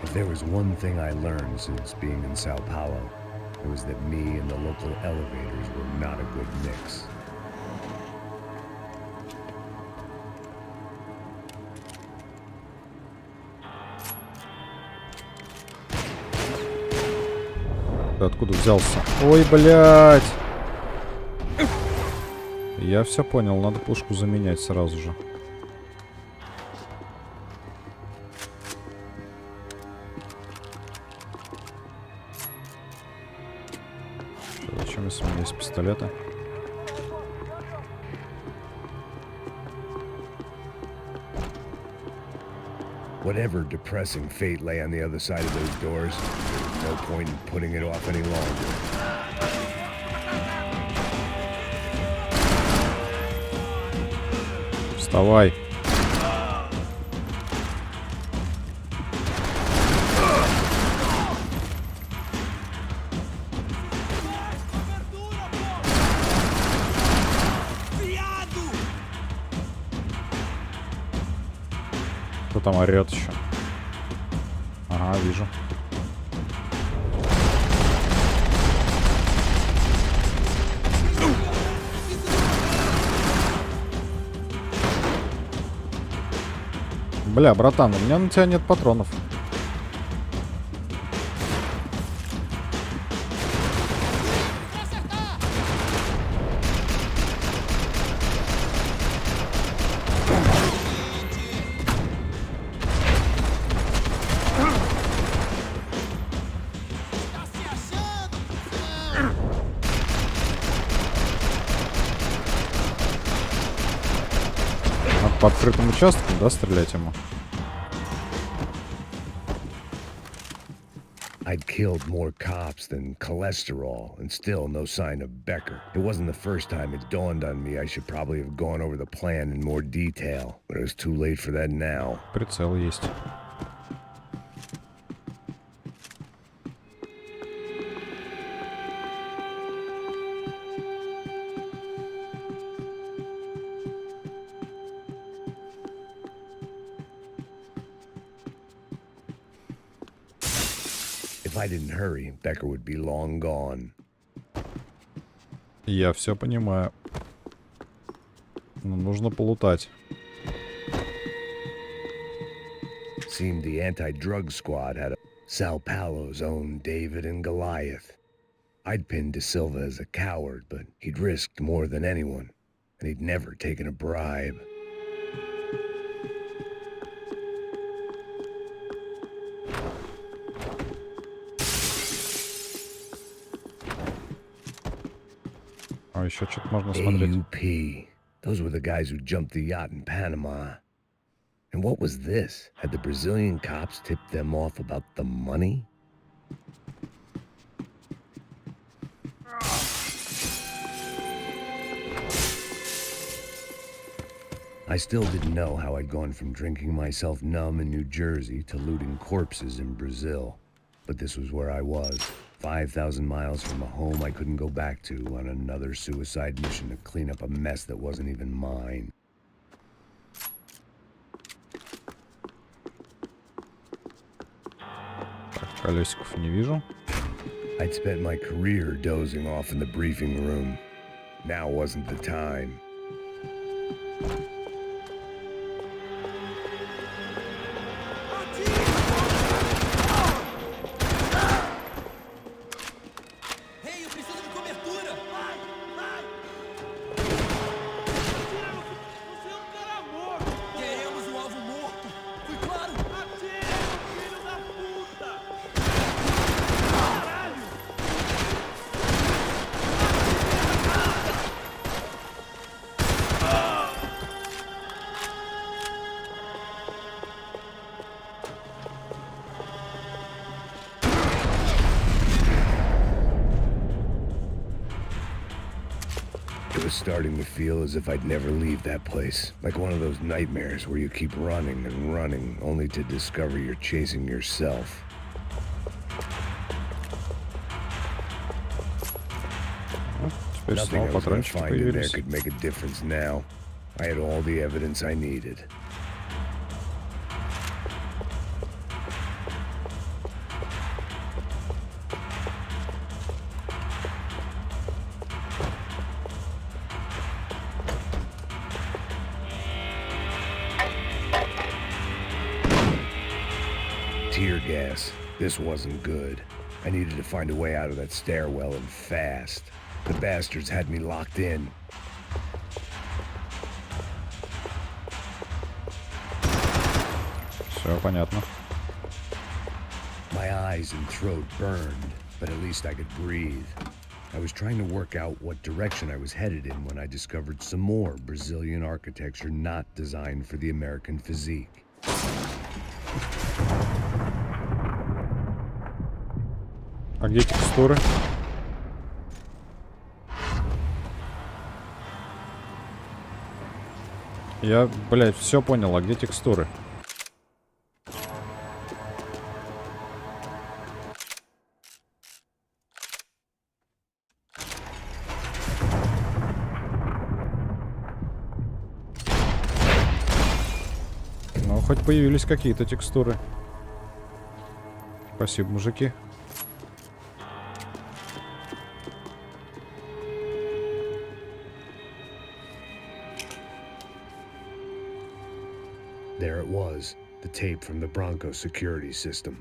If there was one thing I learned since being in Sao Paulo, it was that me and the local elevators were not a good mix. Ты откуда взялся? Ой, блядь! Я все понял, надо пушку заменять сразу же. Зачем, если у меня есть пистолеты? Whatever depressing fate lay on the other side of those doors, there was no point in putting it off any longer. Вставай. Кто там орёт еще? Ага, вижу. Бля, братан, у меня на тебя нет патронов. По открытому участку, да, стрелять ему? I'd killed more cops than cholesterol, and still no sign of Becker. It wasn't the first time it dawned on me I should probably have gone over the plan in more detail, but it was too late for that now. Прицел есть. If I didn't hurry, Becker would be long gone. Я все понимаю. Но нужно полутать. Seemed the anti-drug squad had a Sao Paulo's own David and Goliath. I'd pinned De Silva as a coward, but he'd risked more than anyone, and he'd never taken a bribe. А еще что-то можно смотреть. AUP. Those were the guys who jumped the yacht in Panama. And what was this? Had the Brazilian cops tipped them off about the money? I still didn't know how I'd gone from drinking myself numb in New Jersey to looting corpses in Brazil. But this was where I was, 5,000 miles from a home I couldn't go back to on another suicide mission to clean up a mess that wasn't even mine. Так, колесиков не вижу. I'd spent my career dozing off in the briefing room. Now wasn't the time. was starting to feel as if I'd never leave that place. Like one of those nightmares where you keep running and running, only to discover you're chasing yourself. Nothing I was gonna find in there could make a difference now. I had all the evidence I needed. Tear gas. This wasn't good. I needed to find a way out of that stairwell and fast. The bastards had me locked in. Все понятно. My eyes and throat burned, but at least I could breathe. I was trying to work out what direction I was headed in when I discovered some more Brazilian architecture not designed for the American physique. А где текстуры? Я, блядь, все понял, а где текстуры? Ну, хоть появились какие-то текстуры. Спасибо, мужики. There it was, the tape from the Bronco security system.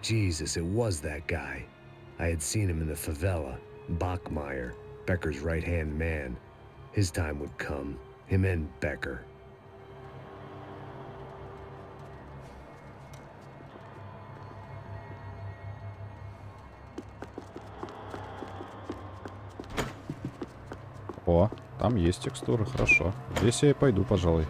Jesus, it was that guy. I had seen him in the favela, Bachmeyer, Becker's right-hand man. His time would come, him and Becker. О, там есть текстуры, хорошо. Здесь я и пойду, пожалуй.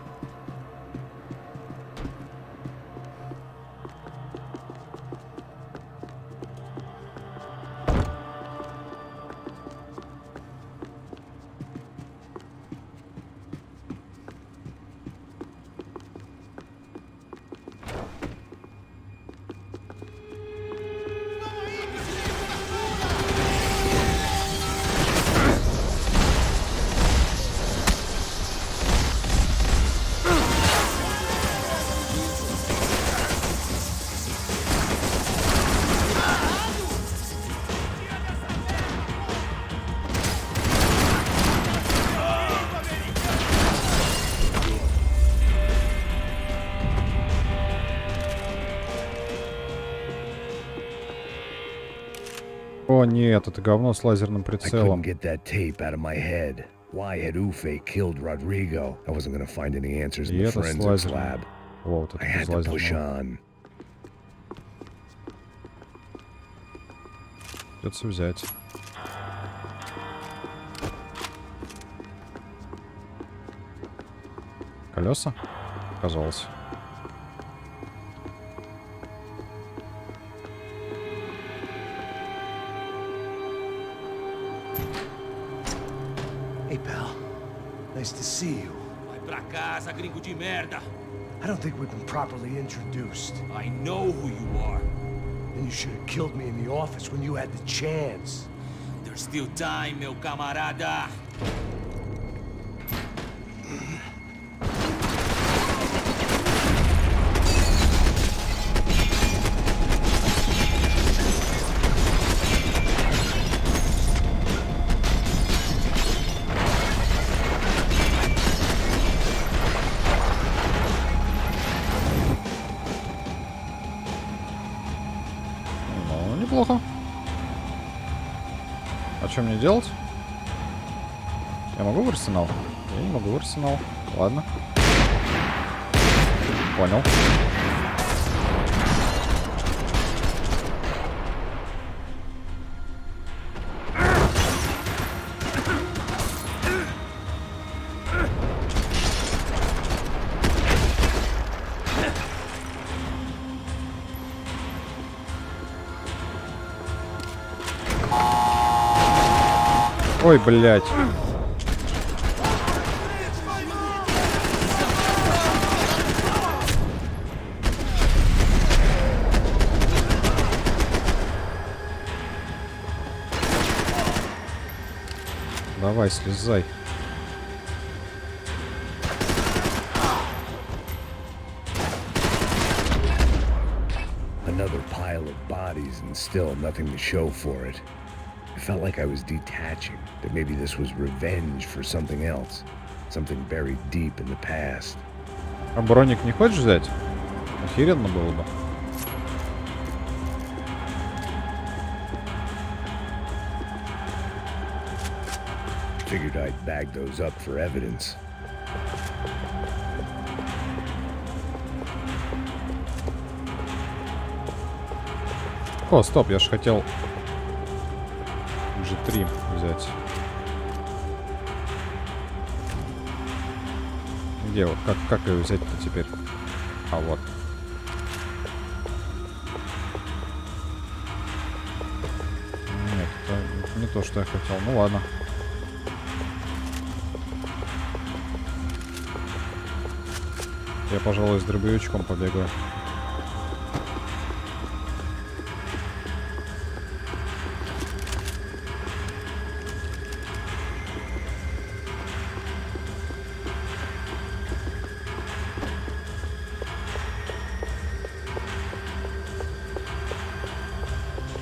О нет, это говно с лазерным прицелом. Why had Ufe killed Rodrigo? I wasn't going to find any answers in И the это с forensics лазерным. lab. Вот, это I had с to push лазерным. on. Придется взять. Колеса? Казалось. Hey, pal. Nice to see you. Vai pra casa, gringo de merda. I don't think we've been properly introduced. I know who you are. Then you should have killed me in the office when you had the chance. There's still time, meu camarada. Ну, неплохо. А что мне делать? Я могу в арсенал? Я не могу в арсенал. Ладно. Понял. Ой, блядь. Давай, слезай. Another pile of bodies and still nothing to show for it. It felt like I was detaching, that maybe this was revenge for something else. Something buried deep in the past. А броник не хочешь взять? Охеренно было бы. Figured I'd bag those up for evidence. О, стоп, я ж хотел G3 взять. Где вот? Как ее взять-то теперь? А, вот. Нет, это не то, что я хотел. Ну ладно. Я, пожалуй, с дробовичком побегаю.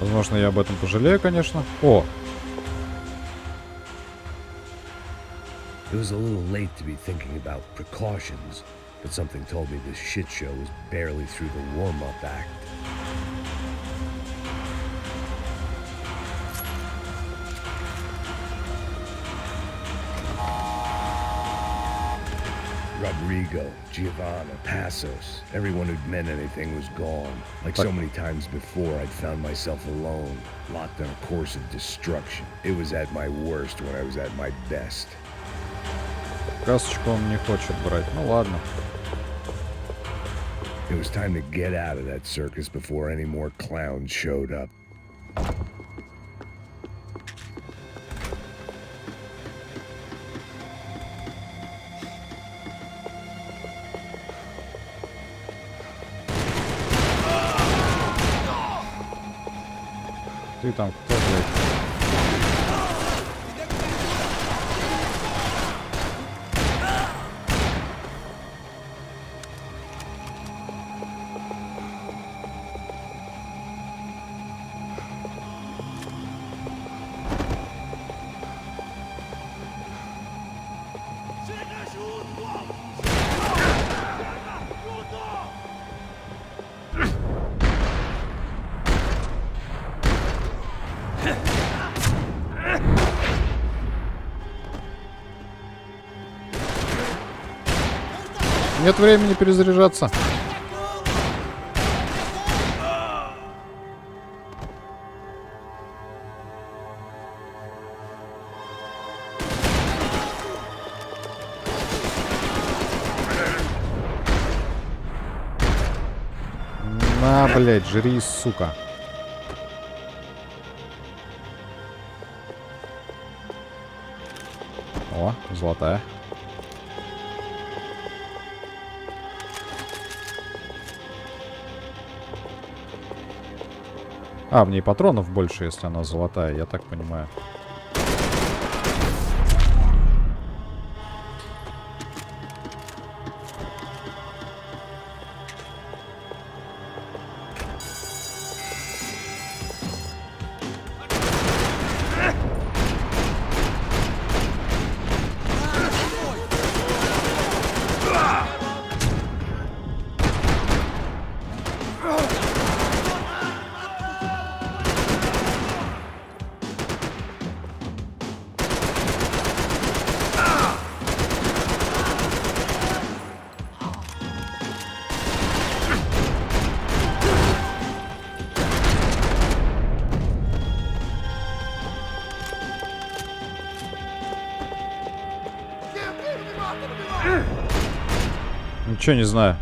Возможно, я об этом пожалею, конечно. О! It was a little late to be thinking about precautions, but something told me this shit show was barely through the warm-up act. Rodrigo, Giovanna, Passos, everyone who'd meant anything was gone. Like so many times before, I'd found myself alone, locked on a course of destruction. It was at my worst when I was at my best. Касочку он не хочет брать. Ну ладно. It was time to get out of that circus before any more clowns showed up. Ты там кто, блядь? Нет времени перезаряжаться. На, блядь, жри, сука. О, золотая. А, в ней патронов больше, если она золотая, я так понимаю. Ничего не знаю.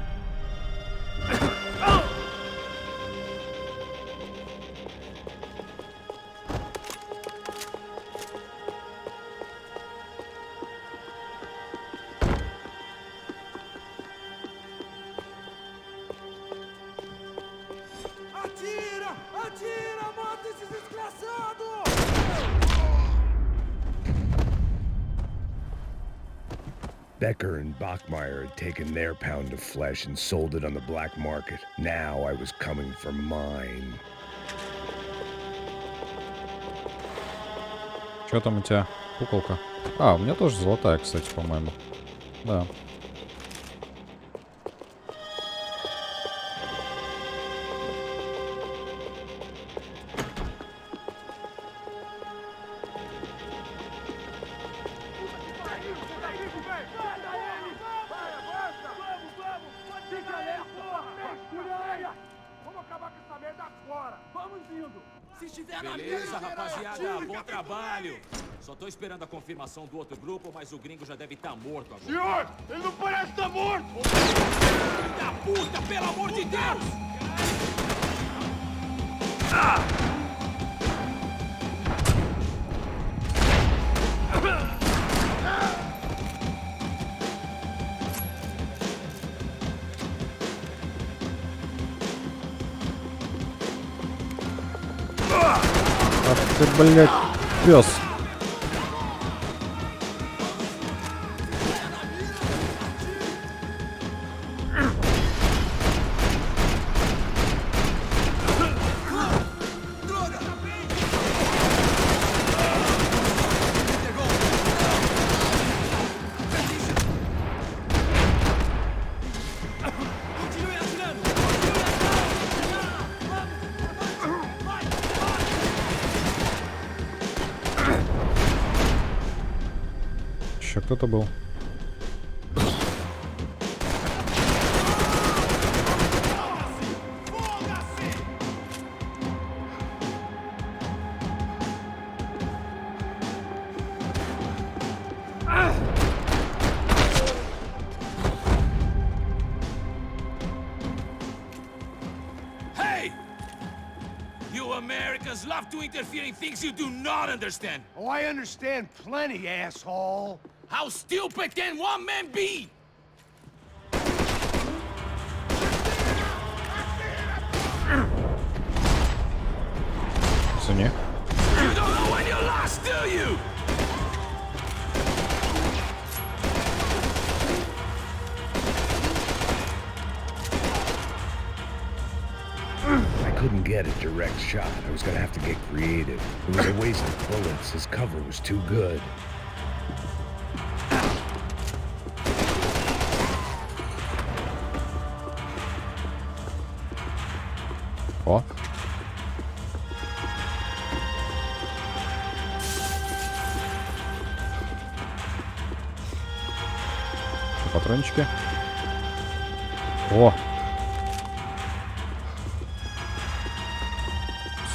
Atira, mata esses desgraçados! Becker and Bachmeyer had taken their pound of flesh and sold it on the black market. Now I was coming for mine. Что там у тебя? Куколка. А, у меня тоже золотая, кстати, по-моему. Да. Beleza, rapaziada, bom trabalho. Só tô esperando a confirmação do outro grupo, mas o gringo já deve estar morto agora. Senhor, ele não parece estar morto! Filho da puta, pelo amor de Deus! Ах ты, блядь, пес. Еще кто-то был. Hey! You Americans love to interfere in things you do not understand. Oh, I understand plenty, asshole. How stupid can one man be? Извини. You don't know when you're lost, do you? I couldn't get a direct shot. I was gonna have to get creative. It was a waste of bullets. His cover was too good. О. Патрончики. О.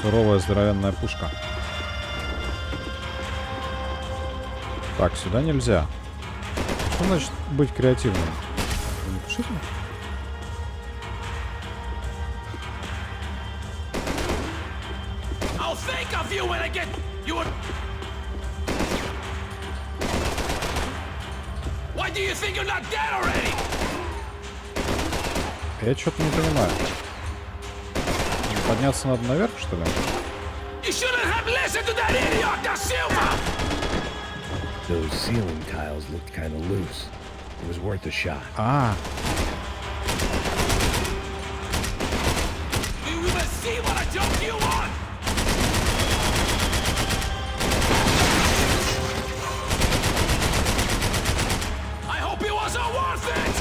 Суровая здоровенная пушка. Так, сюда нельзя. Что значит быть креативным? Вы не пишите? I'll think of you when I get you. Why do you think you're not dead already? Я что-то не понимаю. Подняться надо наверх, что ли? You shouldn't have listened to that idiot, Da Silva! Those ceiling tiles looked kind of loose. It was worth a shot. А, Do you even see what a joke you want? I hope it wasn't worth it!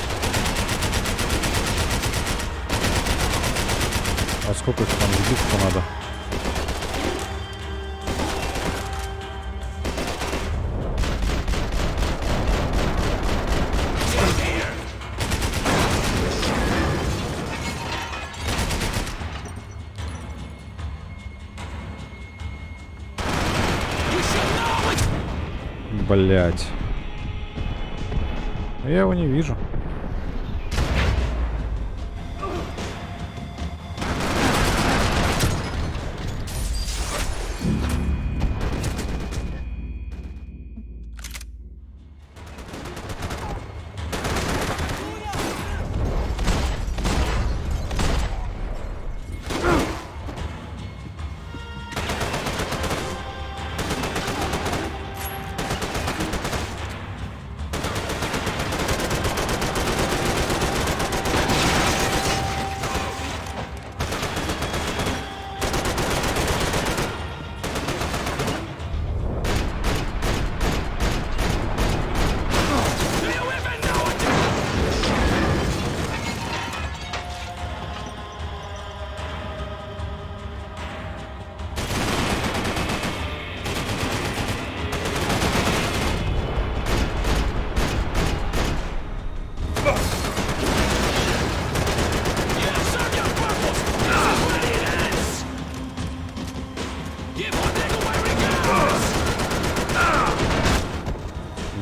а сколько их там любить-то надо? Блять. Я его не вижу.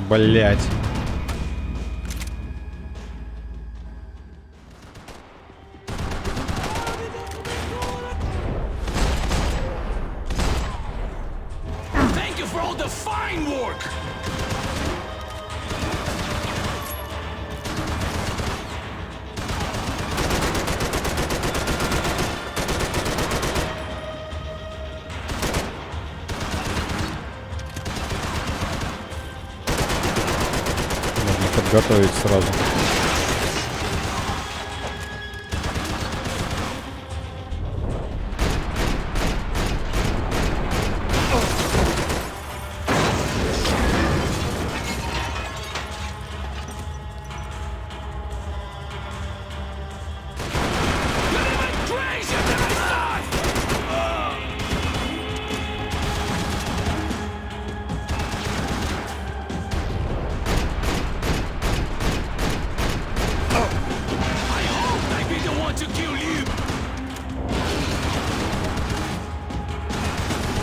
Блять. Thank you for all the fine work! Можно подготовить сразу.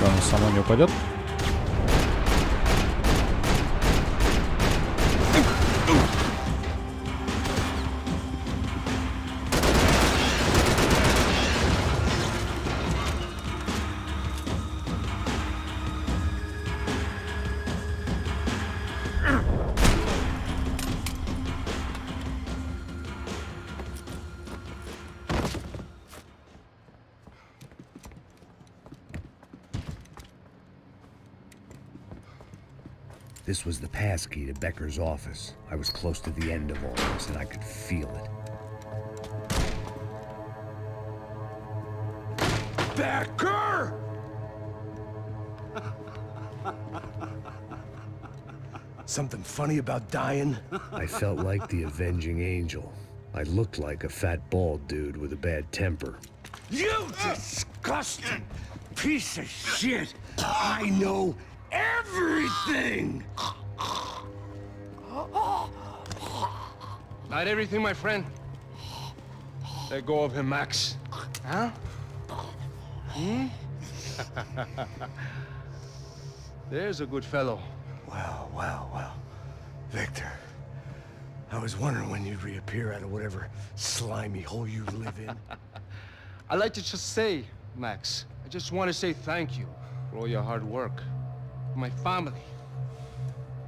Оно само не упадет? This was the passkey to Becker's office. I was close to the end of all this, and I could feel it. Becker! Something funny about dying? I felt like the avenging angel. I looked like a fat bald dude with a bad temper. You disgusting piece of shit! I know everything! Not everything, my friend. Let go of him, Max. Huh? Hmm? There's a good fellow. Well. Victor, I was wondering when you'd reappear out of whatever slimy hole you live in. I'd like to just say, Max, I just want to say thank you for all your hard work, for my family,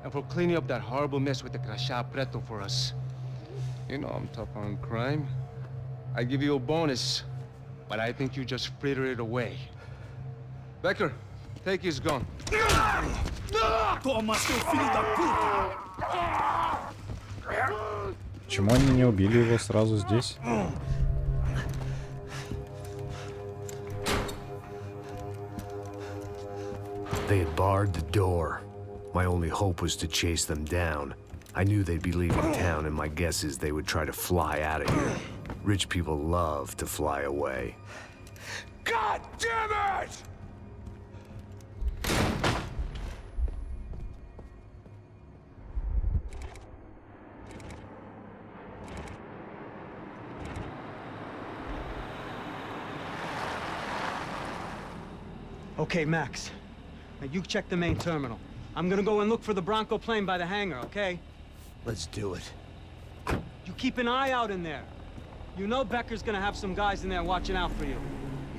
and for cleaning up that horrible mess with the Crasha Preto for us. You know I'm tough on crime. I give you a bonus, but I think you just fritter it away. Becker, take his gun. Toma, seu filho da puta! Почему они не убили его сразу здесь? They had barred the door. My only hope was to chase them down. I knew they'd be leaving town, and my guess is they would try to fly out of here. Rich people love to fly away. God damn it! Okay, Max. Now you check the main terminal. I'm gonna go and look for the Bronco plane by the hangar, okay? Let's do it. You keep an eye out in there. You know Becker's gonna have some guys in there watching out for you.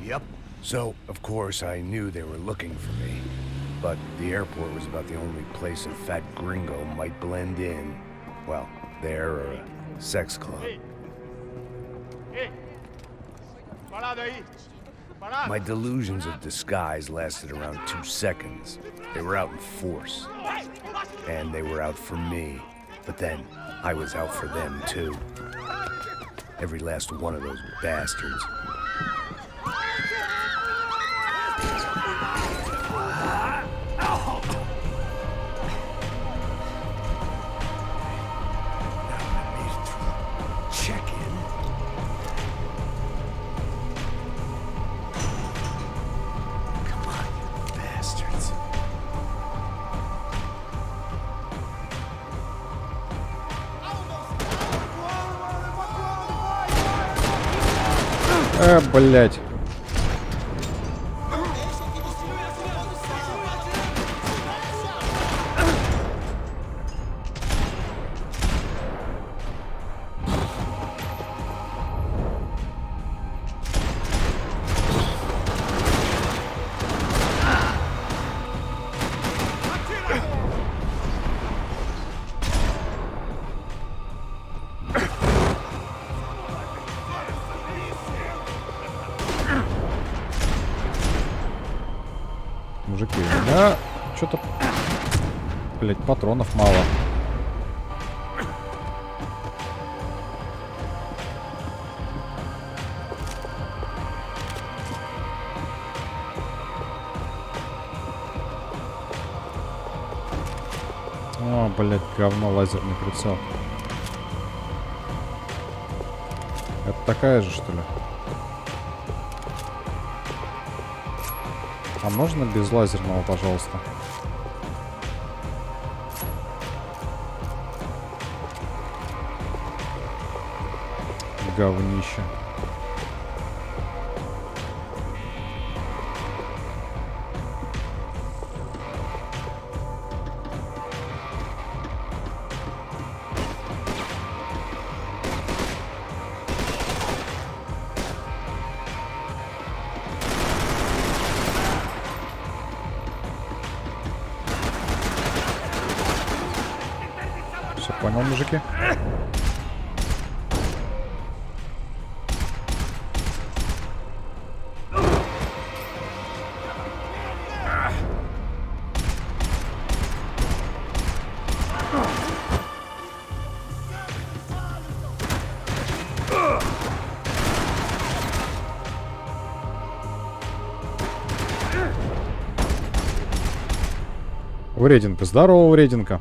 Yep. So, of course, I knew they were looking for me. But the airport was about the only place a fat gringo might blend in. Well, there or a sex club. My delusions of disguise lasted around 2 seconds. They were out in force. And they were out for me. But then, I was out for them, too. Every last one of those bastards. Блять. мужики, у меня что-то, блять, патронов мало. О, блять, говно, лазерный прицел. Это такая же, что ли? А можно без лазерного, пожалуйста? Говнище. Все понял, мужики? Врединка, здорово, Врединка.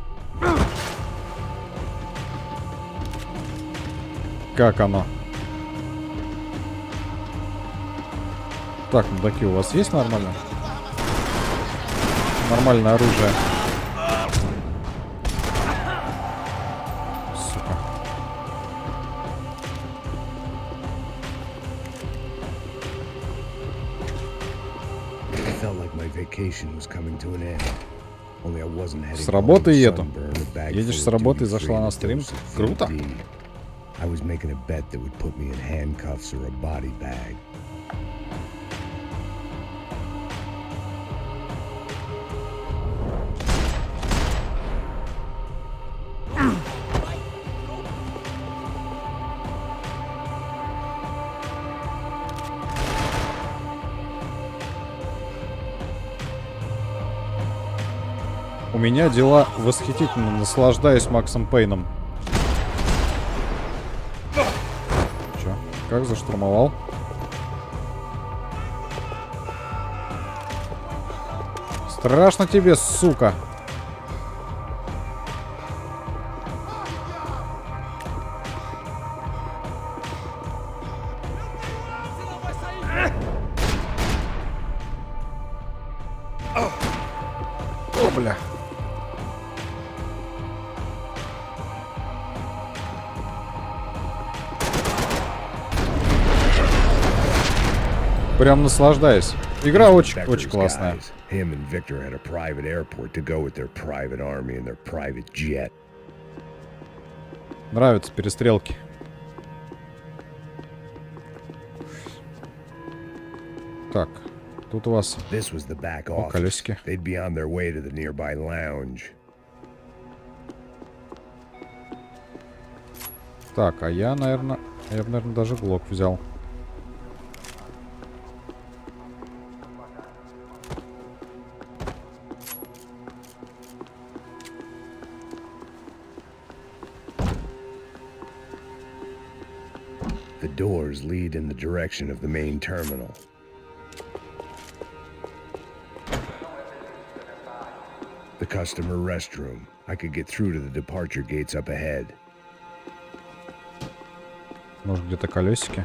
Как оно? Так, мудаки, у вас есть нормально? Нормальное оружие. Сука. I felt like my vacation was coming to an end. Only I wasn't heading С работы home, еду. sunburn, a bag Едешь full с of работы и duty-free зашла and на a стрим. dose of Круто. CBD. I was making a bet that would put me in handcuffs or a body bag. У меня дела восхитительно, наслаждаюсь Максом Пейном. Чё? Как заштурмовал? Страшно тебе, сука. О, бля. Прям наслаждаюсь. Игра очень классная. Him and Victor had a private airport to go with their private army and their private jet. Нравятся перестрелки. Так, тут у вас This was the back office. колесики. They'd be on their way to the nearby lounge. Так, а я, наверное, даже глок взял. The doors lead in the direction of the main terminal. The customer restroom. I could get through to the departure gates up ahead. Может, где-то колесики?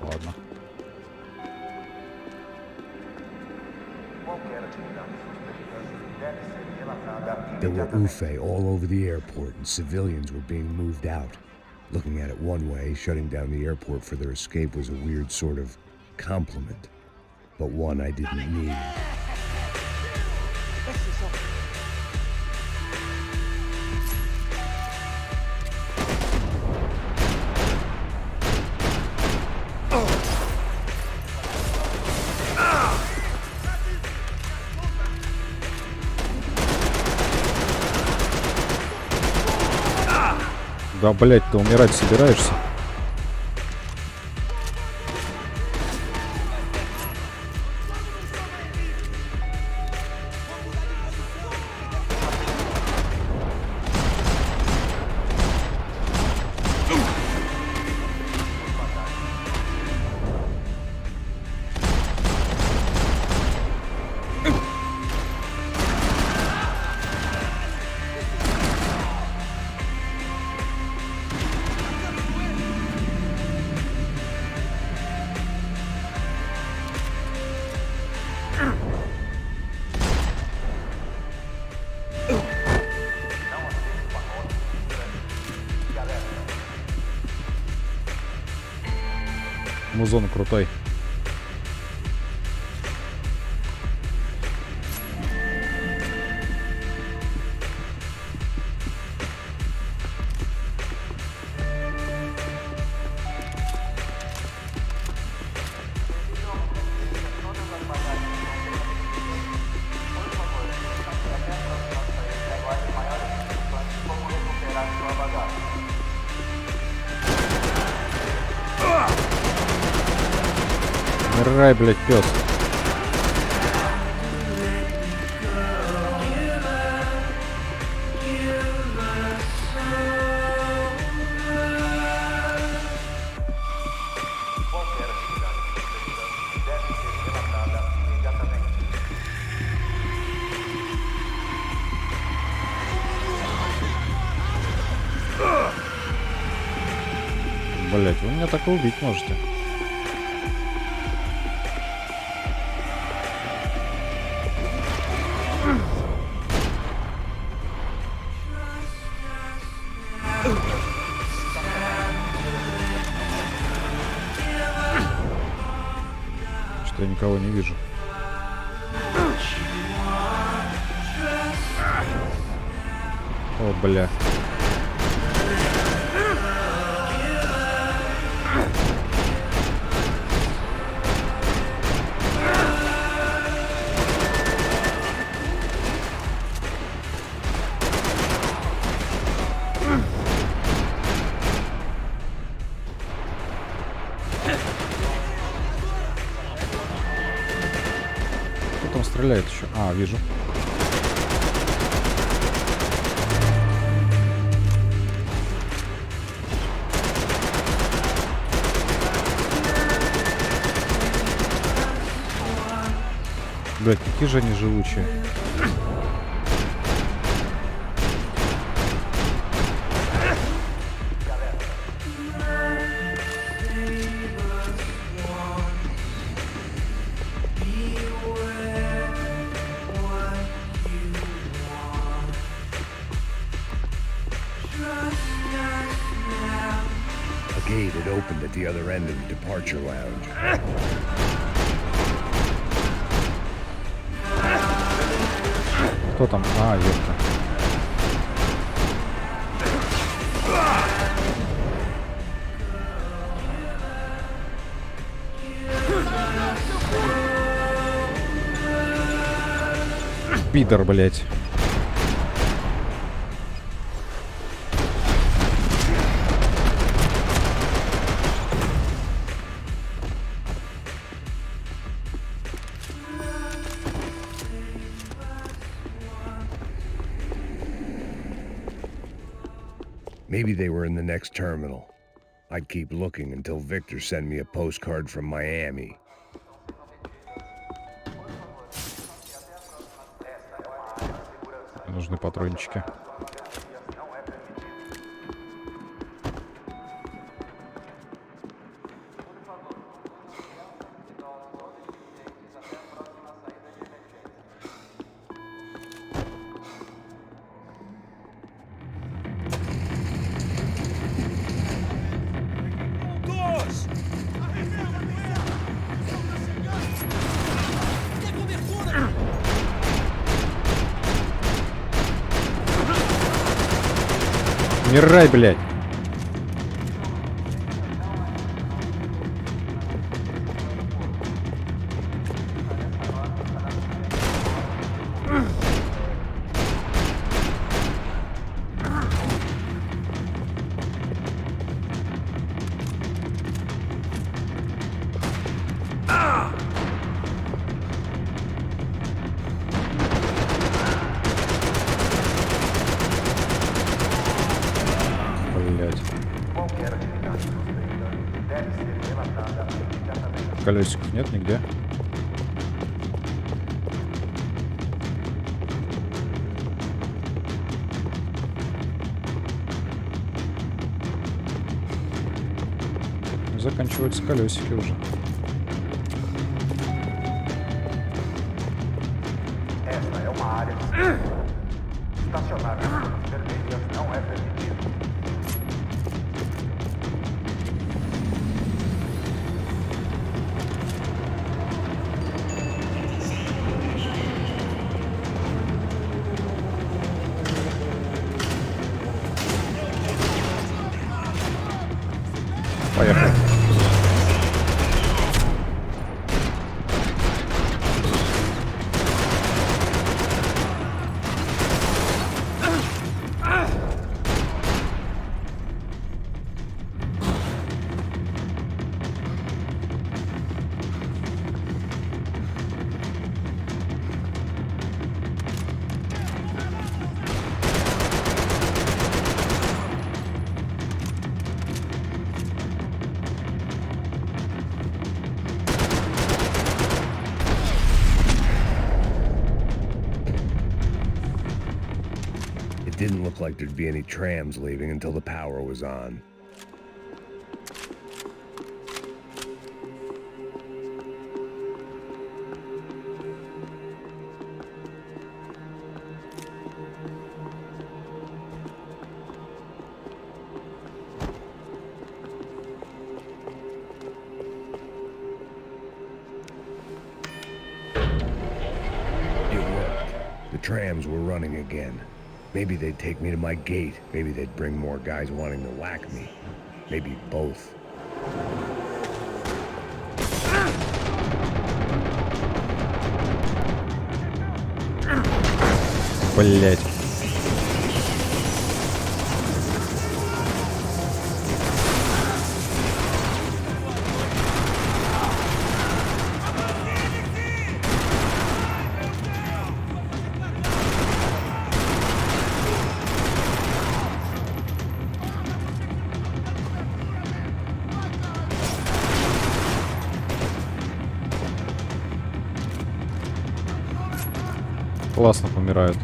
Ладно. There were Ufe all over the airport, and civilians were being moved out. Looking at it one way, shutting down the airport for their escape was a weird sort of compliment, but one I didn't need. Да, блядь, ты умирать собираешься? Музон крутой. Умирай, блядь, пес. Блять, вы меня так и убить можете. Что я никого не вижу. О, бля. Кто там стреляет еще? А, вижу. Блять, какие же они живучие. A gate had opened at the other end of the departure lounge. Кто там? А, ёпта. Пидор, блять. Maybe they were in the next terminal. I'd keep looking until Victor sent me a postcard from Miami. Нужны патрончики. Умирай, блядь. колесиков нет нигде. Заканчиваются колесики уже. Esta é uma área. Estacionar nas zonas vermelhas não é permitido. Поехали. It didn't look like there'd be any trams leaving until the power was on. It worked. The trams were running again. Maybe they'd take me to my gate. Maybe they'd bring more guys wanting to whack me. Maybe both. Блять. Классно помирают.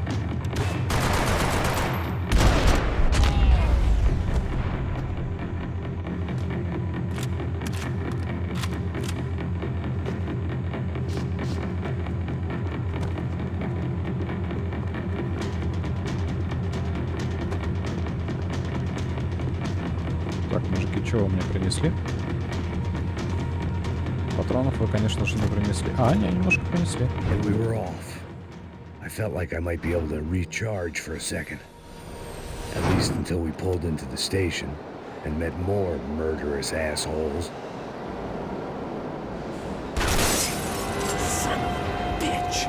Так, мужики, что вы мне принесли? Патронов вы, конечно же, не принесли. А, не, немножко принесли. And we were off. I felt like I might be able to recharge for a second. At least until we pulled into the station and met more murderous assholes. Son of a bitch!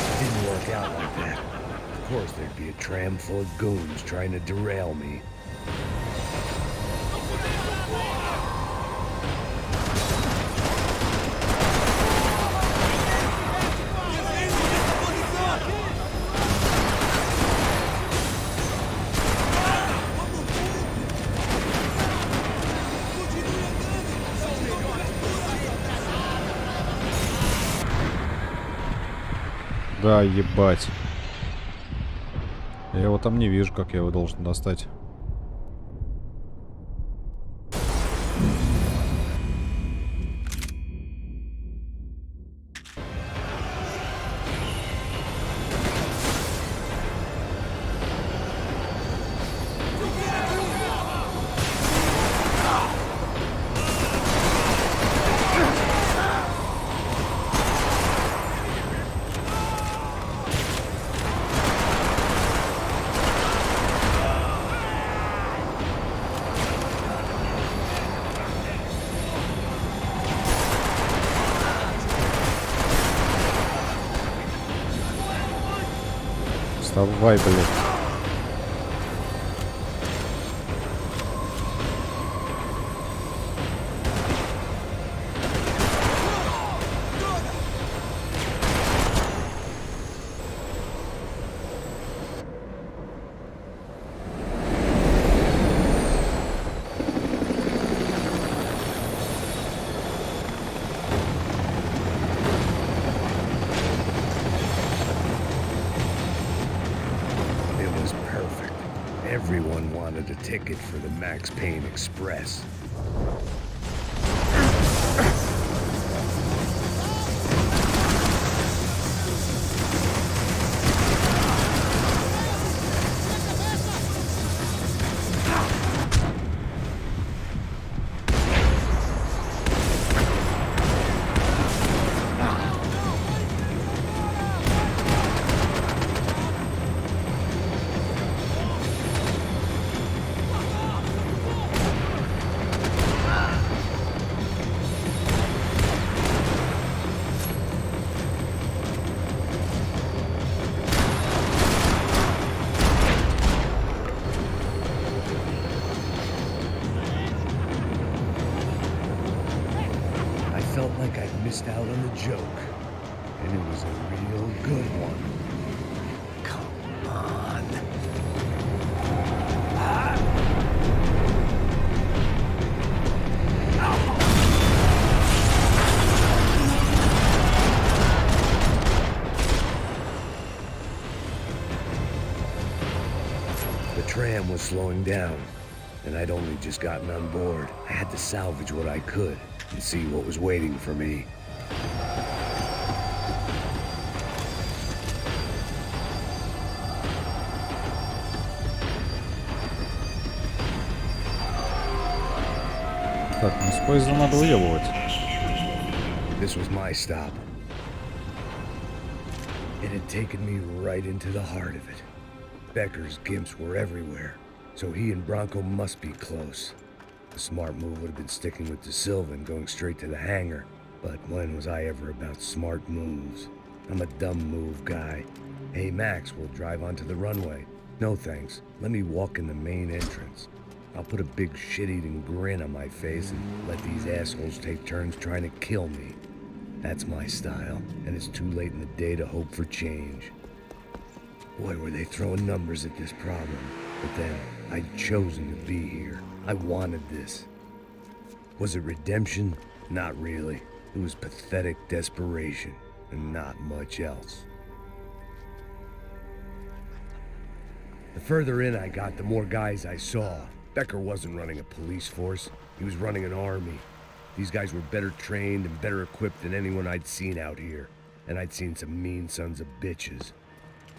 It didn't work out like that. Of course there'd be a tram full of goons trying to derail me. Да, ебать. Я его там не вижу, как я его должен достать. Вставай, блядь. Everyone wanted a ticket for the Max Payne Express. I felt like I'd missed out on a joke, and it was a real good one. Come on. The tram was slowing down, and I'd only just gotten on board. I had to salvage what I could and see what was waiting for me. Так, ну с поезда надо уебывать. This was my stop. It had taken me right into the heart of it. Becker's gimps were everywhere, so he and Bronco must be close. The smart move would have been sticking with De Silva and going straight to the hangar. But when was I ever about smart moves? I'm a dumb move guy. Hey, Max, we'll drive onto the runway. No thanks. Let me walk in the main entrance. I'll put a big shit-eating grin on my face and let these assholes take turns trying to kill me. That's my style, and it's too late in the day to hope for change. Boy, were they throwing numbers at this problem. But then, I'd chosen to be here. I wanted this. Was it redemption? Not really. It was pathetic desperation, and not much else. The further in I got, the more guys I saw. Becker wasn't running a police force. He was running an army. These guys were better trained and better equipped than anyone I'd seen out here. And I'd seen some mean sons of bitches.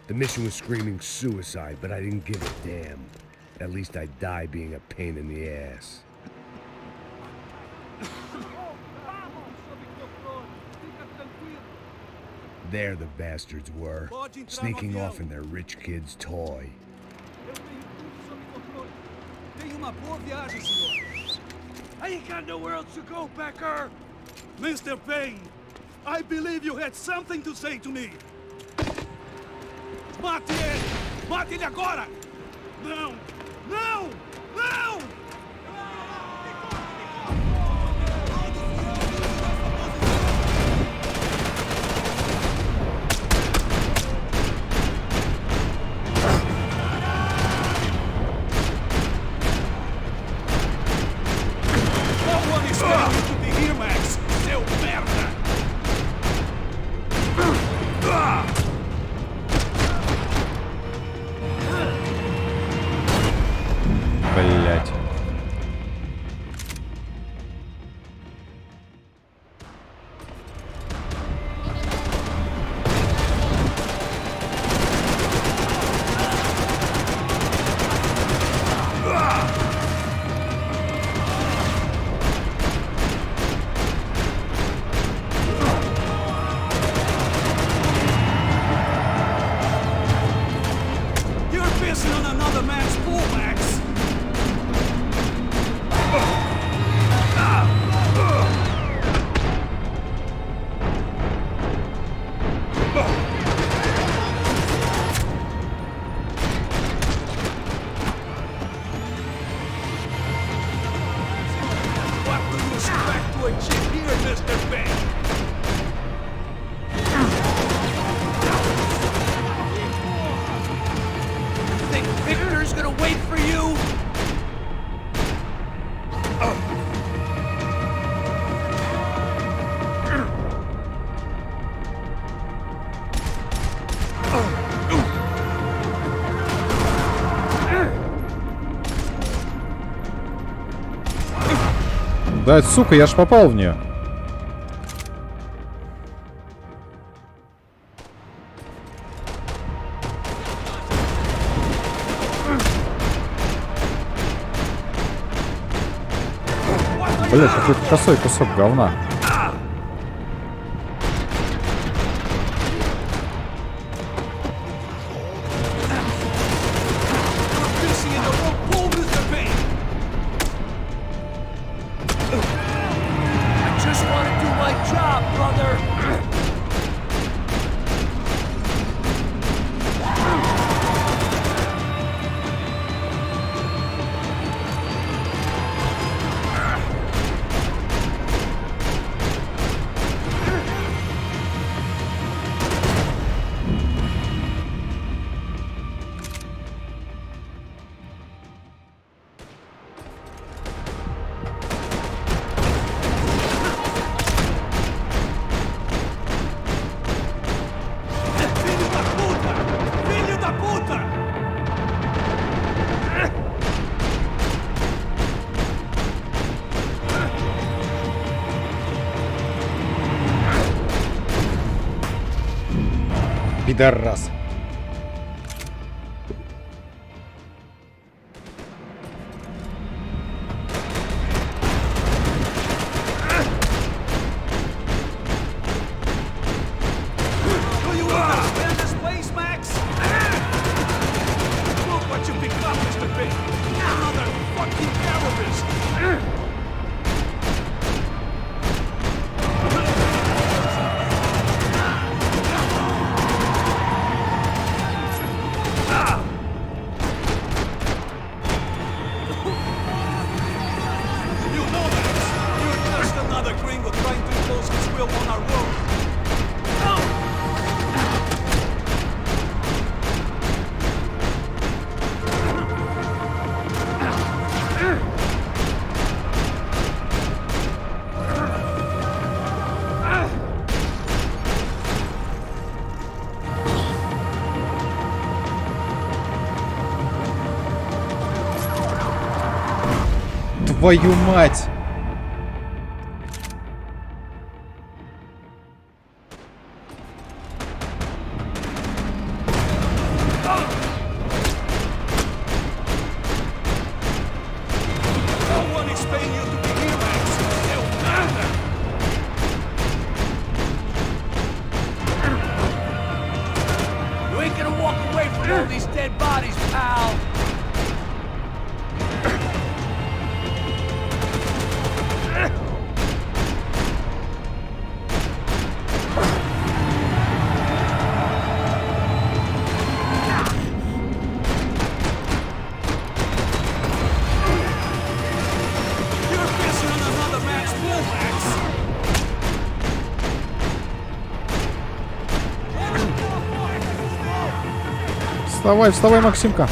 The mission was screaming suicide, but I didn't give a damn. At least I'd die being a pain in the ass. There the bastards were, sneaking off in their rich kid's toy. I ain't got nowhere else to go, Becker! Mr. Payne, I believe you had something to say to me. Mate ele! Mate ele agora! Não! Não! Não! No one is telling you to be here, Max! Seu merda! Блять. You're pissing on another man's pool, Max! What do you expect to achieve here, Mr. Payne? Think Victor's gonna wait for you? Да, сука, я ж попал в нее. Блять, какой-то косой кусок говна. Пидорас. Твою мать! Вставай, вставай, Максимка.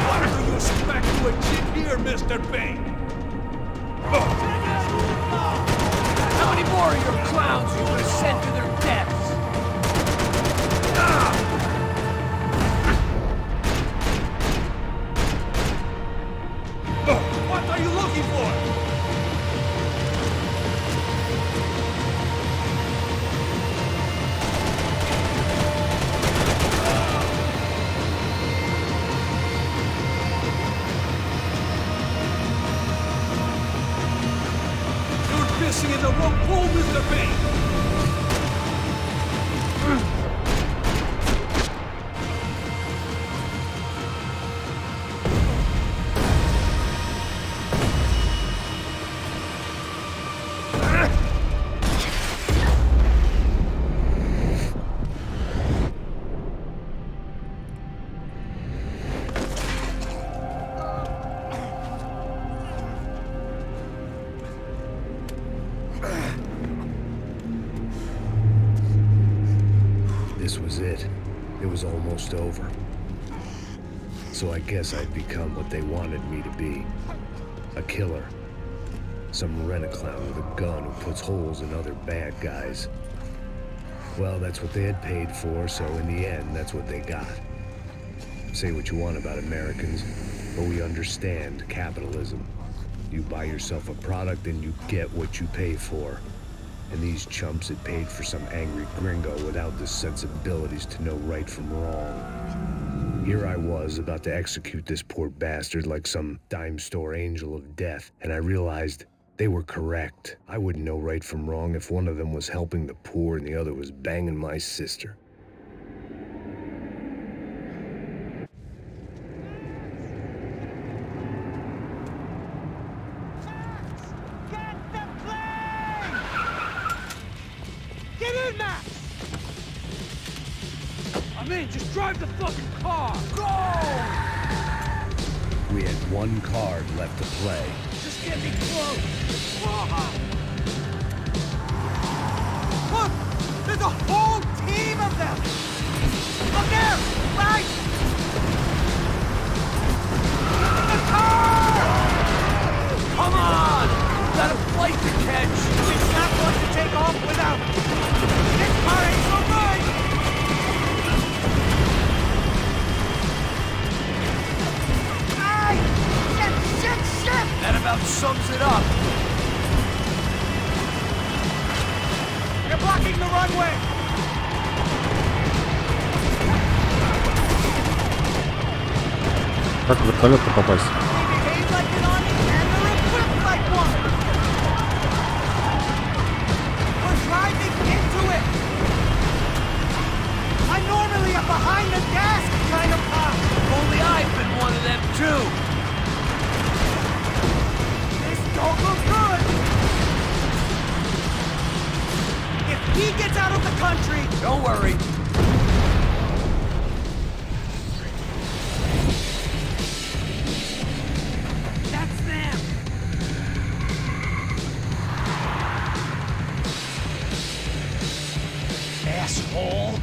What do you expect to achieve here, Mr. Payne? How many more of your clowns you would have sent to their deaths? What are you looking for? You're pissing in the wrong pool, Mr. Payne! This was it. It was almost over. So I guess I'd become what they wanted me to be. A killer. Some rent-a-clown with a gun who puts holes in other bad guys. Well, that's what they had paid for, so in the end, that's what they got. Say what you want about Americans, but we understand capitalism. You buy yourself a product and you get what you pay for. And these chumps had paid for some angry gringo without the sensibilities to know right from wrong. Here I was about to execute this poor bastard like some dime store angel of death, and I realized they were correct. I wouldn't know right from wrong if one of them was helping the poor and the other was banging my sister. Get in, Max! I'm in, just drive the fucking car! Go! We had one card left to play. Just get me close! Look! There's a whole team of them! Up there! Right! The car! Come on! We got a flight to catch! It's not going to take off without... This car ain't so good! Hey! Shit! That about sums it up. You're blocking the runway! Как в вертолет-то попасть? They behave like an army and they're equipped like one! We're driving into it! I'm normally a behind-the-desk kind of cop! Only I've been one of them, too! This don't look good! If he gets out of the country... Don't worry. That's them! Asshole!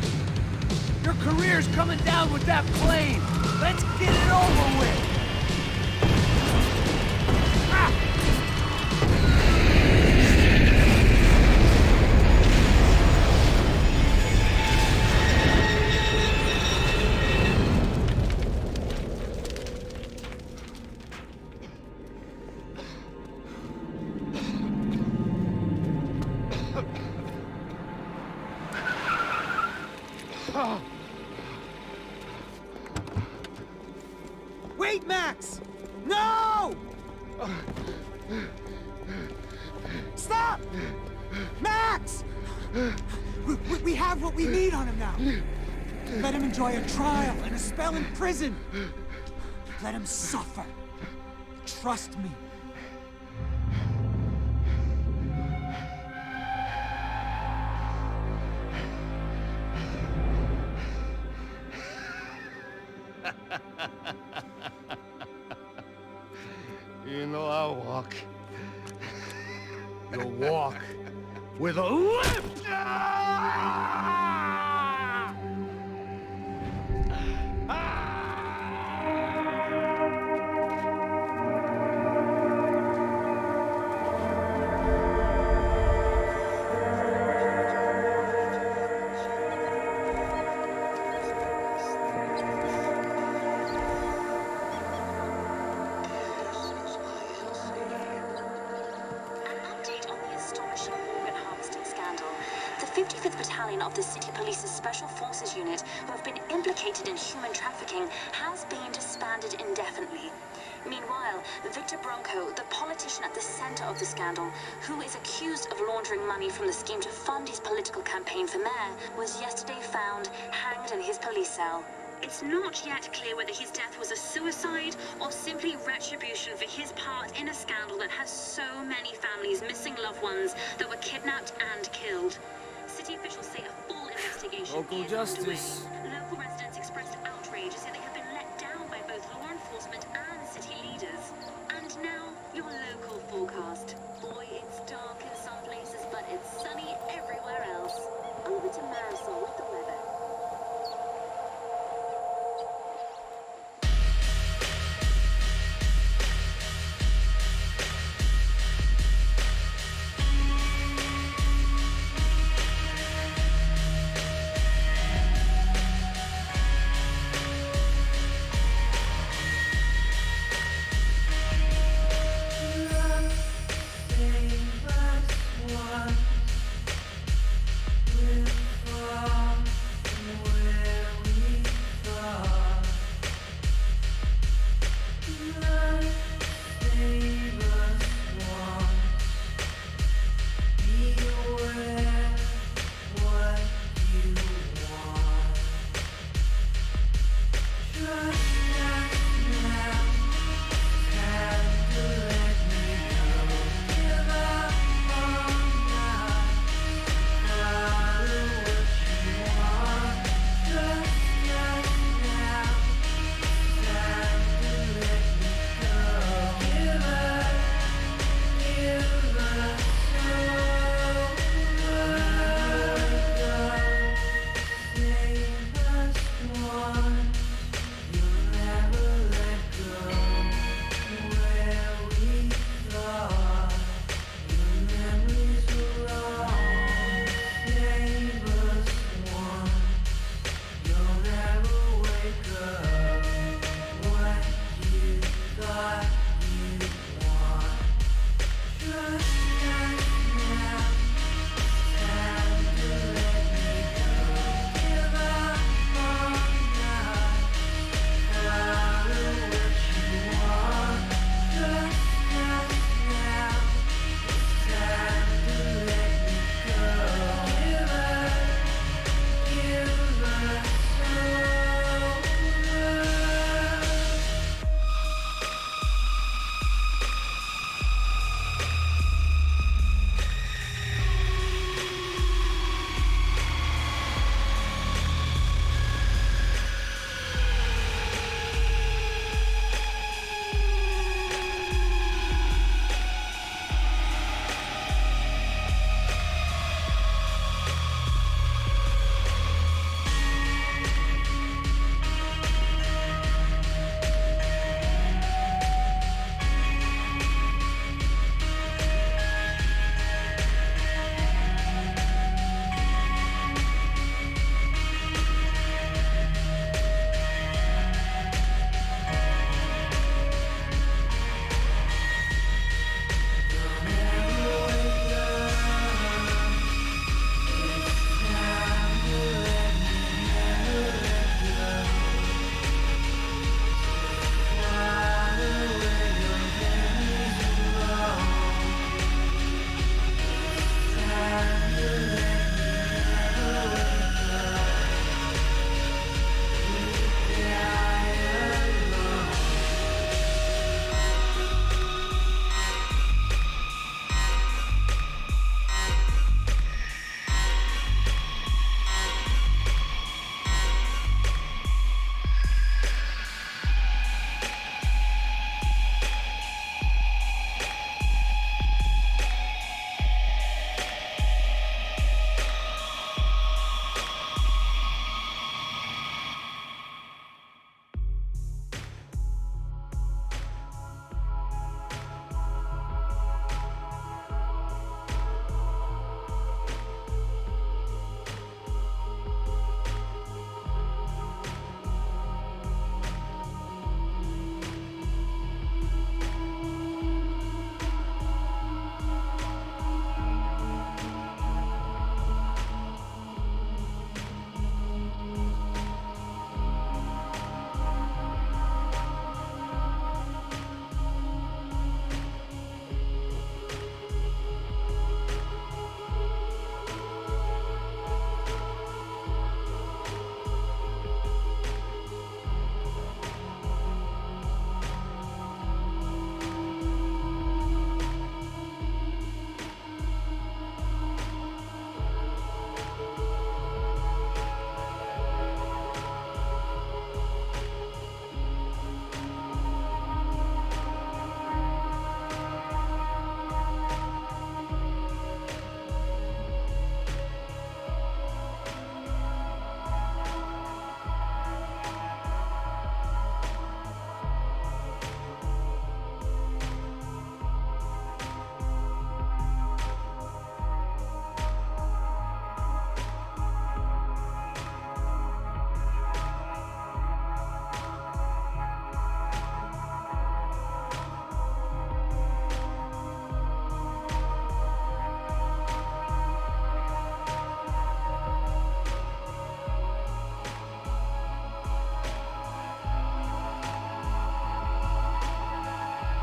Your career's coming down with that plane! Let's get it over with! Ah! Wait, Max! No! Stop! Max! We have what we need on him now. Let him enjoy a trial and a spell in prison. Let him suffer. Trust me. You know I'll walk. You'll walk with a lift! The 55th Battalion of the City Police's Special Forces Unit, who have been implicated in human trafficking, has been disbanded indefinitely. Meanwhile, Victor Bronco, the politician at the center of the scandal, who is accused of laundering money from the scheme to fund his political campaign for mayor, was yesterday found hanged in his police cell. It's not yet clear whether his death was a suicide or simply retribution for his part in a scandal that has so many families missing loved ones that were kidnapped and killed. City officials say a full investigation Local is justice. underway. Local residents expressed outrage as they have been let down by both law enforcement and city leaders. And now, your local forecast. Boy, it's dark in some places, but it's sunny everywhere else. Over to Marisol with the weather.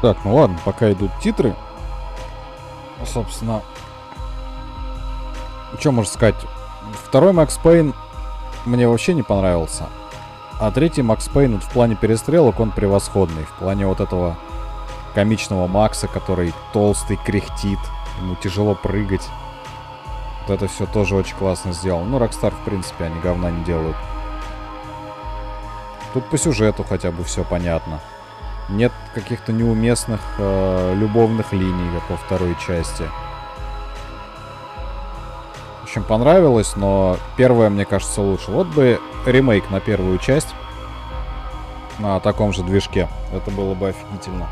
Так, ну ладно, пока идут титры. Собственно, что можно сказать? Второй Макс Пейн мне вообще не понравился. А третий Макс Пейн вот в плане перестрелок он превосходный. В плане вот этого комичного Макса, который толстый, кряхтит. Ему тяжело прыгать. Вот это все тоже очень классно сделано. Ну, Rockstar, в принципе, они говна не делают. Тут по сюжету хотя бы все понятно. Нет каких-то неуместных любовных линий, как во второй части. В общем, понравилось, но первая, мне кажется, лучше. Вот бы ремейк на первую часть на таком же движке. Это было бы офигительно.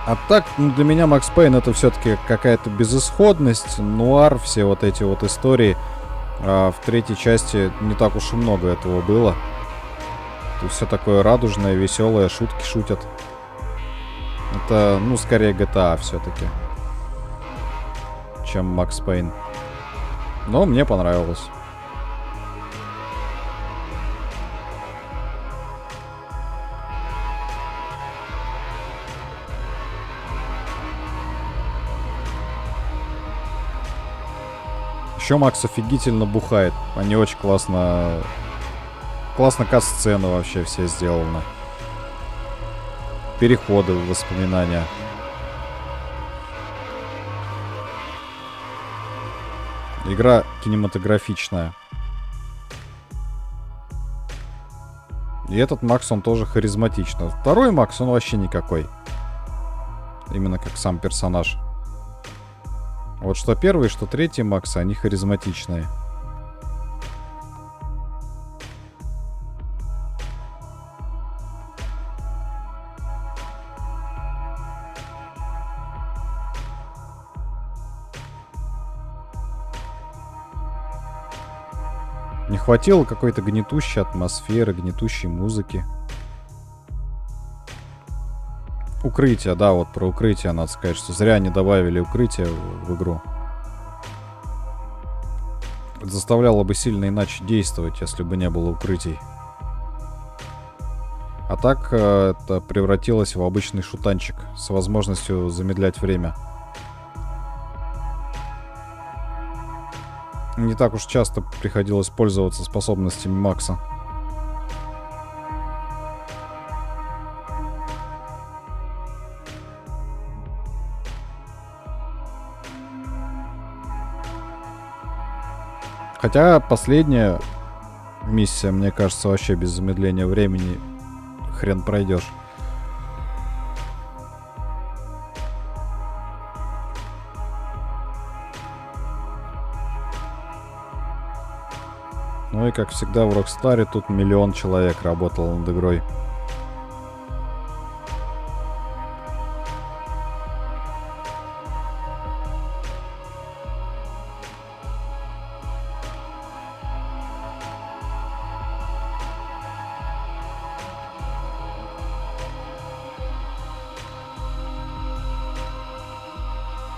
А так, ну, для меня Макс Пейн это все-таки какая-то безысходность, нуар, все вот эти вот истории. В третьей части не так уж и много этого было. Тут все такое радужное, веселое, шутки шутят. Это, ну, скорее GTA все-таки, чем Макс Пейн. Но мне понравилось. Еще Макс офигительно бухает. Они очень классно... Классно кат-сцены вообще все сделаны. Переходы в воспоминания. Игра кинематографичная. И этот Макс, он тоже харизматичный. Второй Макс, он вообще никакой. Именно как сам персонаж. Вот что первый, что третий Макс, они харизматичные. Не хватило какой-то гнетущей атмосферы, гнетущей музыки. Укрытие, да, вот про укрытие надо сказать, что зря не добавили укрытие в игру. Это заставляло бы сильно иначе действовать, если бы не было укрытий. А так это превратилось в обычный шутанчик с возможностью замедлять время. Не так уж часто приходилось пользоваться способностями Макса. Хотя последняя миссия, мне кажется, вообще без замедления времени хрен пройдешь. Ну и как всегда в Рокстаре тут 1 миллион человек работало над игрой.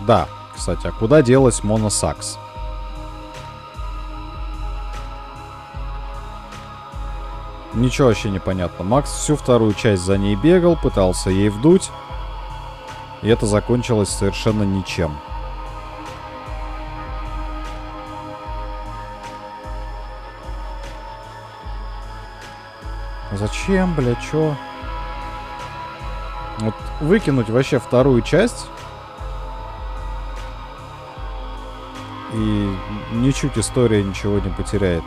Да, кстати, а куда делась Мона Сакс? Ничего вообще не понятно. Макс всю вторую часть за ней бегал, пытался ей вдуть. И это закончилось совершенно ничем. Зачем, бля, чё? Вот выкинуть вообще вторую часть. И ничуть история ничего не потеряет.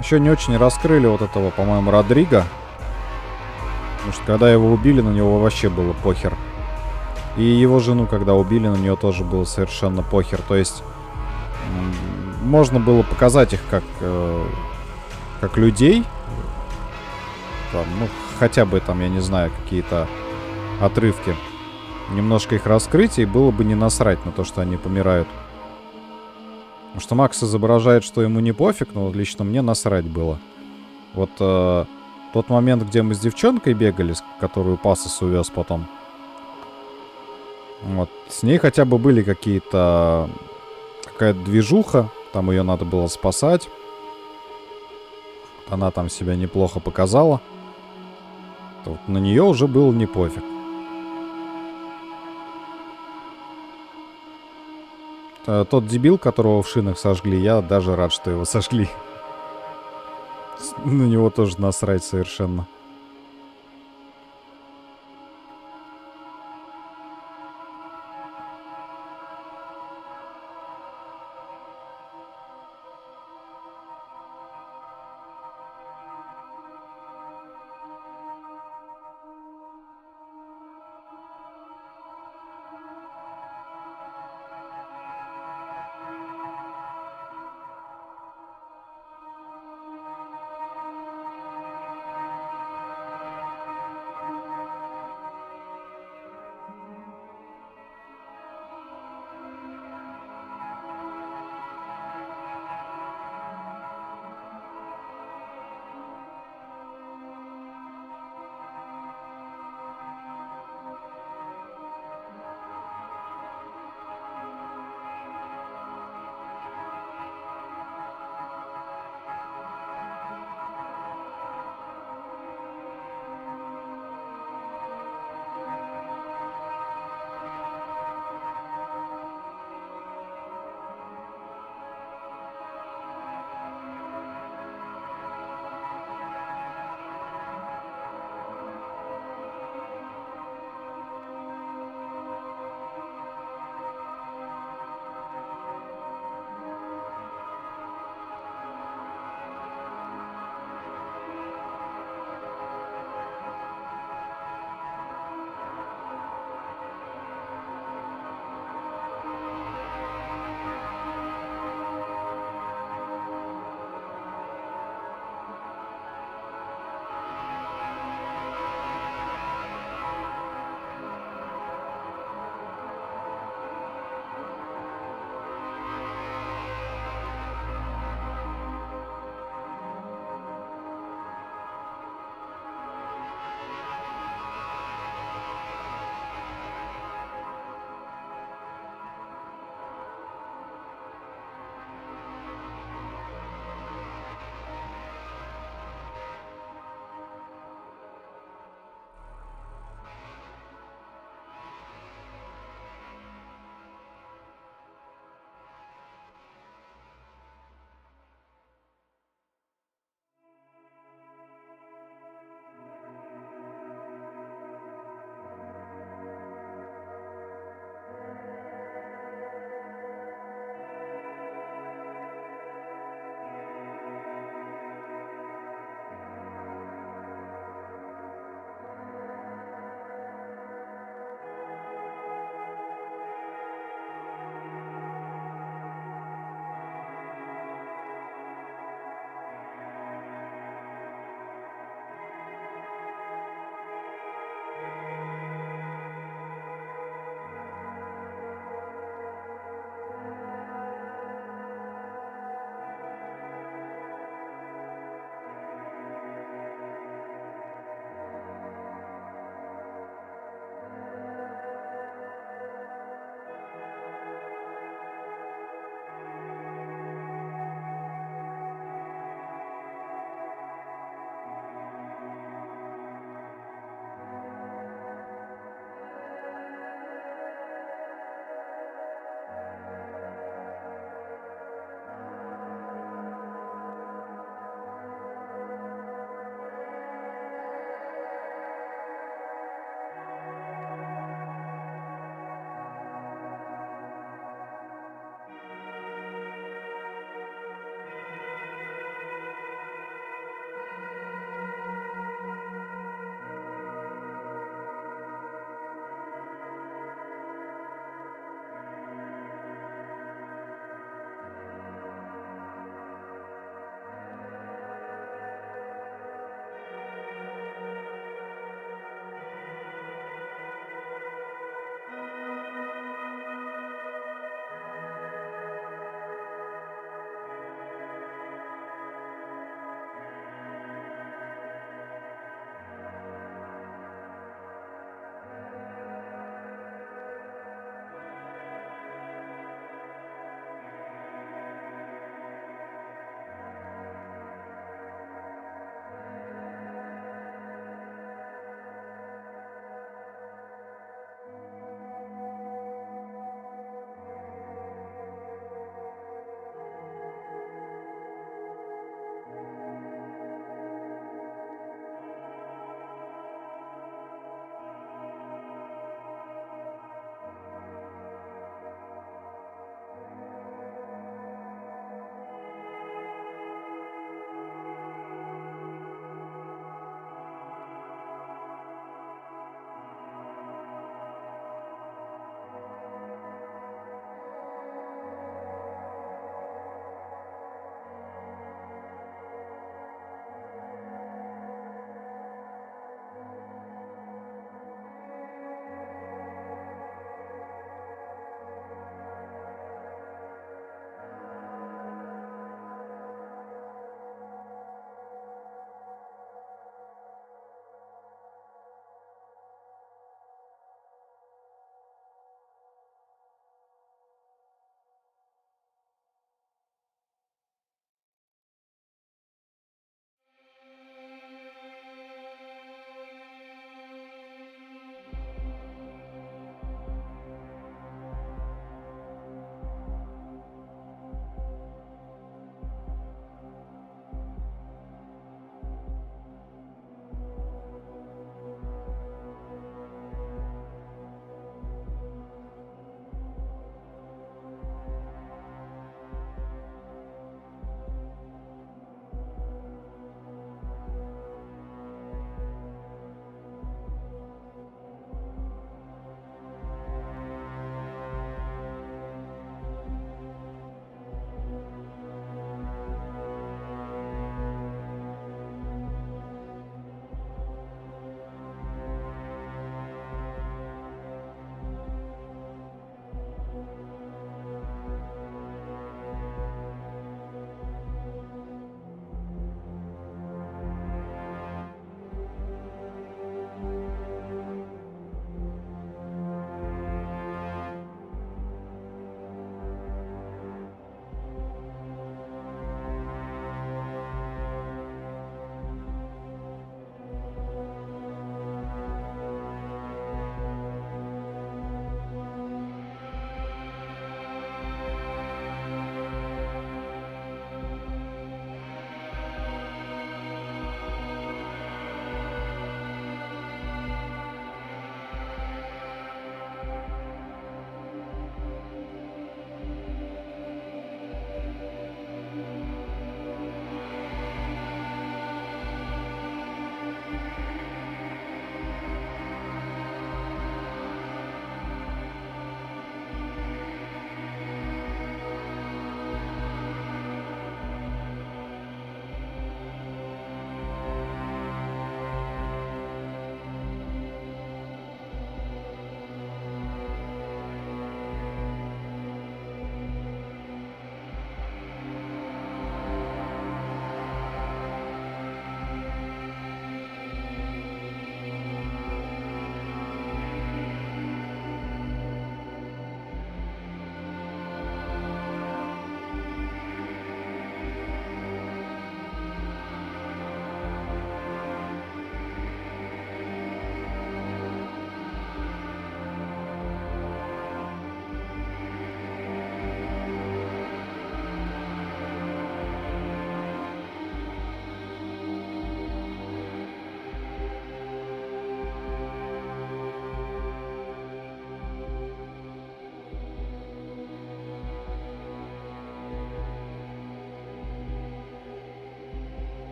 Еще не очень раскрыли вот этого, по-моему, Родриго. Потому что когда его убили, на него вообще было похер. И его жену, когда убили, на нее тоже было совершенно похер. То есть можно было показать их как людей. Там, ну, хотя бы там, я не знаю, какие-то отрывки. немножко их раскрыть, и было бы не насрать на то, что они помирают. Потому что Макс изображает, что ему не пофиг, но лично мне насрать было. Вот тот момент, где мы с девчонкой бегали, которую Пасос увез потом. Вот, с ней хотя бы были какая-то движуха, там ее надо было спасать. Она там себя неплохо показала. Вот на нее уже было не пофиг. Тот дебил, которого в шинах сожгли, я даже рад, что его сожгли. На него тоже насрать совершенно.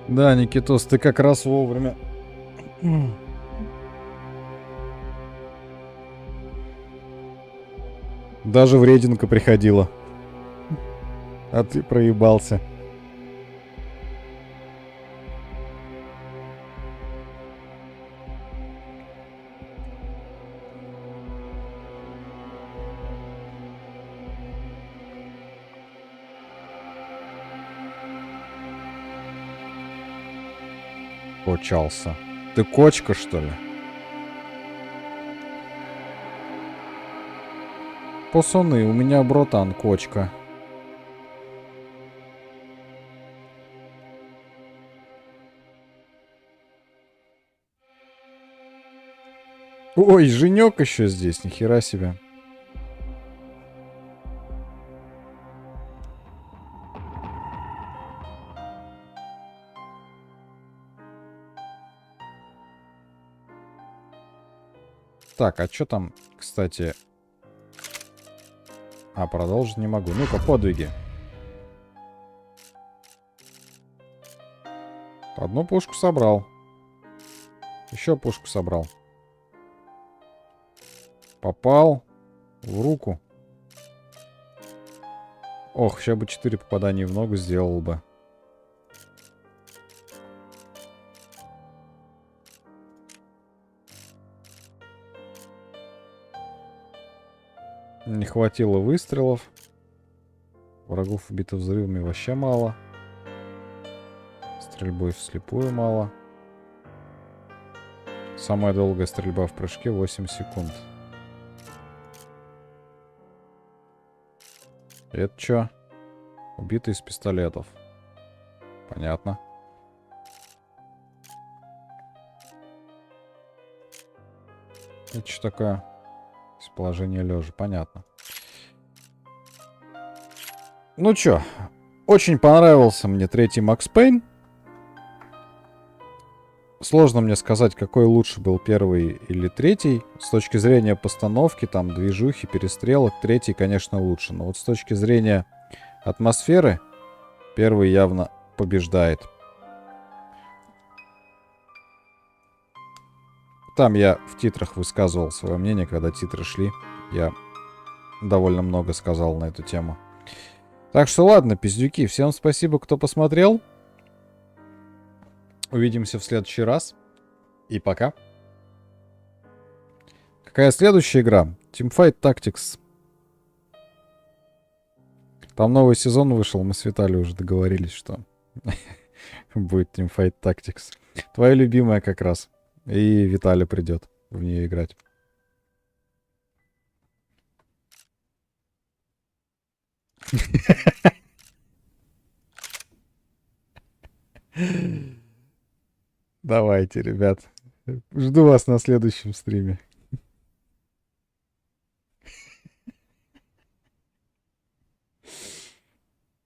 Да, Никитос, ты как раз вовремя. Даже врединка приходила. А ты проебался. Кочался. Ты кочка, что ли? Пацаны, у меня братан кочка. Ой, Женек еще здесь, нихера себе. Так, а что там, кстати... А, продолжить не могу. Ну-ка, подвиги. Одну пушку собрал. Еще пушку собрал. Попал в руку. Ох, сейчас бы 4 попадания в ногу сделал бы. Не хватило выстрелов. Врагов убито взрывами вообще мало. Стрельбой вслепую мало. Самая долгая стрельба в прыжке 8 секунд. Это чё? Убитый из пистолетов. Понятно. Это что такое? Из положения лежа. Понятно. Ну чё, очень понравился мне третий Макс Пейн. Сложно мне сказать, какой лучше был, первый или третий. С точки зрения постановки, там, движухи, перестрелок, третий, конечно, лучше. Но вот с точки зрения атмосферы, первый явно побеждает. Там я в титрах высказывал свое мнение, когда титры шли. Я довольно много сказал на эту тему. Так что ладно, пиздюки, всем спасибо, кто посмотрел. Увидимся в следующий раз. И пока. Какая следующая игра? Teamfight Tactics. Там новый сезон вышел, мы с Виталием уже договорились, что будет Teamfight Tactics. Твоя любимая как раз. И Виталий придет в нее играть. Давайте, ребят. Жду вас на следующем стриме.